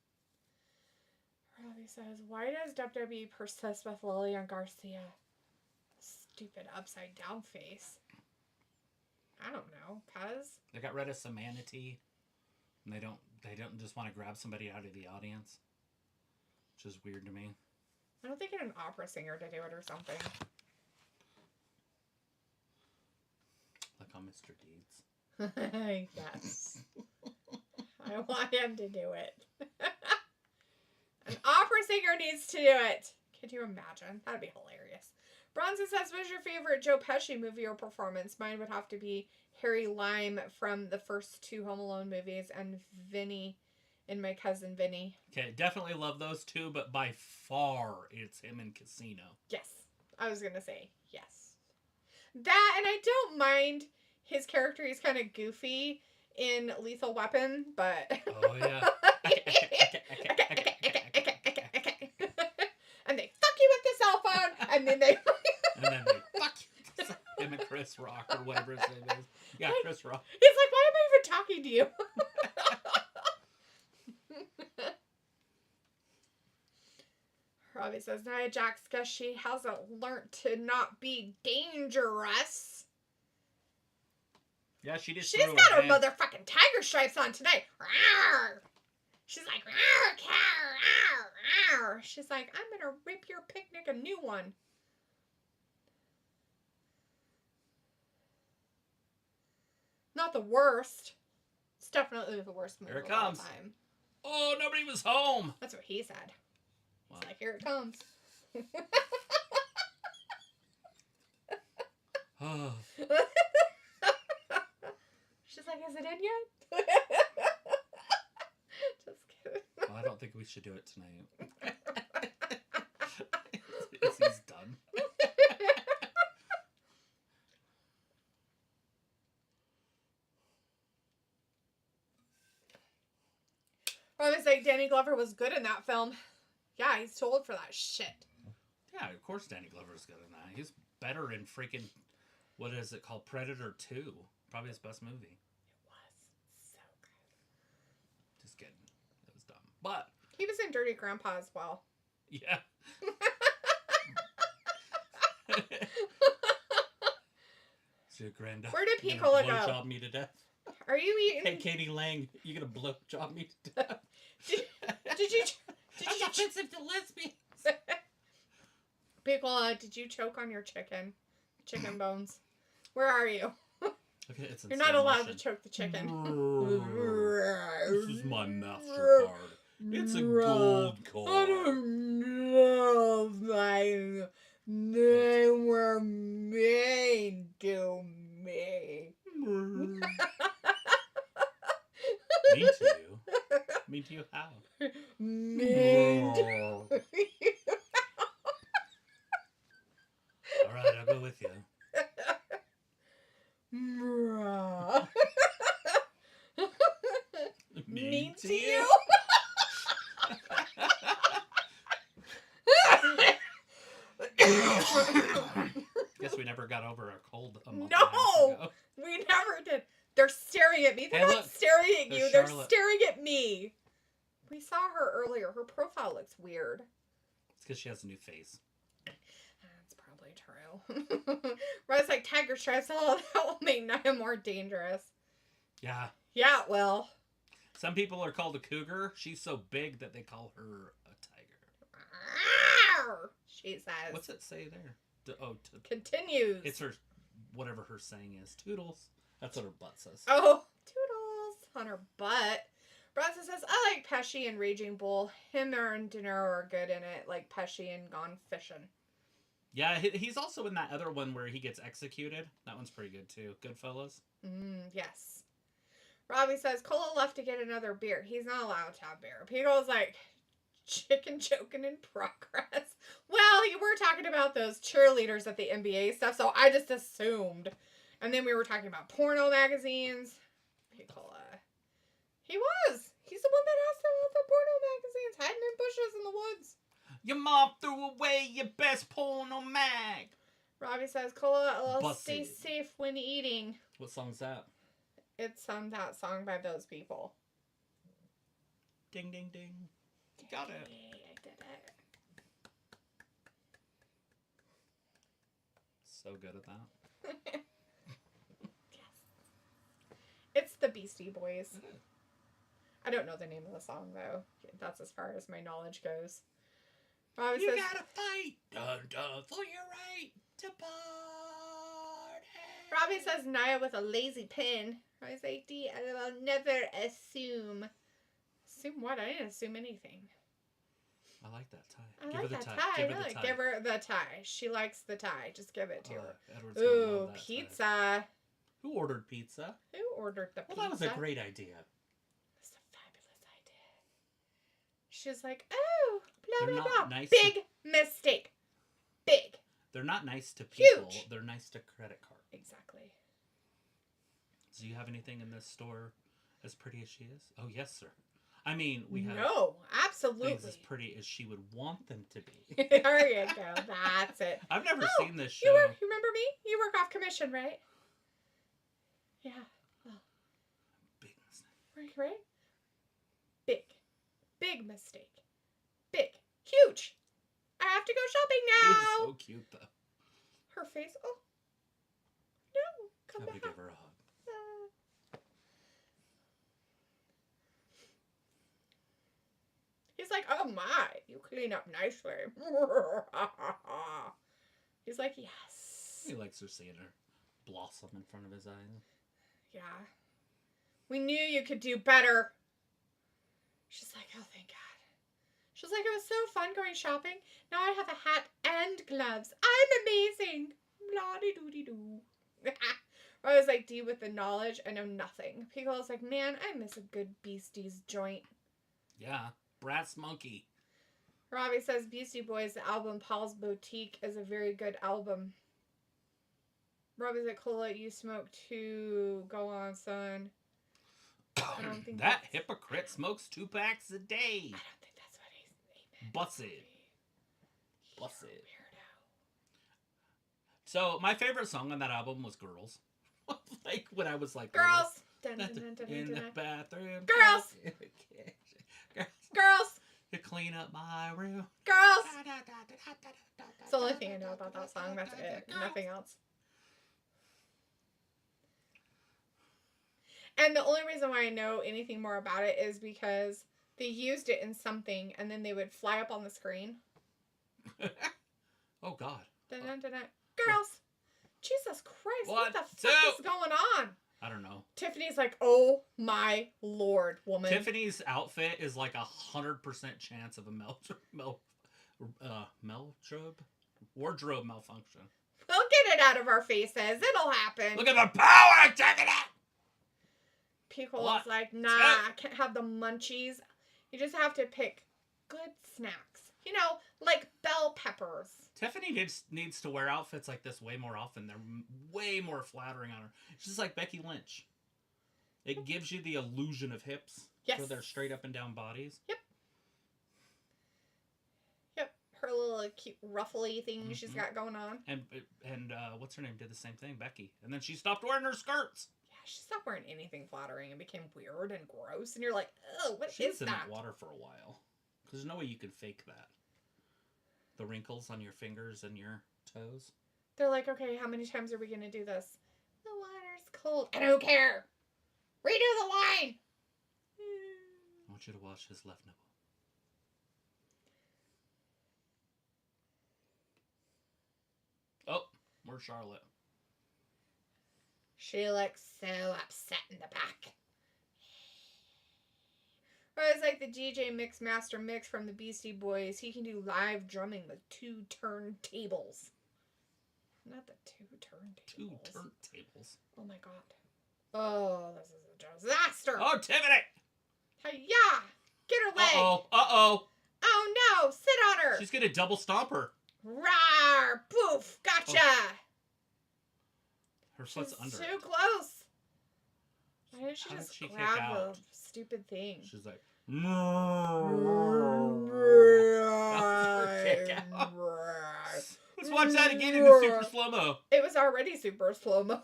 Robbie says, why does WWE persist with Lillian Garcia? Stupid upside down face. I don't know. Pez? They got rid of Semanity. And they don't just want to grab somebody out of the audience. Which is weird to me. I don't think get an opera singer to do it or something. Like on Mr. Deeds. Yes. I want him to do it. An opera singer needs to do it. Could you imagine? That'd be hilarious. Bronson says, what is your favorite Joe Pesci movie or performance? Mine would have to be Harry Lime from the first 2 Home Alone movies and Vinny in My Cousin Vinny. Okay, definitely love those two, but by far it's him in Casino. Yes. I was going to say yes. That, and I don't mind his character. He's kind of goofy in Lethal Weapon, but... Oh, yeah. And they fuck you with the cell phone, and then they... And then they fuck you. Him and Chris Rock, or whatever his name is. Yeah, Chris Rock. He's like, why am I even talking to you? Robbie says, Nia Jax, guess she hasn't learned to not be dangerous. Yeah, she just She's got her motherfucking tiger stripes on tonight. Rawr! She's like, rawr, rawr, rawr. She's like, I'm gonna rip your picnic a new one. Not the worst. It's definitely the worst movie Here it of all comes. time. Oh, nobody was home. That's what he said. Wow. It's like, here it comes. Oh. She's like, is it in yet? Just kidding. Well, I don't think we should do it tonight. He's done. I was like, Danny Glover was good in that film. Yeah, he's too old for that shit. Yeah, of course Danny Glover's good in that. He's better in freaking, what is it called? Predator 2. Probably his best movie. It was so good. Just kidding. It was dumb. But. He was in Dirty Grandpa as well. Yeah. So your granddaughter. Where did Piccola go? Blowjob me to death. Are you eating? Hey, Katie Lang, you gonna blowjob me to death? Did you offensive to lesbians. Piccola, did you choke on your chicken bones? Where are you? Okay, it's in You're not slow allowed motion. to choke the chicken. This is my MasterCard. It's a gold card. I don't know if they were mean to me. Mean to you? Mean to you how? Mean to you. Alright, I'll go with you. Mean to you? Guess we never got over our cold a month No! and a half ago. We never did. They're staring at me. They're Hey, not look. staring at you. There's They're Charlotte. staring at me. We saw her earlier. Her profile looks weird. It's because she has a new face. That's probably true. true. Rose like tiger stripes. Oh, that will make Nia more dangerous. Yeah. Yeah, it will. Some people are called a cougar. She's so big that they call her a tiger. She says. What's it say there? Continues. It's her, whatever her saying is. Toodles. That's what her butt says. Oh, toodles on her butt. Bronson says, I like Pesci and Raging Bull. Him and De Niro are good in it, like Pesci and Gone Fishing. Yeah, he's also in that other one where he gets executed. That one's pretty good too. Goodfellas. Yes. Robbie says, Cole left to get another beer. He's not allowed to have beer. Peter's like, chicken choking in progress. Well, you were talking about those cheerleaders at the NBA stuff, so I just assumed. And then we were talking about porno magazines. He was. He's the one that asked about the porno magazines hiding in bushes in the woods. Your mom threw away your best porno mag. Robbie says, Cola, Busted. stay safe when eating. What song's that? It's that song by those people. Ding, ding, ding. You got it. I did it. So good at that. Yes. It's the Beastie Boys. I don't know the name of the song, though. That's as far as my knowledge goes. Robbie You says, gotta fight, dun, dun, for your right to party. Robbie says Nia with a lazy pen. Robbie's like, D, I will never assume. Assume what? I didn't assume anything. I like that tie. I Give like her the that tie. tie. Give her Really. the tie. Give her the tie. She likes the tie. Just give it to her. Edward's gonna Ooh, love that pizza. tie. Who ordered pizza? Who ordered the pizza? Well, that was a great idea. That's a fabulous idea. She's like, oh, blah, They're blah, not blah. nice Big mistake. Big. They're not nice to people. Huge. They're nice to credit cards. Exactly. Do you have anything in this store as pretty as she is? Oh, yes, sir. I mean, we have absolutely. things as pretty as she would want them to be. There you go. That's it. I've never seen this show. You remember me? You work off commission, right? Yeah. Well, Big mistake. right? Big. Big mistake. Big. Huge. I have to go shopping now. She's so cute, though. Her face. Oh. No. Come I back. would give her a hug. He's like, oh my, you clean up nicely. He's like, yes. He likes her seeing her blossom in front of his eyes. Yeah. We knew you could do better. She's like, oh, thank God. She's like, it was so fun going shopping. Now I have a hat and gloves. I'm amazing. Blah-de-doo-de-doo. I was like, D with the knowledge, I know nothing. People was like, man, I miss a good Beasties joint. Yeah. Brass Monkey. Robbie says Beastie Boys, the album Paul's Boutique, is a very good album. Robbie's like, Cola, you smoke too. Go on, son. I don't think that hypocrite smokes 2 packs a day. I don't think that's what he meant. Busted. Busted. Weirdo. So, my favorite song on that album was Girls. Like, when I was like... Girls! In the bathroom. Girls! Girls! To clean up my room. Girls! It's the only thing I know about that song. That's it. Nothing else. And the only reason why I know anything more about it is because they used it in something and then they would fly up on the screen. Oh, God. Dun-dun-dun-dun. Girls! Jesus Christ, what the fuck is going on? I don't know. Tiffany's like, oh my Lord, woman. Tiffany's outfit is like 100% chance of a wardrobe malfunction. We'll get it out of our faces. It'll happen. Look at the power, Tiffany! People's like, nah, I can't have the munchies. You just have to pick good snacks. You know, like bell peppers. Tiffany needs to wear outfits like this way more often. They're way more flattering on her. She's just like Becky Lynch. It gives you the illusion of hips. Yes. So they're straight up and down bodies. Yep. Yep. Her little cute ruffly thing she's got going on. And what's her name did the same thing, Becky. And then she stopped wearing her skirts. Yeah, she stopped wearing anything flattering and became weird and gross. And you're like, oh, what she is was in that? that water for a while. Because there's no way you can fake that. The wrinkles on your fingers and your toes. They're like, okay, how many times are we going to do this? The water's cold. I don't care. Redo the line. I want you to wash his left nipple. Oh, where's Charlotte? She looks so upset in the back. Or it's like the DJ Mixmaster Mix from the Beastie Boys. He can do live drumming with 2 turntables. Not the 2 turntables. 2 turntables. Oh my god. Oh, this is a disaster. Oh, Tiffany! Hi-ya! Get her leg. Uh-oh. Oh no, sit on her. She's gonna double stomp her. Rawr! Poof! Gotcha! Oh. Her foot's under too it. close. Why didn't she How just did she kick grab out? the stupid thing? She's like, no. Kick out. Let's watch that again in the super slow-mo. It was already super slow-mo.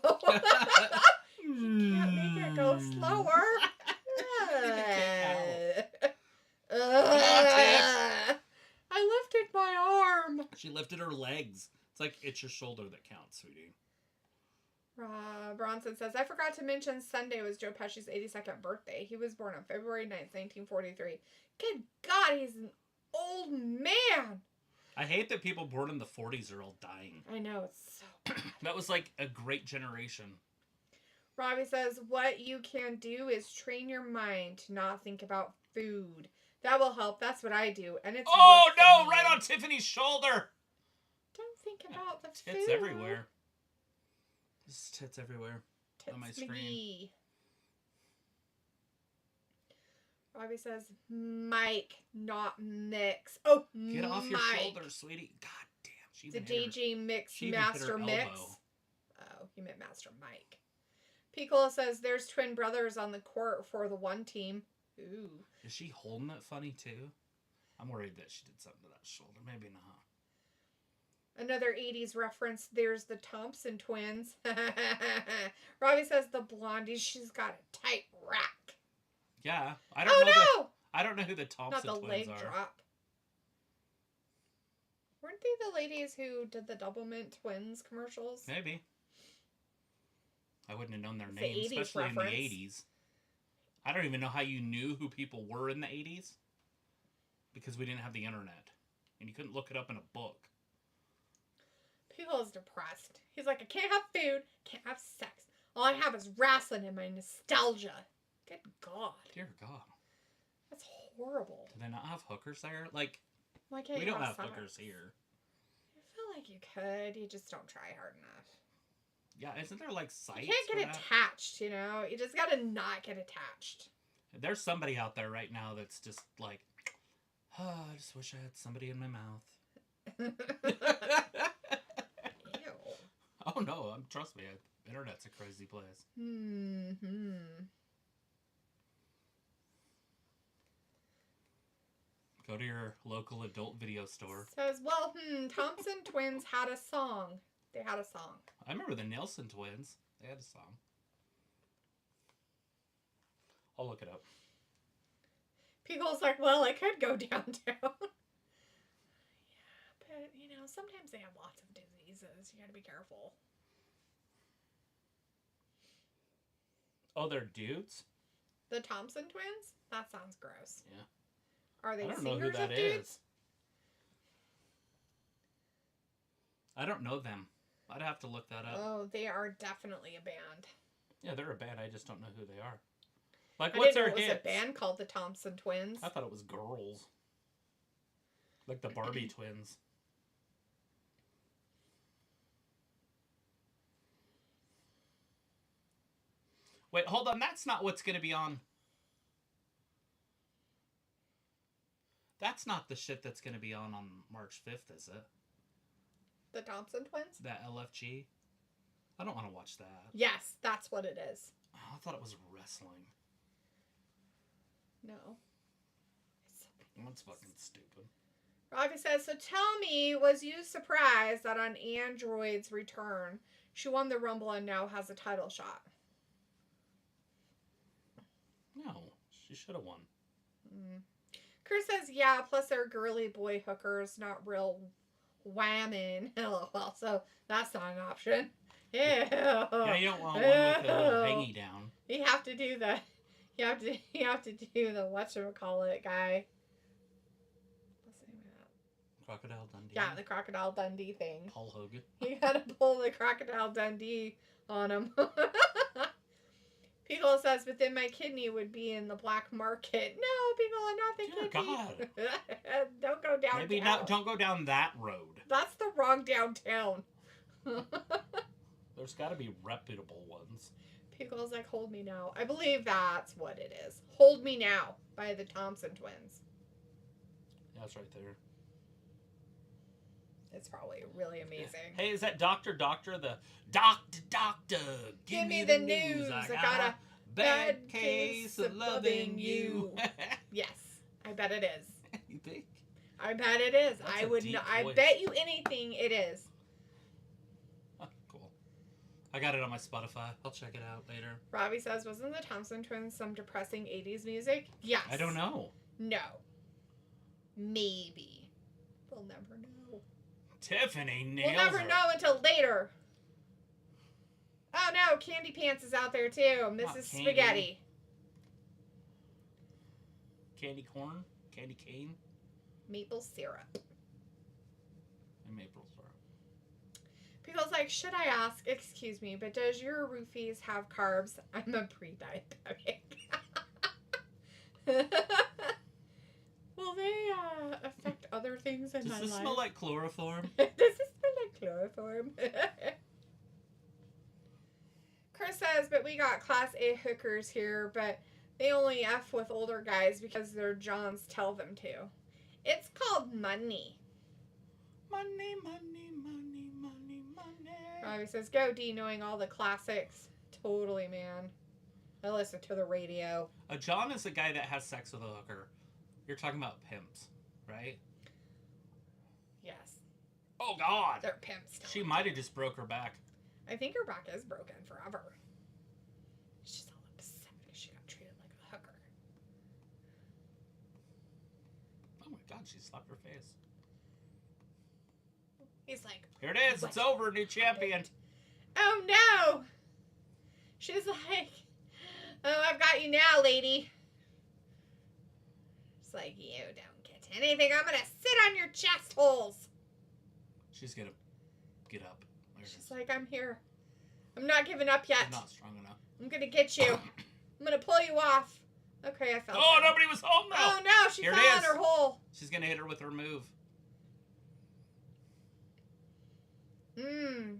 Can't make it go slower. I lifted my arm. She lifted her legs. It's like, it's your shoulder that counts, sweetie. Bronson says, I forgot to mention Sunday was Joe Pesci's 82nd birthday. He was born on February 9th, 1943. Good God, he's an old man. I hate that people born in the 40s are all dying. I know, it's so bad. That was like a great generation. Robbie says, what you can do is train your mind to not think about food. That will help. That's what I do. And it's oh, no! Right on Tiffany's shoulder! Don't think about the food. Tits everywhere. There's tits everywhere Tits on my screen. McGee. Robbie says, Mike, not Mix. Oh, Get off your Mike. shoulder, sweetie. God damn. She The even hit her- JJ Mix she even hit Master her Mix. elbow. Oh, you meant Master Mike. Piccolo says there's twin brothers on the court for the one team. Ooh. Is she holding it funny too? I'm worried that she did something to that shoulder. Maybe not. Another 80s reference. There's the Thompson twins. Robbie says the blondie. She's got a tight rack. Yeah, I don't know. No! I don't know who the Thompson Not the twins leg are. drop. Weren't they the ladies who did the Double Mint Twins commercials? Maybe. I wouldn't have known their It's names, the 80s especially reference. in the 80s. I don't even know how you knew who people were in the 80s. Because we didn't have the internet. And you couldn't look it up in a book. People is depressed. He's like, I can't have food, can't have sex. All I have is wrestling and my nostalgia. Good God. Dear God. That's horrible. Do they not have hookers there? Like, Why can't we you don't have sex? hookers here. I feel like you could. You just don't try hard enough. Yeah, isn't there like sites? You can't for get that? attached, you know? You just gotta not get attached. There's somebody out there right now that's just like, oh, I just wish I had somebody in my mouth. Ew. Oh no, trust me, internet's a crazy place. Go to your local adult video store. Says, well, Thompson twins had a song. They had a song. I remember the Nelson twins. They had a song. I'll look it up. Pickle's like, well, I could go downtown. Yeah, but, you know, sometimes they have lots of diseases. You gotta be careful. Oh, they're dudes? The Thompson twins? That sounds gross. Yeah. Are they I don't know who singers that of dudes? is. I don't know them. I'd have to look that up. Oh, they are definitely a band. Yeah, they're a band. I just don't know who they are. Like, I what's didn't know their it was hits? a band called the Thompson Twins. I thought it was girls. Like the Barbie twins. Wait, hold on. That's not what's going to be on. That's not the shit that's going to be on March 5th, is it? The Thompson Twins? That LFG? I don't want to watch that. Yes, that's what it is. Oh, I thought it was wrestling. No. That's fucking stupid. Robbie says, so tell me, was you surprised that on Android's return, she won the Rumble and now has a title shot? No, she should have won. Chris says, yeah, plus they're girly boy hookers, not real Whamming. LOL. So that's not an option. Ew. Yeah, you don't want one with a little hangy down. You have to do the. You have to do the whatchamacallit guy. What's the name of that? Crocodile Dundee. Yeah, the Crocodile Dundee thing. Paul Hogan. You gotta pull the Crocodile Dundee on him. Pickle says, but then my kidney would be in the black market. No, Pickle, not the Dear kidney. God. Don't go downtown. Maybe not. Don't go down that road. That's the wrong downtown. There's got to be reputable ones. Pickle's like, hold me now. I believe that's what it is. Hold Me Now by the Thompson twins. Yeah, that's right there. It's probably really amazing. Hey, is that Doctor, the Doctor, give me the news. I got a bad case of loving you. Yes, I bet it is. You think? I bet it is. That's I would. I bet you anything it is. Oh, cool. I got it on my Spotify. I'll check it out later. Robbie says, wasn't the Thompson twins some depressing 80s music? Yes. I don't know. No. Maybe. We'll never know. Tiffany nails We'll never her. know until later. Oh no, Candy Pants is out there too. Mrs. Candy. Spaghetti. Candy corn? Candy cane? Maple syrup. And maple syrup. People's like, should I ask, excuse me, but does your roofies have carbs? I'm a pre-diabetic. Will they affect other things in my life? Does this smell like chloroform? Does this smell like chloroform? Chris says, but we got Class A hookers here, but they only F with older guys because their Johns tell them to. It's called money. Money, money, money, money, money. Robbie says, go D, knowing all the classics. Totally, man. I listen to the radio. A John is the guy that has sex with a hooker. You're talking about pimps, right? Yes. Oh, God. They're pimps. She might have just broke her back. I think her back is broken forever. She's all upset because she got treated like a hooker. Oh, my God. She slapped her face. He's like, Here it is. It's over. New champion. oh, no. She's like, oh, I've got you now, lady. It's like, you don't get anything. I'm going to sit on your chest holes. She's going to get up. There it She's is. like, I'm here. I'm not giving up yet. She's not strong enough. I'm going to get you. I'm going to pull you off. Okay, I fell Oh, down. nobody was home now. Oh, no, she Here it fell on is. her hole. She's going to hit her with her move.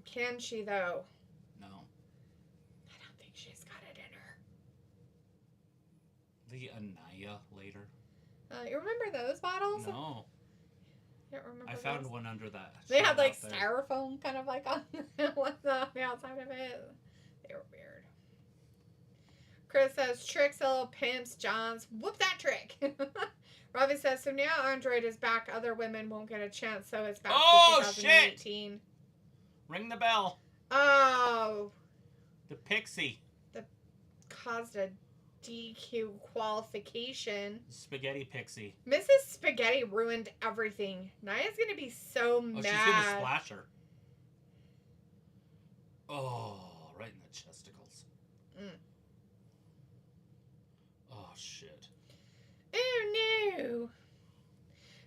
Can she, though? No. I don't think she's got it in her. The Anaya later. You remember those bottles? No. I don't remember I found those. one under that. They shelf had like out there. styrofoam kind of like on the outside of it. They were weird. Chris says, tricks, little pimps, Johns. Whoop that trick. Robbie says, so now Android is back. Other women won't get a chance, so it's back to 2018. Ring the bell. Oh. The Pixie. Caused a DQ qualification. Spaghetti Pixie. Mrs. Spaghetti ruined everything. Naya's going to be so Oh, mad. she's going to splash her. Oh, right in the chesticles. Oh, shit. Oh, no.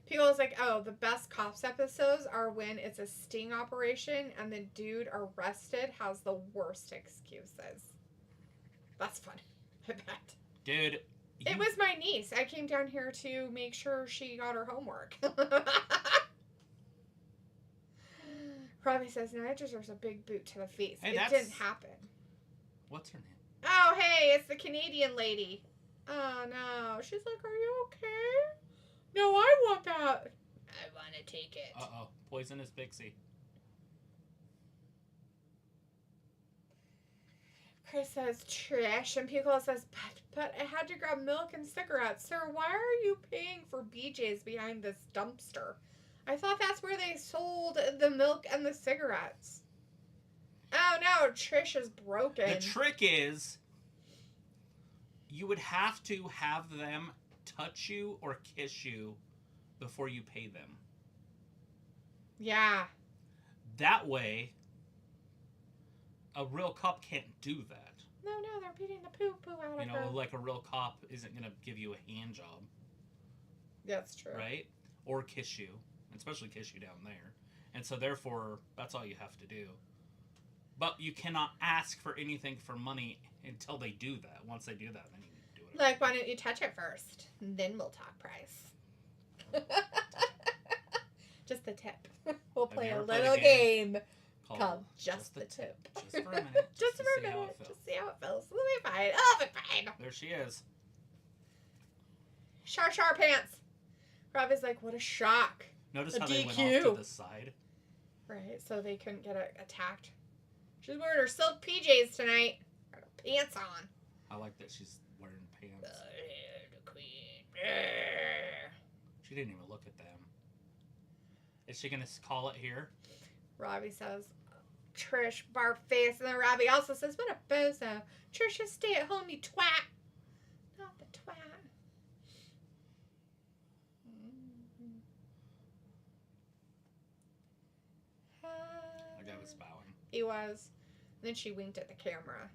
People's like, oh, the best Cops episodes are when it's a sting operation and the dude arrested has the worst excuses. That's funny. I bet. Dude. It was my niece. I came down here to make sure she got her homework. Robbie says, Nia deserves a big boot to the face. Hey, it that's- didn't happen. What's her name? Oh, hey, it's the Canadian lady. Oh, no. She's like, are you okay? No, I want that. I want to take it. Uh-oh. Poisonous Pixie. Chris says, Trish. And Piccolo says, but I had to grab milk and cigarettes. Sir, why are you paying for BJ's behind this dumpster? I thought that's where they sold the milk and the cigarettes. Oh, no. Trish is broken. The trick is, you would have to have them touch you or kiss you before you pay them. Yeah. That way, a real cop can't do that. No, they're beating the poo-poo out of her. Like a real cop isn't going to give you a hand job. That's true. Right? Or kiss you. Especially kiss you down there. And so, therefore, that's all you have to do. But you cannot ask for anything for money until they do that. Once they do that, then you can do it. Like, why don't you touch it first? Then we'll talk price. Just the tip. We'll play a little game called Just the Tip. Just for a minute. Just for a minute. Just see how it feels. It'll be fine. It'll be fine. There she is. Shar pants. Robbie's like, what a shock. Notice how they went off to the side. Right, so they couldn't get attacked. She's wearing her silk PJs tonight. Got her pants on. I like that she's wearing pants. The queen. She didn't even look at them. Is she going to call it here? Robbie says, Trish, bar face. And then Robbie also says, what a bozo. Trish, just stay at home, you twat. Not the twat. The guy was bowing. He was. And then she winked at the camera.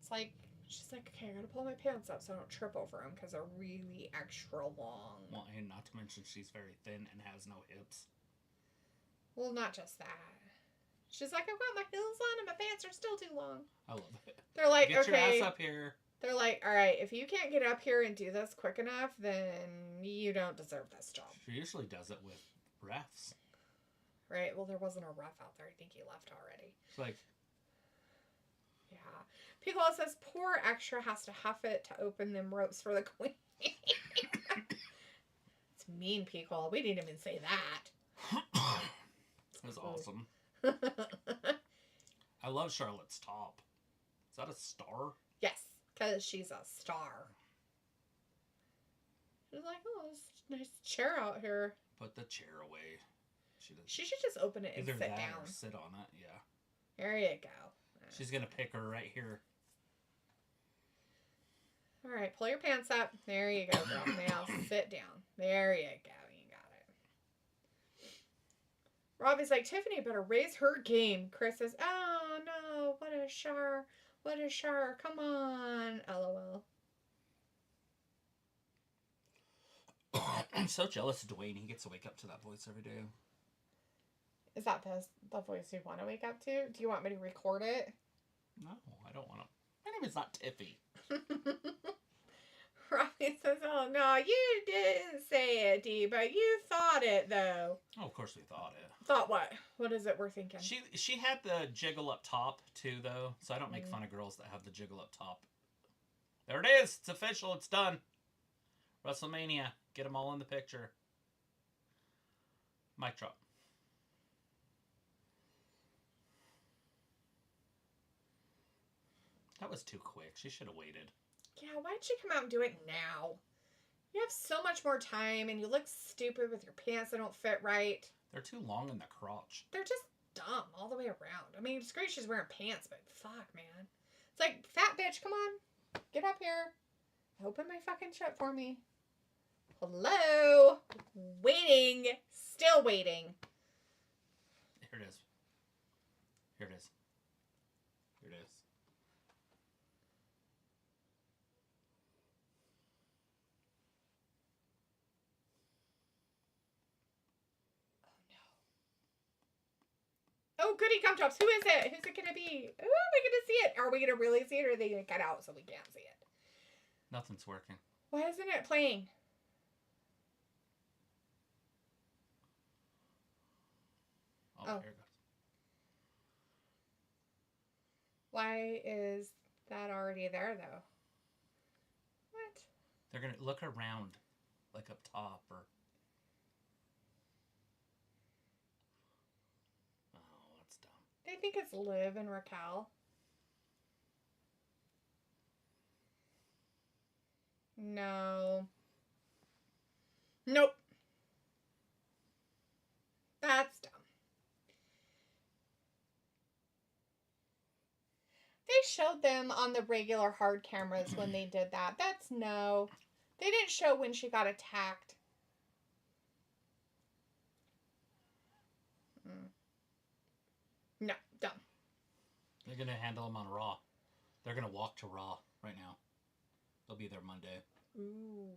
It's like, she's like, okay, I gotta pull my pants up so I don't trip over them because they're really extra long. Well, and not to mention she's very thin and has no hips. Well, not just that. She's like, I've got my heels on and my pants are still too long. I love it. They're like, Get okay. your ass up here. They're like, all right, if you can't get up here and do this quick enough, then you don't deserve this job. She usually does it with refs. Right? Well, there wasn't a ref out there. I think he left already. It's like... Yeah. Piccolo says, poor extra has to huff it to open them ropes for the queen. It's mean, Piccolo. We didn't even say that. That was awesome. I love Charlotte's top. Is that a star? Yes, because she's a star. She's like, oh, there's a nice chair out here. Put the chair away. She should just open it and Either sit that down. Or sit on it, yeah. There you go. She's going to pick her right here. All right, pull your pants up. There you go, girl. Now sit down. There you go. You got it. Robbie's like, Tiffany better raise her game. Chris says, oh, no. What a Char. What a Char. Come on. LOL. I'm so jealous of Dwayne. He gets to wake up to that voice every day. Is that the voice you want to wake up to? Do you want me to record it? No, I don't want to. My name is not Tiffy. Robbie says, oh, no, you didn't say it, Dee, but you thought it, though. Oh, of course we thought it. Thought what? What is it we're thinking? She had the jiggle up top, too, though, so I don't make fun of girls that have the jiggle up top. There it is. It's official. It's done. WrestleMania. Get them all in the picture. Mic drop. That was too quick. She should have waited. Yeah, why'd she come out and do it now? You have so much more time, and you look stupid with your pants that don't fit right. They're too long in the crotch. They're just dumb all the way around. I mean, it's great she's wearing pants, but fuck, man. It's like, fat bitch, come on. Get up here. Open my fucking shut for me. Hello? Waiting. Still waiting. Here it is. Here it is. Here it is. Oh, goody gum drops. Who is it? Who's it going to be? Oh, we're going to see it. Are we going to really see it, or are they going to cut out so we can't see it? Nothing's working. Why isn't it playing? Oh, here it goes. Why is that already there, though? What? They're going to look around, like up top, or... Oh, that's dumb. They think it's Liv and Raquel. No. Nope. That's dumb. They showed them on the regular hard cameras when they did that. That's no. They didn't show when she got attacked. No, dumb. They're going to handle him on Raw. They're going to walk to Raw right now. They'll be there Monday. Ooh.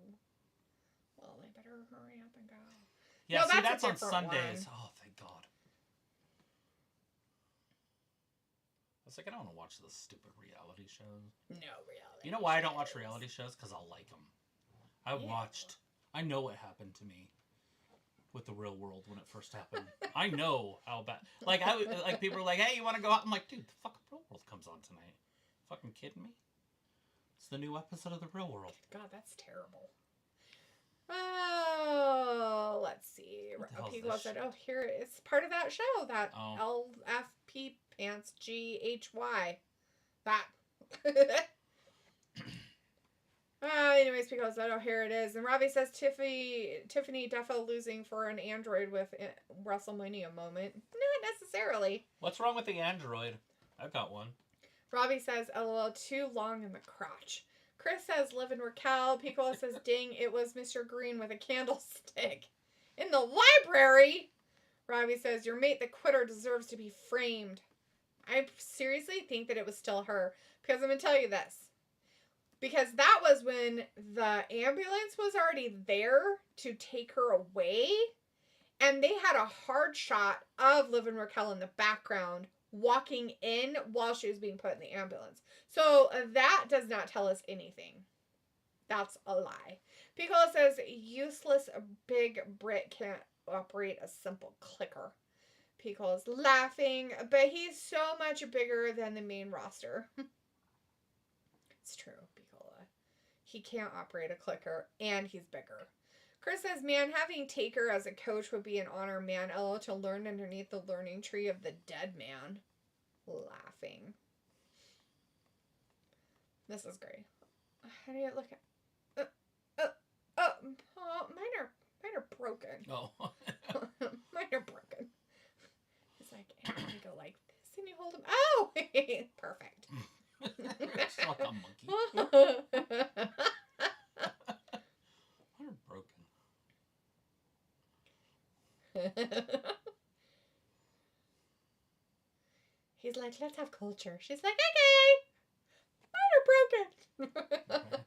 Well, they better hurry up and go. Yeah, no, see, that's on Sundays. One. Oh, thank God. I was like, I don't want to watch those stupid reality shows. No reality. You know why I don't watch reality shows? Because I'll like them. I know what happened to me with the real world when it first happened. I know how bad. Like people are like, hey, you want to go out? I'm like, dude, the fucking real world comes on tonight. Fucking kidding me? It's the new episode of the real world. God, that's terrible. Oh, let's see. People said, "Oh, here it's part of that show, that LFP Pants GHY." That. Anyways, people said, "Oh, here it is." And Robbie says, Tiffany Defo losing for an android with a WrestleMania moment. Not necessarily. What's wrong with the android? I've got one. Robbie says, "LOL, too long in the crotch." Chris says, "Live in Raquel." Piccolo says, "Ding, it was Mr. Green with a candlestick in the library." Robbie says, "Your mate, the quitter, deserves to be framed." I seriously think that it was still her. Because I'm going to tell you this. Because that was when the ambulance was already there to take her away. And they had a hard shot of Liv and Raquel in the background walking in while she was being put in the ambulance. So that does not tell us anything. That's a lie. Piccolo says, useless big Brit can't operate a simple clicker. Piccolo's laughing, but he's so much bigger than the main roster. It's true, Piccolo. He can't operate a clicker, and he's bigger. Chris says, man, having Taker as a coach would be an honor, man. LO to learn underneath the learning tree of the dead man. Laughing. This is great. How do you look at... mine are broken. Oh. Mine are broken. It's like, and you go like this, and you hold them. Oh! Perfect. It's like a monkey. Mine are broken. He's like, let's have culture. She's like, okay. Mine are broken. Okay.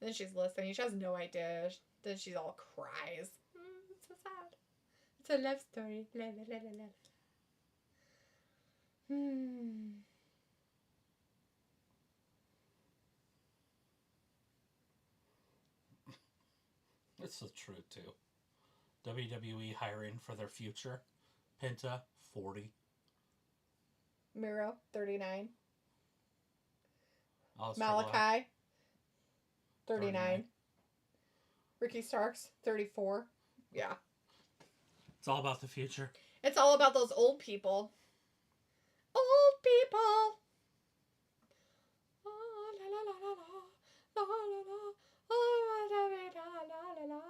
Then she's listening. She has no idea. Then she all cries. It's so sad. It's a love story. La, la, la, la, la. It's the truth, too. WWE hiring for their future. Penta, 40. Miro, 39. Malachi, 39. Ricky Starks, 34. Yeah. It's all about the future. It's all about those old people. Old people. Oh, la la la la la. La la la. Oh, la la la la la.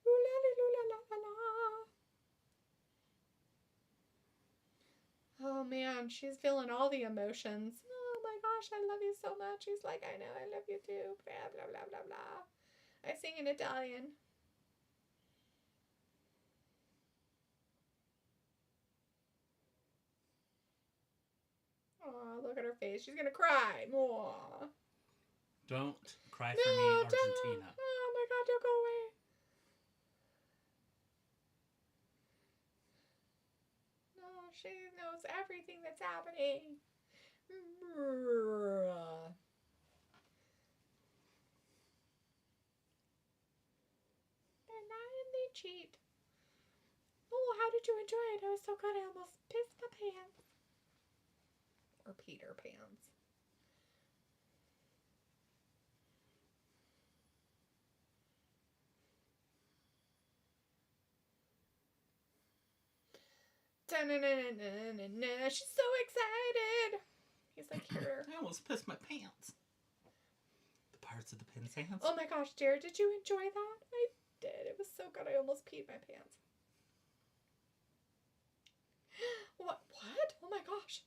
Ooh la la la la la. Oh man, she's feeling all the emotions. Oh my gosh, I love you so much. He's like, I know, I love you too. Blah blah blah blah blah. I sing in Italian. Oh, look at her face. She's gonna cry. Aww. Don't cry for me, Argentina. Don't. Oh my God, don't go away. No, she knows everything that's happening. They're not and they cheat. Oh, how did you enjoy it? It was so good. I almost pissed my pants. Or Peter Pans. Da-na-na-na-na-na. She's so excited. He's like, here. I almost pissed my pants. The Pirates of the Penzance. Oh my gosh, Jared, did you enjoy that? I did. It was so good. I almost peed my pants. What? Oh my gosh.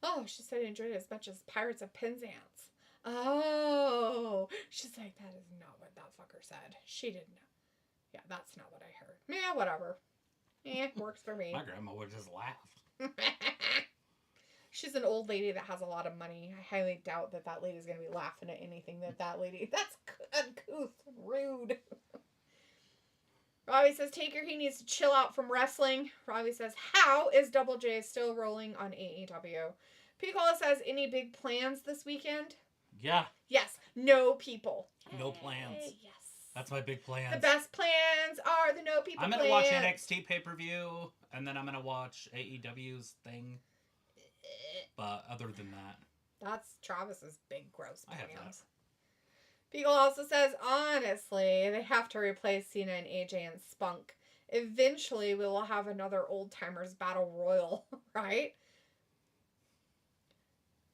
Oh, she said I enjoyed it as much as Pirates of Penzance. Oh. She's like, that is not what that fucker said. She didn't know. Yeah, that's not what I heard. Yeah, whatever. Works for me. My grandma would just laugh. She's an old lady that has a lot of money. I highly doubt that lady's going to be laughing at anything that lady... That's uncouth and rude. Robbie says Taker, he needs to chill out from wrestling. Robbie says, how is Double J still rolling on AEW? Picola says, any big plans this weekend? Yeah. Yes. No people. No plans. Yes. That's my big plan. The best plans are the no people I'm going to watch NXT pay-per-view, and then I'm going to watch AEW's thing. But other than that... That's Travis's big gross plans. I have that. Beagle also says, honestly, they have to replace Cena and AJ and Spunk. Eventually, we will have another old-timers battle royal, right?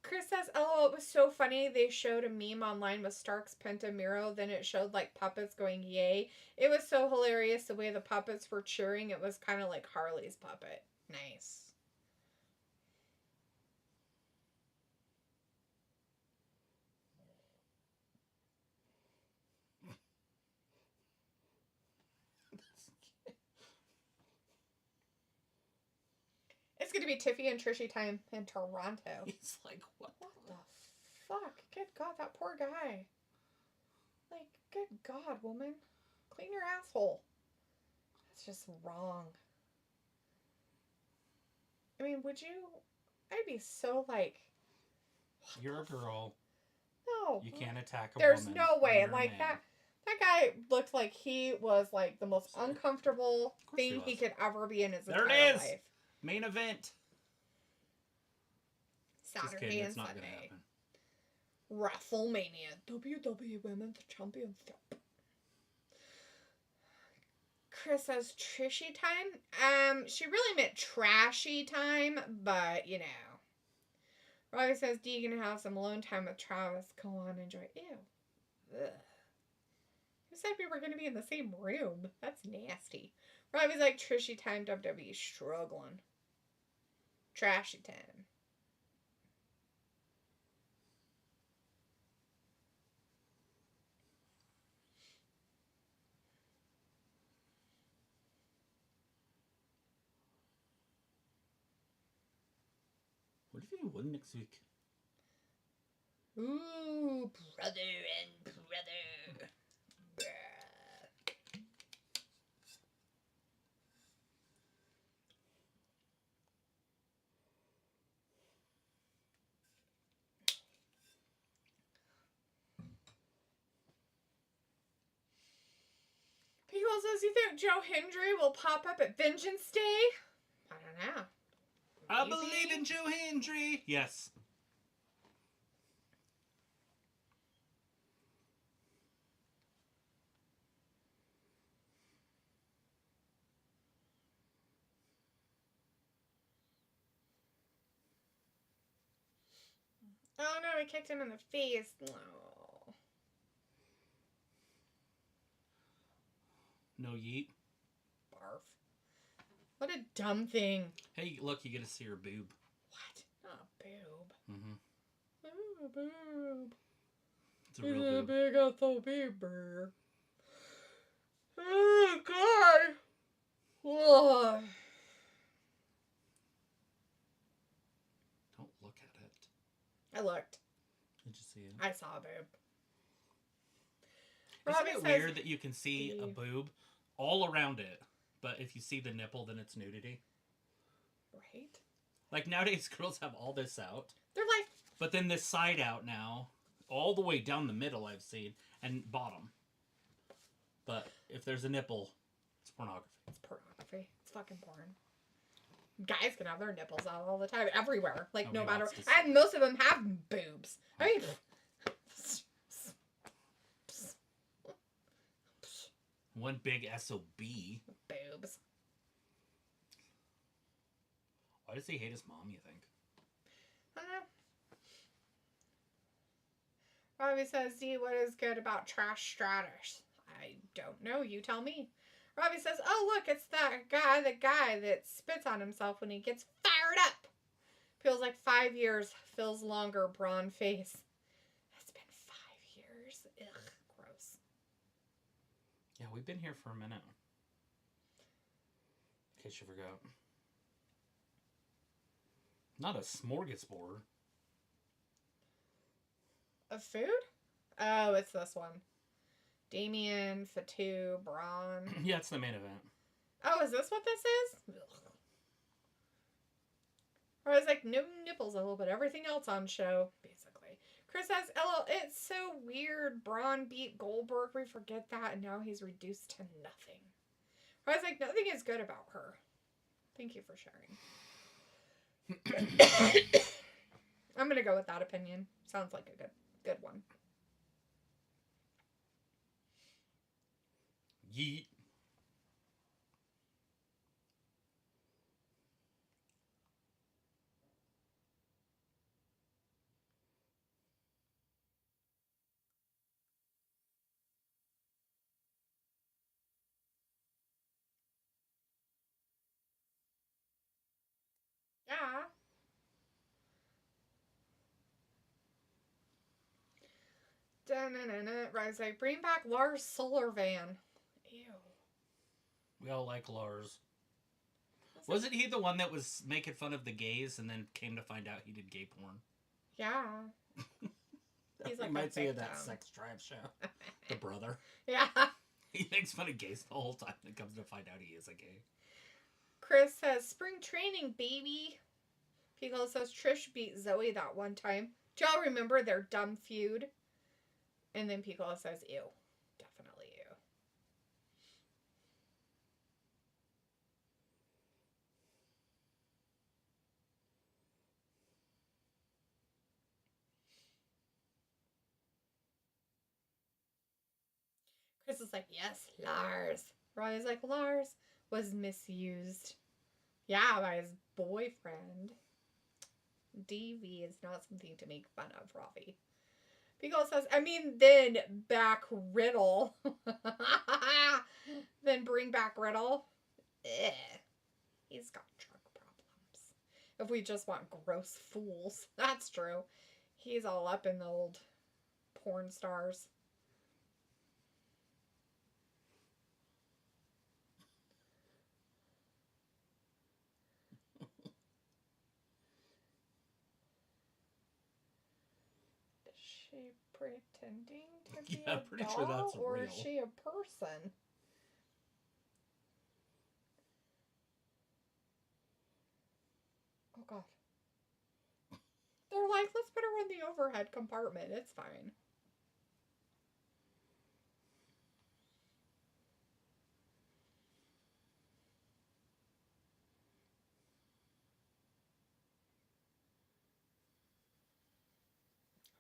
Chris says, oh, it was so funny. They showed a meme online with Stark's Penta Miro. Then it showed, like, puppets going, yay. It was so hilarious the way the puppets were cheering. It was kind of like Harley's puppet. Nice. It's going to be Tiffy and Trishy time in Toronto. He's like, what the fuck? Good God, that poor guy. Like, good God, woman. Clean your asshole. That's just wrong. I mean, would you... I'd be so like... You're a girl. No. You can't attack a There's woman. no way. Like, that guy looked like he was like the most uncomfortable thing he could ever be in his entire life. Main event. Saturday and Sunday. WrestleMania. WWE Women's Championship. Chris says Trishy time. She really meant trashy time, but you know. Robbie says D gonna have some alone time with Travis. Go on, enjoy. Ew. Ugh. Who said we were gonna be in the same room? That's nasty. Robbie's like Trishy time. WWE struggling. Trashy time. What if you win next week? Ooh, brother and brother. People says, you think Joe Hendry will pop up at Vengeance Day? I don't know. I believe in Joe Hendry. Yes. Oh no, he kicked him in the face. No. No yeet. Barf. What a dumb thing. Hey, look, you get to see her boob. What? Not a boob. Mm-hmm. Oh, a boob. It's a real boob. Big SOB. Oh, God. Ugh. Don't look at it. I looked. Did you see it? I saw a boob. Isn't it weird that you can see a boob all around it, but if you see the nipple, then it's nudity? Right? Like, nowadays, girls have all this out. They're like... But then this side out now, all the way down the middle I've seen, and bottom. But if there's a nipple, it's pornography. It's pornography. It's fucking porn. Guys can have their nipples out all the time, everywhere. Like, no matter... And most of them have boobs. I mean... One big SOB. Boobs. Why does he hate his mom, you think? I don't know. Robbie says, D, what is good about Trash Stratus? I don't know. You tell me. Robbie says, oh, look, it's that guy that spits on himself when he gets fired up. Feels like 5 years. Feels longer. Braun face. It's been 5 years. Ugh, gross. Yeah, we've been here for a minute. In case you forgot. Not a smorgasbord. Of food? Oh, it's this one. Damian, Fatu, Braun. Yeah, it's the main event. Oh, is this what this is? Or I was like, no nipples a little bit. Everything else on show, basically. Chris says, LL, it's so weird. Braun beat Goldberg. We forget that, and now he's reduced to nothing. I was like, nothing is good about her. Thank you for sharing. I'm going to go with that opinion. Sounds like a good one. Yeet. Yeah. Rise like, bring back Lars Sullivan. Ew. We all like Lars. Wasn't he the one that was making fun of the gays and then came to find out he did gay porn? Yeah. He's like reminds me of that Sex Drive show. The brother. Yeah. He makes fun of gays the whole time and comes to find out he is a gay. Chris says, spring training, baby. Pico says, Trish beat Zoe that one time. Do y'all remember their dumb feud? And then Pico says, ew. Definitely ew. Chris is like, yes, Lars. Ronnie's like, Lars was misused. Yeah, by his boyfriend. DV is not something to make fun of, Ravi. Pico says, I mean, then back Riddle. Then bring back Riddle. Ugh. He's got drug problems. If we just want gross fools. That's true. He's all up in the old porn stars. Is she pretending to be Yeah, a I'm pretty doll, sure that's or real. is she a person? Oh god. They're like, let's put her in the overhead compartment. It's fine.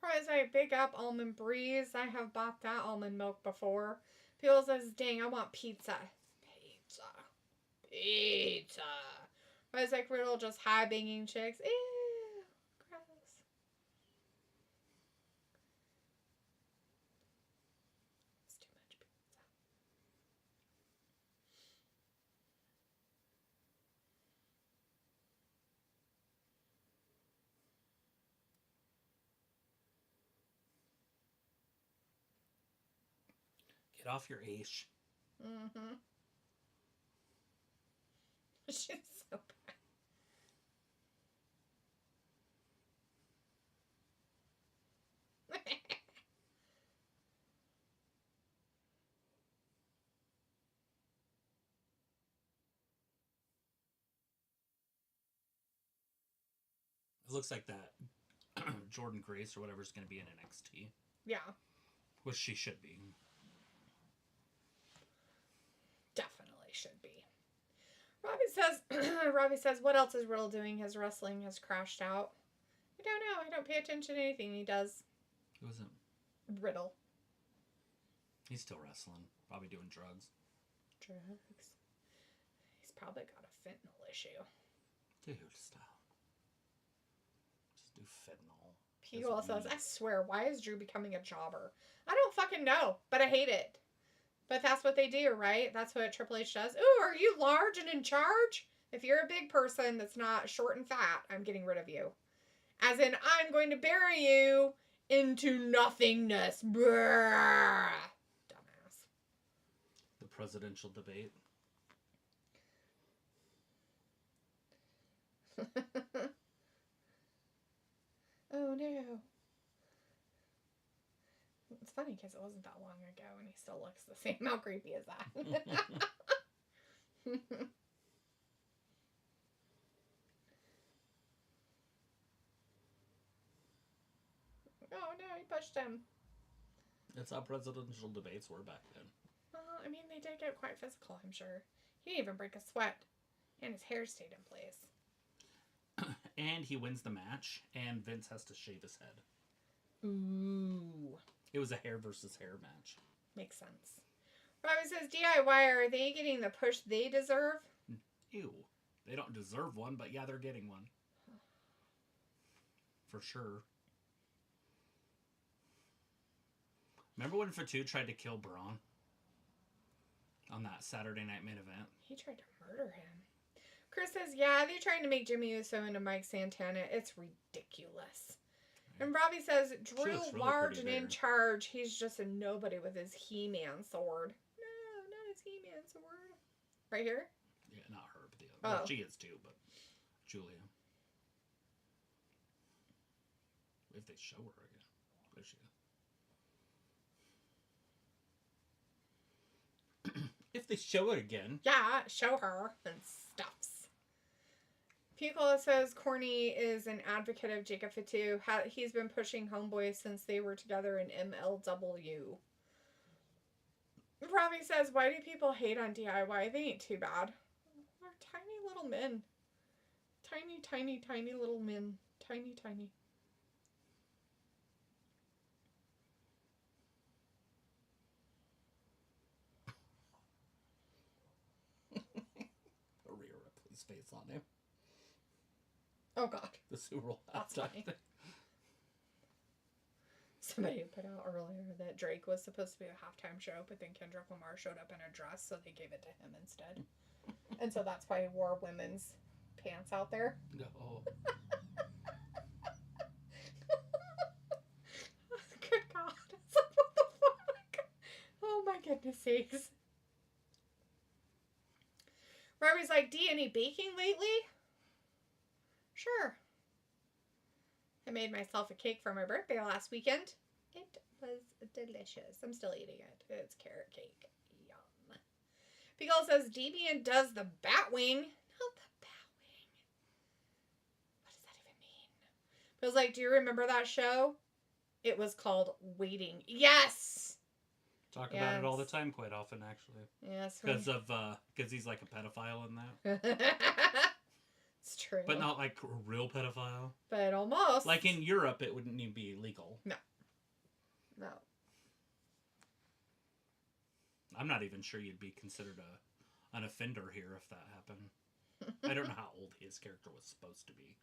Alright, so big up almond breeze. I have bought that almond milk before. People says, dang, I want pizza. Pizza. I was like, Riddle just high banging chicks. Ew. Gross. It's too much pizza. Get off your ace. Mm-hmm. She's so bad. It looks like that Jordan Grace or whatever is going to be in NXT. Yeah. Which she should be. Definitely should be. Robbie says, what else is Riddle doing? His wrestling has crashed out. I don't know. I don't pay attention to anything he does. Who is it? Riddle. He's still wrestling. Probably doing drugs. Drugs. He's probably got a fentanyl issue. Dude, stop. Just do fentanyl. People says, I swear, why is Drew becoming a jobber? I don't fucking know, but I hate it. But that's what they do, right? That's what Triple H does. Ooh, are you large and in charge? If you're a big person that's not short and fat, I'm getting rid of you. As in, I'm going to bury you into nothingness. Brrr. Dumbass. The presidential debate. Oh no. It's funny because it wasn't that long ago and he still looks the same. How creepy is that? Oh no, he pushed him. That's how presidential debates were back then. Well, I mean, they did get quite physical, I'm sure. He didn't even break a sweat. And his hair stayed in place. And he wins the match, and Vince has to shave his head. Ooh. It was a hair versus hair match. Makes sense. Robin says, DIY, are they getting the push they deserve? Ew. They don't deserve one, but yeah, they're getting one. For sure. Remember when Fatu tried to kill Braun? On that Saturday Night Main Event? He tried to murder him. Chris says, yeah, they're trying to make Jimmy Uso into Mike Santana. It's ridiculous. And Robbie says, Drew really large and pretty in there. charge. He's just a nobody with his He-Man sword. No, not his He-Man sword. Right here? Yeah, not her, but the other. Oh. Well, she is too, but Julia. If they show her again. Where's she? If they show it again. Yeah, show her and stuffs. Picola says Corny is an advocate of Jacob Fatu. He's been pushing Homeboy since they were together in MLW. Robbie says, why do people hate on DIY? They ain't too bad. They're tiny little men. Tiny, tiny, tiny little men. Tiny, tiny. Rhea Ripley's face on him. Oh, God. The Super Bowl That's halftime funny. thing. Somebody put out earlier that Drake was supposed to be a halftime show, but then Kendrick Lamar showed up in a dress, so they gave it to him instead. And so that's why he wore women's pants out there. No. Good God. It's like, what the fuck? Oh my goodness sakes. Robbie's like, D, any baking lately? Sure. I made myself a cake for my birthday last weekend. It was delicious. I'm still eating it. It's carrot cake. Yum. Pickle says, Deviant does the Batwing. Not the Batwing. What does that even mean? Feels like, do you remember that show? It was called Waiting. Yes! Talk about it all the time, quite often, actually. Yes. Because he's like a pedophile in that. It's true. But not like a real pedophile. But almost. Like in Europe, it wouldn't even be illegal. No. I'm not even sure you'd be considered an offender here if that happened. I don't know how old his character was supposed to be.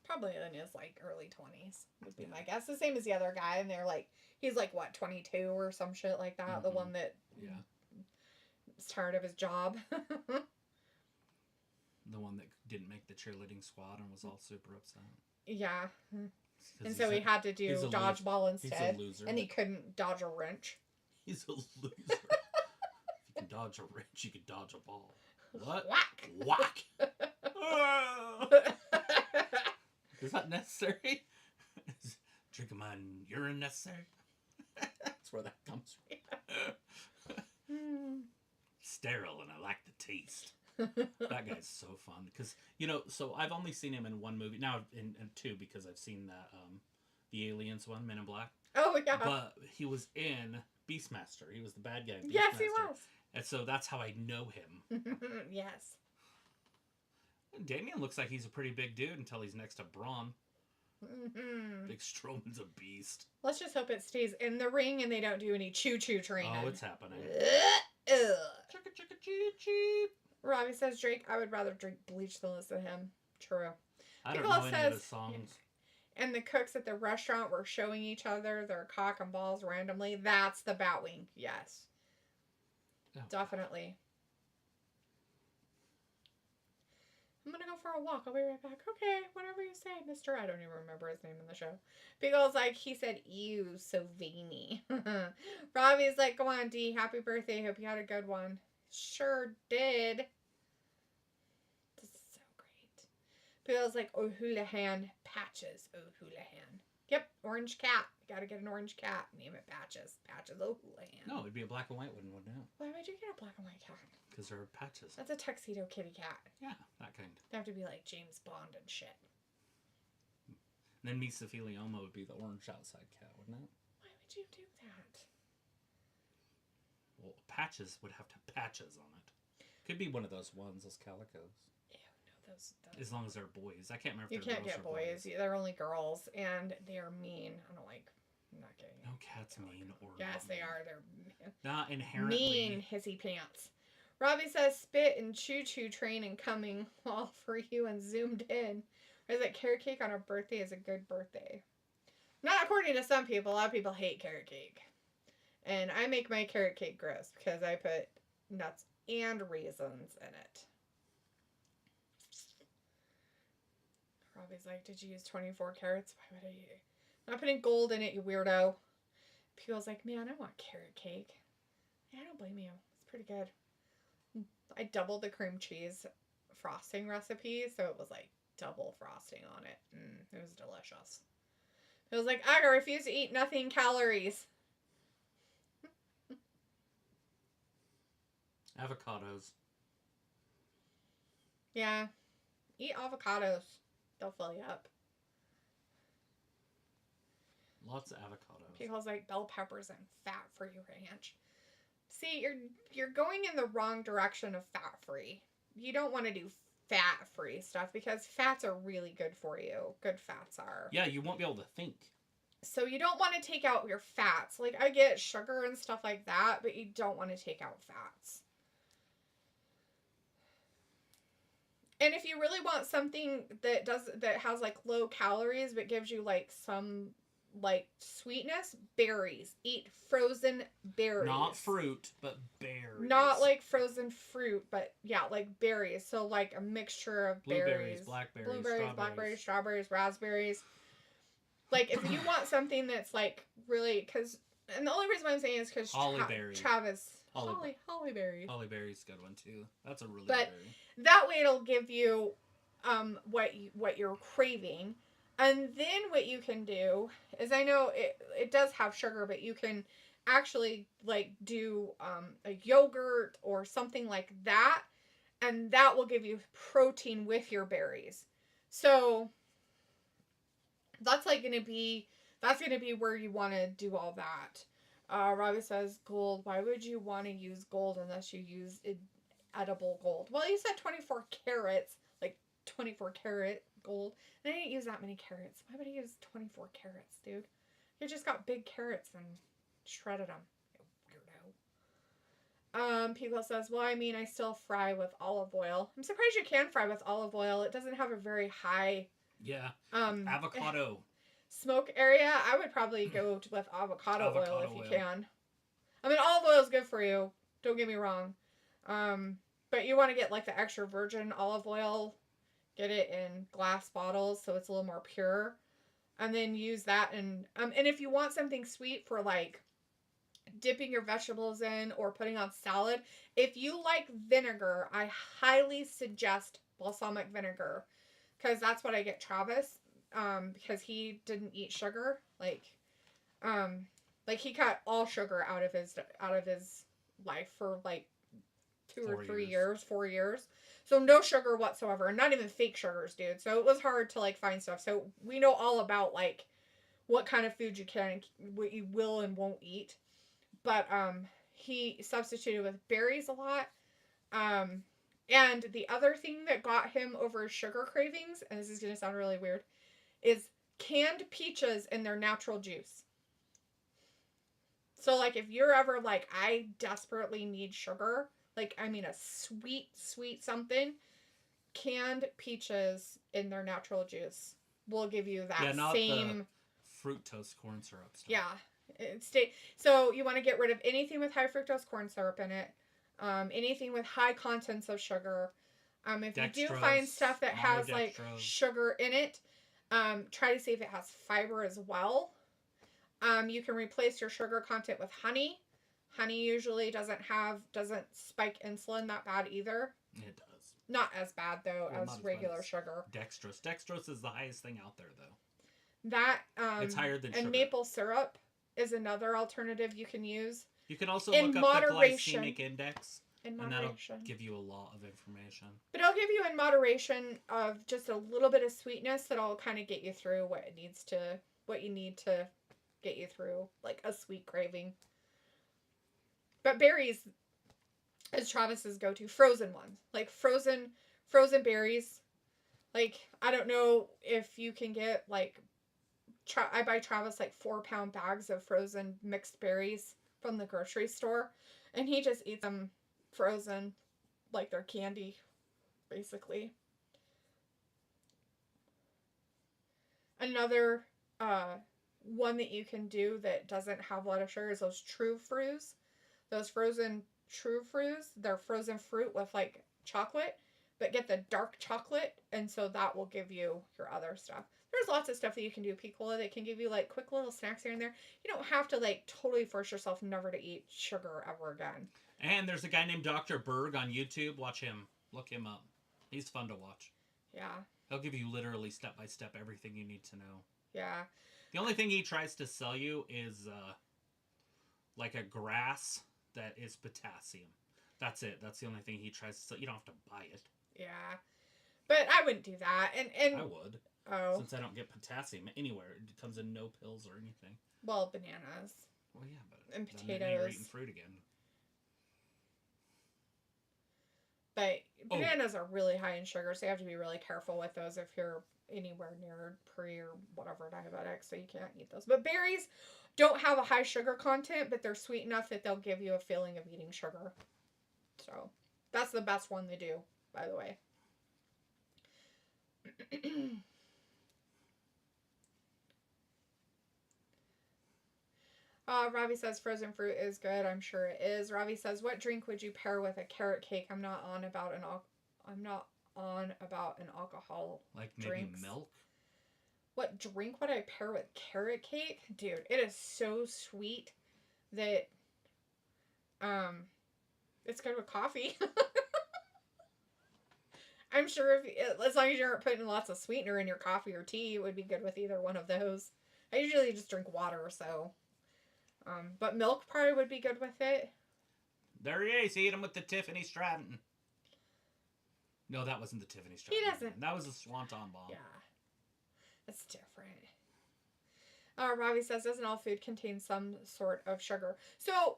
Probably in his like early 20s would be my guess. The same as the other guy, and they're like, he's like what, 22 or some shit like that. Mm-hmm. The one that is tired of his job. The one that didn't make the cheerleading squad and was all super upset. Yeah. And so he had to do dodgeball instead. He's a loser. And he couldn't dodge a wrench. He's a loser. If you can dodge a wrench, you can dodge a ball. What? Whack! Whack! Is that necessary? Is drinking my urine necessary? That's where that comes from. Sterile, and I like the taste. That guy's so fun. Because, so I've only seen him in one movie. Now, in two, because I've seen that, the Aliens one, Men in Black. Oh, yeah. But he was in Beastmaster. He was the bad guy in Beastmaster. Yes, he was. And so that's how I know him. Yes. Damian looks like he's a pretty big dude until he's next to Braun. Mm-hmm. Big Strowman's a beast. Let's just hope it stays in the ring and they don't do any choo-choo training. Oh, it's happening. Chicka, Chicka choo choo. Robbie says, Drake, I would rather drink bleach than listen to him. True. I don't know any of his songs. And the cooks at the restaurant were showing each other their cock and balls randomly. That's the Batwing. Yes. Oh. Definitely. I'm going to go for a walk. I'll be right back. Okay, whatever you say, Mr. I don't even remember his name in the show. Beagle's like, he said, ew, so veiny. Robbie's like, go on, D. Happy birthday. Hope you had a good one. Sure did. This is so great. Feels like O'Houlihan Patches O'Houlihan. Yep, orange cat. Gotta get an orange cat. Name it Patches. Patches O'Houlihan. No, it'd be a black and white one, wouldn't it? Why would you get a black and white cat? Because there are patches. That's a tuxedo kitty cat. Yeah, that kind. They have to be like James Bond and shit. And then Mesothelioma would be the orange outside cat, wouldn't it? Why would you do that? Well, patches would have to have patches on it. Could be one of those ones, those calicos. Ew, no, those. As long as they're boys. I can't remember if You they're can't girls get or boys. They're only girls, and they are mean. I don't like. I'm not getting it. No cat's mean or Yes, not they mean. are. They're Not inherently. mean hissy pants. Robbie says spit and choo-choo train incoming all for you and zoomed in. Or is it carrot cake on a birthday is a good birthday? Not according to some people. A lot of people hate carrot cake. And I make my carrot cake gross because I put nuts and raisins in it. Robbie's like, did you use 24 carrots? Why would I use it? I'm not putting gold in it, you weirdo. People's like, man, I want carrot cake. Yeah, I don't blame you. It's pretty good. I doubled the cream cheese frosting recipe, so it was like double frosting on it. It was delicious. It was like, I refuse to eat nothing calories. Avocados. Yeah. Eat avocados. They'll fill you up. Lots of avocados. People's like bell peppers and fat-free ranch. See, you're going in the wrong direction of fat-free. You don't want to do fat-free stuff because fats are really good for you. Good fats are. Yeah, you won't be able to think. So you don't want to take out your fats. Like, I get sugar and stuff like that, but you don't want to take out fats. And if you really want something that has like low calories but gives you like some like sweetness, berries. Eat frozen berries. Not fruit, but berries. Not like frozen fruit, but yeah, like berries. So like a mixture of blueberries, berries, blackberries, blackberries, strawberries, raspberries. Like if you want something that's like really, and the only reason why I'm saying is because Hollyberry. Travis. Hollyberry. Hollyberry. Hollyberry's a good one too. That's a really But good berry. that way it'll give you what you're craving. And then what you can do is, I know it does have sugar, but you can actually like do a yogurt or something like that, and that will give you protein with your berries. So that's like gonna be where you want to do all that. Robbie says gold. Why would you want to use gold unless you use edible gold? Well, you said 24 carats, like 24 karat gold. And I didn't use that many carrots. Why would I use 24 carrots, dude? You just got big carrots and shredded them. You weirdo. People says, well, I mean, I still fry with olive oil. I'm surprised you can fry with olive oil. It doesn't have a very high... Yeah. Avocado. Smoke area. I would probably go with avocado oil if you can. I mean, olive oil is good for you. Don't get me wrong. But you want to get like the extra virgin olive oil. Get it in glass bottles so it's a little more pure. And then use that. And if you want something sweet for like dipping your vegetables in or putting on salad, if you like vinegar, I highly suggest balsamic vinegar. Because that's what I get Travis. Because he didn't eat sugar. Like he cut all sugar out of his life for like 4 years. So no sugar whatsoever, and not even fake sugars, dude. So it was hard to like find stuff. So we know all about like what kind of food you can, what you will and won't eat. But he substituted with berries a lot. And the other thing that got him over sugar cravings, and this is gonna sound really weird, is canned peaches in their natural juice. So like if you're ever like, I desperately need sugar, like, I mean, a sweet something, canned peaches in their natural juice will give you that same fructose corn syrup stuff. Yeah. So you want to get rid of anything with high fructose corn syrup in it. Anything with high contents of sugar. If you do find stuff that has like sugar in it, try to see if it has fiber as well. You can replace your sugar content with honey. Honey usually doesn't spike insulin that bad either. It does. Not as bad, though, Well, as not as regular bad as sugar. Dextrose. Dextrose is the highest thing out there, though. That, It's higher than and sugar. maple syrup is another alternative you can use. You can also In look up moderation. the glycemic index, In and that'll moderation. give you a lot of information. But it'll give you in moderation of just a little bit of sweetness that'll kind of get you through what you need to get you through, like a sweet craving. But berries is Travis's go-to. Frozen ones. Like frozen berries. Like, I don't know if you can get, like, I buy Travis, like, 4-pound bags of frozen mixed berries from the grocery store. And he just eats them frozen, like they're candy, basically. Another one that you can do that doesn't have a lot of sugar is those True Fruits. Those frozen True Fruits, they're frozen fruit with, like, chocolate, but get the dark chocolate, and so that will give you your other stuff. There's lots of stuff that you can do, Picola, that can give you, like, quick little snacks here and there. You don't have to, like, totally force yourself never to eat sugar ever again. And there's a guy named Dr. Berg on YouTube. Watch him. Look him up. He's fun to watch. Yeah. He'll give you literally step-by-step everything you need to know. Yeah. The only thing he tries to sell you is, like, a grass that is potassium. That's it. That's the only thing he tries to sell. You don't have to buy it. Yeah. But I wouldn't do that. And I would. Oh. Since I don't get potassium anywhere. It comes in no pills or anything. Well, bananas. Well, yeah, but... And then you're potatoes. eating fruit again. But bananas are really high in sugar, so you have to be really careful with those if you're anywhere near pre or whatever diabetic, so you can't eat those. But berries don't have a high sugar content, but they're sweet enough that they'll give you a feeling of eating sugar. So that's the best one they do, by the way. Ravi says frozen fruit is good. I'm sure it is. Ravi says, what drink would you pair with a carrot cake? I'm not on about an alcohol. Like maybe drinks. Milk? What drink would I pair with carrot cake? Dude, it is so sweet that it's good with coffee. I'm sure as long as you aren't putting lots of sweetener in your coffee or tea, it would be good with either one of those. I usually just drink water, so. But milk probably would be good with it. There he is. He ate him with the Tiffany Stratton. No, that wasn't the Tiffany Stratton. He doesn't. That was a Swanton bomb. Yeah. That's different. Robbie says, doesn't all food contain some sort of sugar? So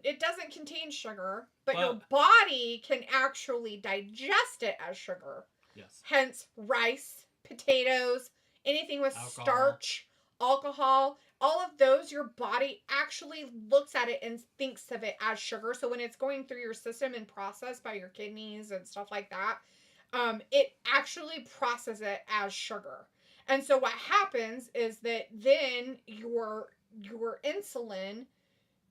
it doesn't contain sugar, but your body can actually digest it as sugar. Yes. Hence, rice, potatoes, anything with starch, alcohol, all of those, your body actually looks at it and thinks of it as sugar. So when it's going through your system and processed by your kidneys and stuff like that, it actually processes it as sugar. And so what happens is that then your insulin,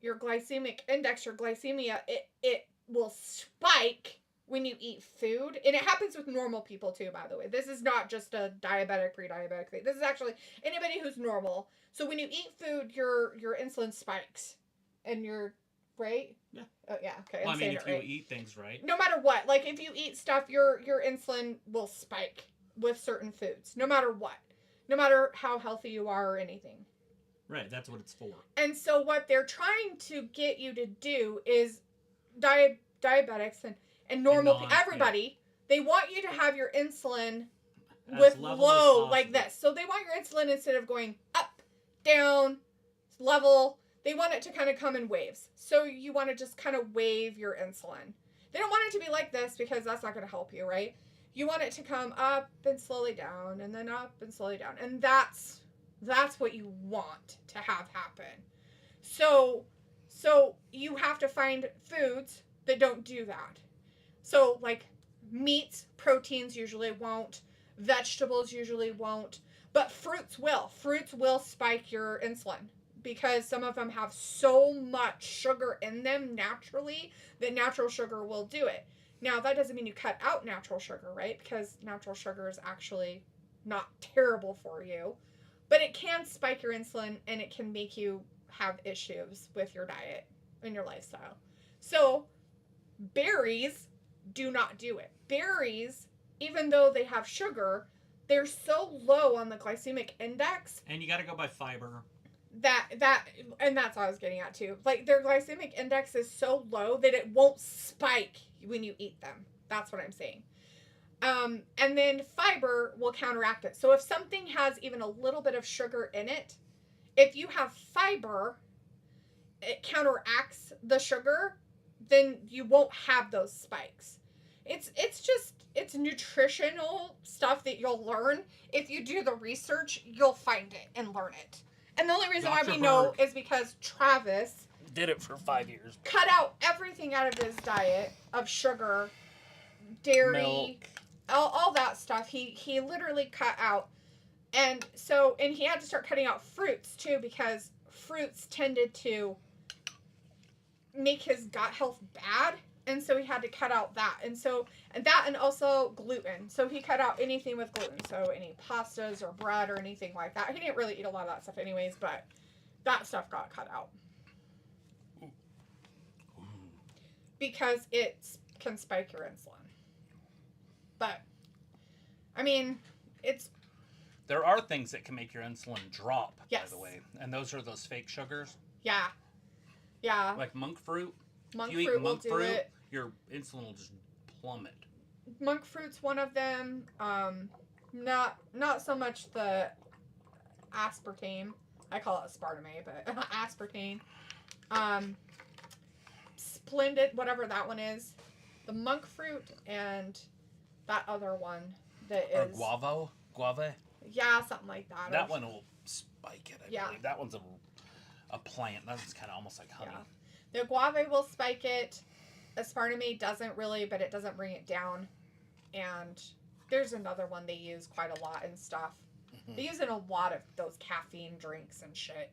your glycemic index, your glycemia, it will spike when you eat food. And it happens with normal people too, by the way. This is not just a diabetic, pre-diabetic thing. This is actually anybody who's normal. So when you eat food, your insulin spikes. And you're, right? Yeah. Oh, yeah. Okay. Well, I'm saying if it right. you eat things right. No matter what. Like, if you eat stuff, your insulin will spike with certain foods. No matter what. No matter how healthy you are or anything. Right. That's what it's for. And so what they're trying to get you to do is diabetics and normal everybody, they want you to have your insulin with low like this. So they want your insulin, instead of going up, down, level, they want it to kind of come in waves. So you want to just kind of wave your insulin. They don't want it to be like this because that's not going to help you, right? You want it to come up and slowly down and then up and slowly down. And that's what you want to have happen. So you have to find foods that don't do that. So like meats, proteins usually won't. Vegetables usually won't. But fruits will. Fruits will spike your insulin because some of them have so much sugar in them naturally that natural sugar will do it. Now, that doesn't mean you cut out natural sugar, right? Because natural sugar is actually not terrible for you. But it can spike your insulin and it can make you have issues with your diet and your lifestyle. So, berries do not do it. Berries, even though they have sugar, they're so low on the glycemic index. And you got to go by fiber. And that's what I was getting at too. Like, their glycemic index is so low that it won't spike when you eat them. That's what I'm saying. And then fiber will counteract it. So if something has even a little bit of sugar in it, if you have fiber, it counteracts the sugar, then you won't have those spikes. It's nutritional stuff that you'll learn. If you do the research, you'll find it and learn it. And the only reason why we know is because Travis did it for 5 years. Cut out everything out of his diet of sugar, dairy, milk, all that stuff. He literally cut out. And he had to start cutting out fruits too, because fruits tended to make his gut health bad. And so he had to cut out that. And also gluten. So he cut out anything with gluten. So any pastas or bread or anything like that. He didn't really eat a lot of that stuff anyways, but that stuff got cut out. Because it can spike your insulin. But, I mean, there are things that can make your insulin drop, yes. by the way. And those are those fake sugars. Yeah. Yeah. Like monk fruit. Monk if you fruit eat monk will do fruit, it. Your insulin will just plummet. Monk fruit's one of them. Not so much the aspartame. I call it aspartame, but aspartame. Splendid, whatever that one is. The monk fruit and that other one that is... Or guava? Yeah, something like that. That one will spike it, I believe. That one's a plant. That's kind of almost like honey. Yeah. The guava will spike it. Aspartame doesn't really, but it doesn't bring it down. And there's another one they use quite a lot and stuff. Mm-hmm. They use it in a lot of those caffeine drinks and shit.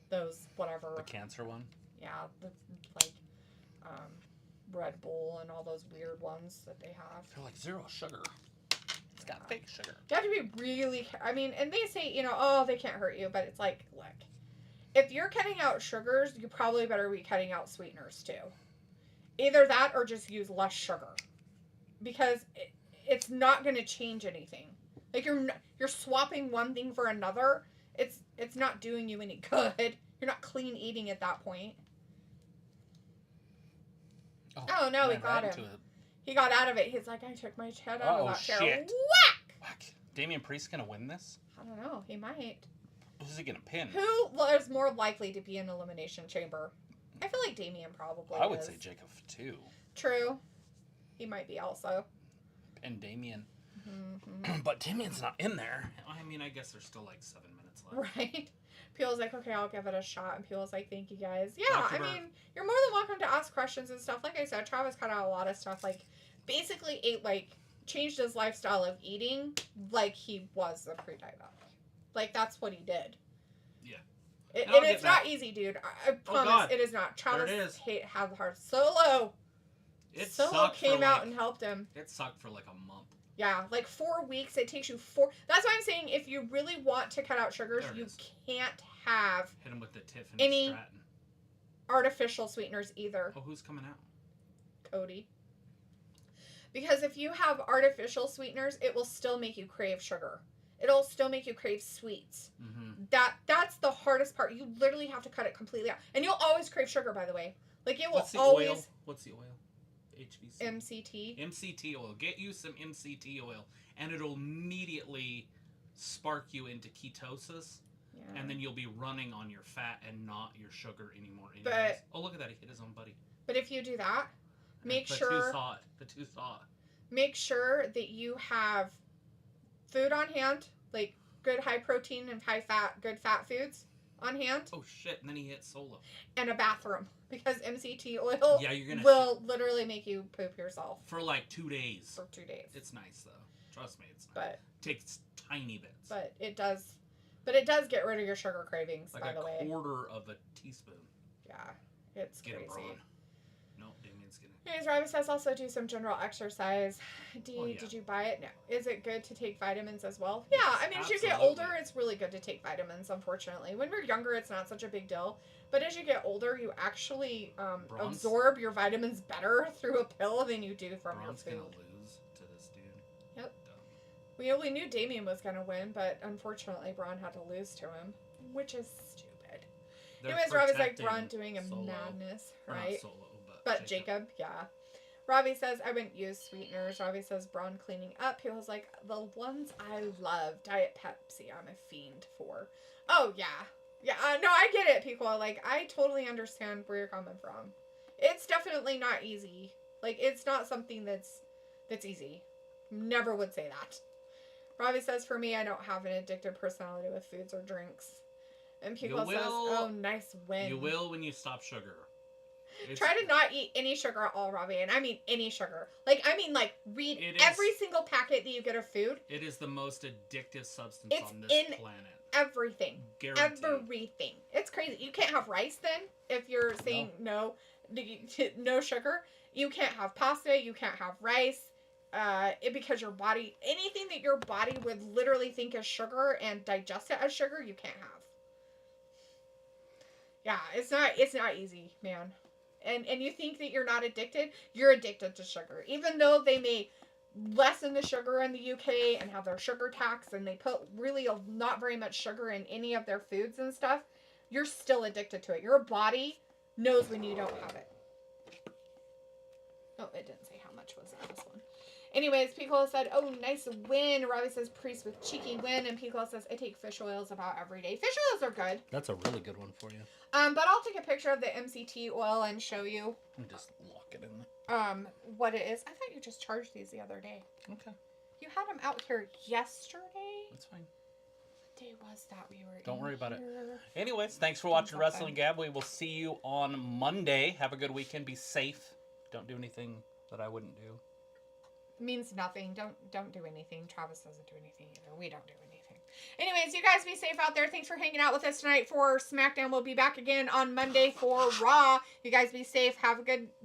Those, whatever. The cancer one? Yeah, like Red Bull and all those weird ones that they have. They're like 0 sugar. It's got fake sugar. You have to be really, and they say, they can't hurt you, but it's like, look. If you're cutting out sugars, you probably better be cutting out sweeteners too. Either that or just use less sugar. Because it's not going to change anything. Like you're swapping one thing for another. It's not doing you any good. You're not clean eating at that point. Oh no, he got him. He got out of it. He's like, I took my head out of that chair. Shit. Whack! Damian Priest going to win this? I don't know. He might. Who's he going to pin? Who is more likely to be in Elimination Chamber? I feel like Damian probably I would say Jacob too. True. He might be also. And Damian. Mm-hmm. But Damian's not in there. I mean, I guess there's still like 7 minutes left. Right. Peel's like, okay, I'll give it a shot. And Peel's like, thank you guys. Yeah, I mean, you're more than welcome to ask questions and stuff. Like I said, Travis cut out a lot of stuff. Like, basically changed his lifestyle of eating like he was a pre-diabetic. Like, that's what he did. Yeah. And it's not easy, dude. I promise it is not. Travis had the heart so low. Solo came out and helped him. It sucked for like a month. Yeah, like 4 weeks. It takes you 4. That's why I'm saying if you really want to cut out sugars, you can't have hit him with the Tiffany any Stratton. Artificial sweeteners either. Oh, who's coming out? Cody. Because if you have artificial sweeteners, it will still make you crave sugar. It'll still make you crave sweets. Mm-hmm. That's the hardest part. You literally have to cut it completely out. And you'll always crave sugar, by the way. Like, it will always... Oil? What's the oil? HVC? MCT. MCT oil. Get you some MCT oil. And it'll immediately spark you into ketosis. Yeah. And then you'll be running on your fat and not your sugar anymore. Anyways. Oh, look at that. He hit his own buddy. But if you do that, The two saw it. Make sure that you have food on hand, like good high protein and high fat, good fat foods on hand. Oh shit! And then he hit Solo. And a bathroom, because MCT oil will literally make you poop yourself for like 2 days. For 2 days. It's nice though. Trust me, it's nice. But it takes tiny bits. But it does get rid of your sugar cravings. Like by the way, a quarter of a teaspoon. Yeah, it's crazy. No, Damian's Damian's gonna. Anyways, Robbie says also do some general exercise. Yeah. Did you buy it? No. Is it good to take vitamins as well? Yeah, Yes, I mean, as you get absolutely. older, it's really good to take vitamins, unfortunately. When we're younger, it's not such a big deal. But as you get older, you actually absorb your vitamins better through a pill than you do from Braun's your food. gonna lose to this dude. Yep. Dumb. We knew Damian was going to win, but unfortunately, Braun had to lose to him, which is stupid. They're Anyways, Robbie's like, protecting Braun doing a Solo. madness, Or right? not Solo, But Jacob, yeah. Robbie says, I wouldn't use sweeteners. Robbie says, Braun cleaning up. He was like, the ones I love, Diet Pepsi, I'm a fiend for. Oh, yeah. Yeah, no, I get it, people. Like, I totally understand where you're coming from. It's definitely not easy. Like, it's not something that's easy. Never would say that. Robbie says, for me, I don't have an addictive personality with foods or drinks. And people says, oh, nice win. You will when you stop sugar. Try to not eat any sugar at all, Robbie. And I mean any sugar. Like, read every single packet that you get of food. It is the most addictive substance on this planet. Everything. Guaranteed. Everything. It's crazy. You can't have rice then if you're saying no sugar. You can't have pasta. You can't have rice. Because your body, anything that your body would literally think is sugar and digest it as sugar, you can't have. Yeah, it's not easy, man. And you think that you're not addicted, you're addicted to sugar. Even though they may lessen the sugar in the UK and have their sugar tax and they put really not very much sugar in any of their foods and stuff, you're still addicted to it. Your body knows when you don't have it. Oh, it didn't say how much was in this one. Anyways, Piccolo said, oh, nice win. Robbie says, Priest with cheeky win. And Piccolo says, I take fish oils about every day. Fish oils are good. That's a really good one for you. But I'll take a picture of the MCT oil and show you. And just lock it in there. What it is. I thought you just charged these the other day. Okay. You had them out here yesterday? That's fine. What day was that we were Don't worry about it. here? Anyways, thanks for watching Wrestling Gab. We will see you on Monday. Have a good weekend. Be safe. Don't do anything that I wouldn't do. Means nothing. Don't do anything. Travis doesn't do anything either. We don't do anything. Anyways, you guys be safe out there. Thanks for hanging out with us tonight for SmackDown. We'll be back again on Monday for Raw. You guys be safe. Have a good